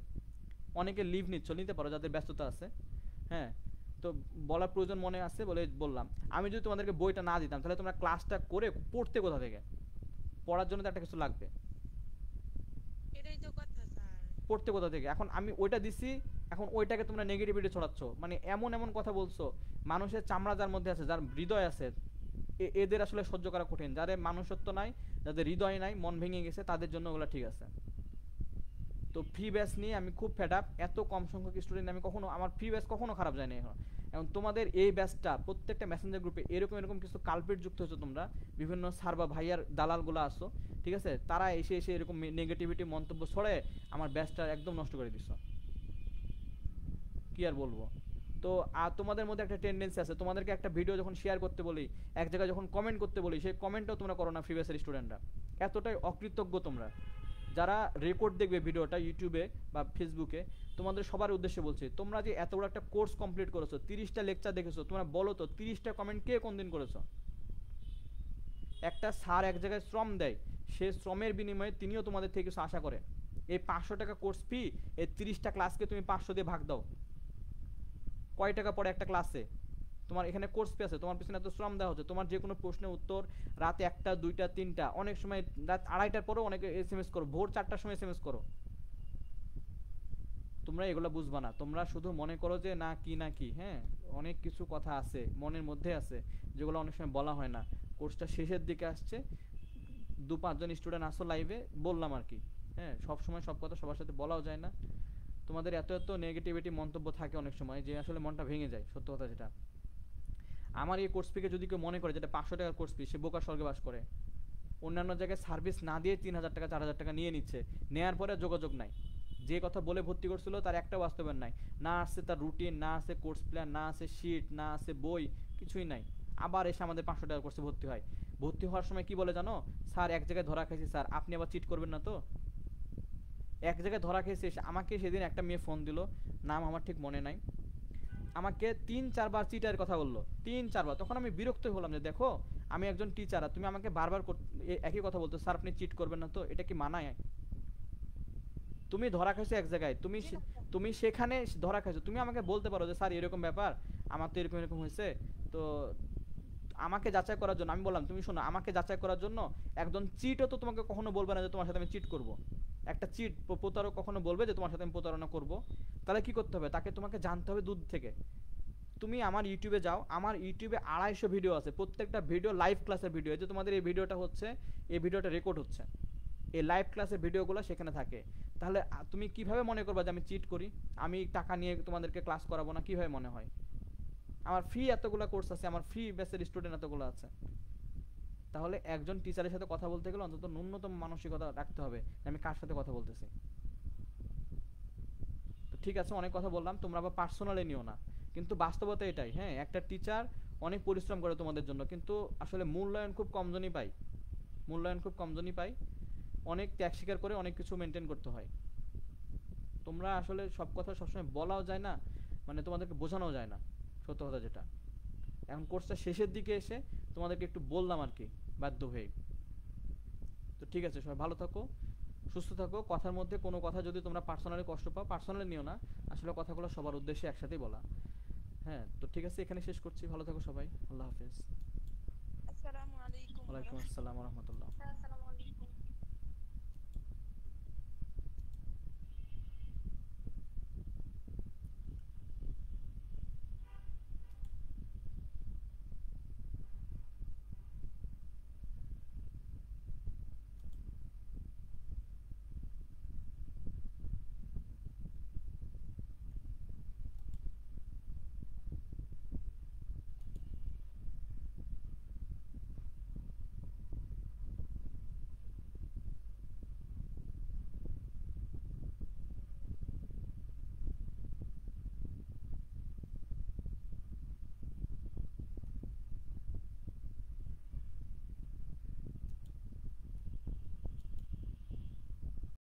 অনেকে লিভ নিতে পারো যাদের ব্যস্ততা আছে, হ্যাঁ। তো বলার প্রয়োজন মনে আছে বলে বললাম। আমি যদি তোমাদেরকে বইটা না দিতাম, তাহলে তোমরা ক্লাসটা করে পড়তে কোথা থেকে? পড়ার জন্য তো একটা কিছু লাগবে, এটাই তো কথা স্যার। পড়তে কোথা থেকে? এখন আমি ওইটা দিছি, এখন ওইটাকে তোমরা নেগেটিভিটি ছড়াচ্ছ, মানে এমন এমন কথা বলছো। মানুষের চামড়া যার মধ্যে আছে, যার হৃদয় আছে, এদের আসলে সহ্য করা কঠিন। যাদের মানুষত্ব নাই, যাদের হৃদয় নাই, মন ভেঙে গেছে, তাদের জন্য ওগুলো ঠিক আছে। তো ফ্রি ব্যাচ নিয়ে আমি খুব ফেড আপ। এত কম সংখ্যক স্টুডেন্ট আমি কখনো, আমার ফ্রি ব্যাচ কখনো খারাপ যায়নি এখন। এখন তোমাদের এই ব্যাচটা প্রত্যেকটা মেসেঞ্জার গ্রুপে এরকম এরকম কিছু কালপিট যুক্ত হয়েছে তোমরা, বিভিন্ন স্যার বা ভাইয়ার দালালগুলো আসো, ঠিক আছে? তারা এসে এসে এরকম নেগেটিভিটি মন্তব্য ছড়ে আমার ব্যাচটা একদম নষ্ট করে দিছো। কি আর বলবো? তো আর তোমাদের মধ্যে একটা টেন্ডেন্সি আছে, তোমাদেরকে একটা ভিডিও যখন শেয়ার করতে বলি, এক জায়গায় যখন কমেন্ট করতে বলি, সেই কমেন্টটাও তোমরা করো না ফ্রি ব্যাচের স্টুডেন্টরা। এতটাই অকৃতজ্ঞ তোমরা। যারা রেকর্ড দেখবে ভিডিওটা ইউটিউবে বা ফেসবুকে, তোমাদের সবার উদ্দেশ্যে বলছি, তোমরা যে এত বড় একটা কোর্স কমপ্লিট করেছো, 30টা লেকচার দেখেছো, তোমরা বলো তো 30টা কমেন্ট কে কোন দিন করেছো? একটা স্যার এক জায়গায় শ্রম দেয়, সে শ্রমের বিনিময়ে তিনিও তোমাদের থেকে কিছু আশা করে। এই 500 টাকা কোর্স ফি, এই 30টা ক্লাসকে তুমি 500 দিয়ে ভাগ দাও, কয় টাকা পড়ে একটা ক্লাসে? তোমার এখানে কোর্স ফি আছে, তোমার পিছনে এত শ্রম দেওয়া হচ্ছে, তোমার যে কোনো প্রশ্নের উত্তর রাত 1টা 2টা 3টা, অনেক সময় রাত 2:30টার পরেও অনেকে এসএমএস করো, ভোর 4টার সময় এসএমএস করো। তোমরা এগুলো বুঝবা না, তোমরা শুধু মনে করো যে না কি না কি। হ্যাঁ, অনেক কিছু কথা আছে মনের মধ্যে আছে, যেগুলো অনেক সময় বলা হয় না। কোর্সটা শেষের দিকে আসছে, 2-5 জন স্টুডেন্ট আসো লাইভে, বললাম আর কি। হ্যাঁ, সব সময় সব কথা সবার সাথে বলাও যায় না। তোমাদের এত এত নেগেটিভিটি মন্তব্য থাকে অনেক সময়, যে আসলে মনটা ভেঙে যায়, সত্য কথা যেটা। আমার এই কোর্স ফিকে যদি কেউ মনে করে যেটা 500 টাকার কোর্স ফি, সে বোকা স্বর্গে বাস করে। অন্যান্য জায়গায় সার্ভিস না দিয়ে 3000 টাকা 4000 টাকা নিয়ে নিচ্ছে, নেওয়ার পরে যোগাযোগ নাই। যে কথা বলে ভর্তি করছিল তার একটা বাস্তবায়ন নাই, না আছে তার রুটিন, না আছে কোর্স প্ল্যান, না আছে শিট, না আছে বই, কিছুই নাই। আবার এসে আমাদের 500 টাকার কোর্সে ভর্তি হয়। ভর্তি হওয়ার সময় কি বলে জানো? স্যার এক জায়গায় ধরা খাইছি স্যার, আপনি আবার চিট করবেন না তো? এক জায়গায় ধরা খেয়েছে। আমাকে সেদিন একটা মেয়ে ফোন দিল, নাম আমার ঠিক মনে নাই, আমাকে 3-4 বার চিটার কথা বললো, 3-4 বার। তখন আমি বিরক্ত হলাম যে দেখো আমি একজন টিচার, তুমি আমাকে বারবার একই কথা বলতো, স্যার আপনি চিট করবেন না তো? এটা কি মানায়? তুমি ধরা খাইছো এক জায়গায়, তুমি সেখানে ধরা খাইছো, তুমি আমাকে বলতে পারো যে স্যার এরকম ব্যাপার, আমার তো এরকম এরকম হয়েছে, তো আমাকে যাচাই করার জন্য আমি বললাম, তুমি শোনো, আমাকে যাচাই করার জন্য একজন চিটও তো তোমাকে কখনো বলবে না যে তোমার সাথে আমি চিট করব। একটা চিট প্রতারক কখনো বলবে যে তোমার সাথে আমি প্রতারণা করব? তাহলে কি করতে হবে, তাকে তোমাকে জানতে হবে দূর থেকে। তুমি আমার ইউটিউবে যাও, আমার ইউটিউবে 250 ভিডিও আছে, প্রত্যেকটা ভিডিও লাইভ ক্লাসের ভিডিও। এই যে তোমাদের এই ভিডিওটা হচ্ছে, এই ভিডিওটা রেকর্ড হচ্ছে, এই লাইভ ক্লাসের ভিডিওগুলো সেখানে থাকে। তাহলে তুমি কিভাবে মনে করবা যে আমি চিট করি, আমি টাকা নিয়ে তোমাদেরকে ক্লাস করাবো না? কিভাবে মনে হয়? আমার ফ্রি এতগুলো কোর্স আছে, আমার ফ্রি ব্যাচের স্টুডেন্ট এতগুলো আছে। তাহলে একজন টিচারের সাথে কথা বলতে গেলে অন্তত ন্যূনতম মানসিকতা রাখতে হবে যে আমি কার সাথে কথা বলতেছি। তো ঠিক আছে, অনেক কথা বললাম, তোমরা আবার পার্সোনালি নিও না, কিন্তু বাস্তবতা এটাই। হ্যাঁ, একটা টিচার অনেক পরিশ্রম করে তোমাদের জন্য, কিন্তু আসলে মূল্যায়ন খুব কমজনই পায়, মূল্যায়ন খুব কমজনই পায়। অনেক ত্যাগ স্বীকার করে অনেক কিছু মেনটেন করতে হয়। তোমরা আসলে সব কথা সবসময় বলাও যায় না, মানে তোমাদেরকে বোঝানোও যায় না, সত্য কথা যেটা। এখন কোর্সটা শেষের দিকে এসে তোমাদেরকে একটু বললাম আর কি, বাধ্য হয়ে। তো ঠিক আছে, সবাই ভালো থাকো, সুস্থ থাকো। কথার মধ্যে কোনো কথা যদি তোমরা পার্সোনালি কষ্ট পাও, পার্সোনালি নিও না, আসলে কথাগুলো সবার উদ্দেশ্যে একসাথেই বলা। হ্যাঁ, তো ঠিক আছে, এখানে শেষ করছি। ভালো থাকো সবাই, আল্লাহ হাফেজ। আসসালামু আলাইকুম ওয়ালাইকুম আসসালাম রহমতুল্লাহ। আসসালাম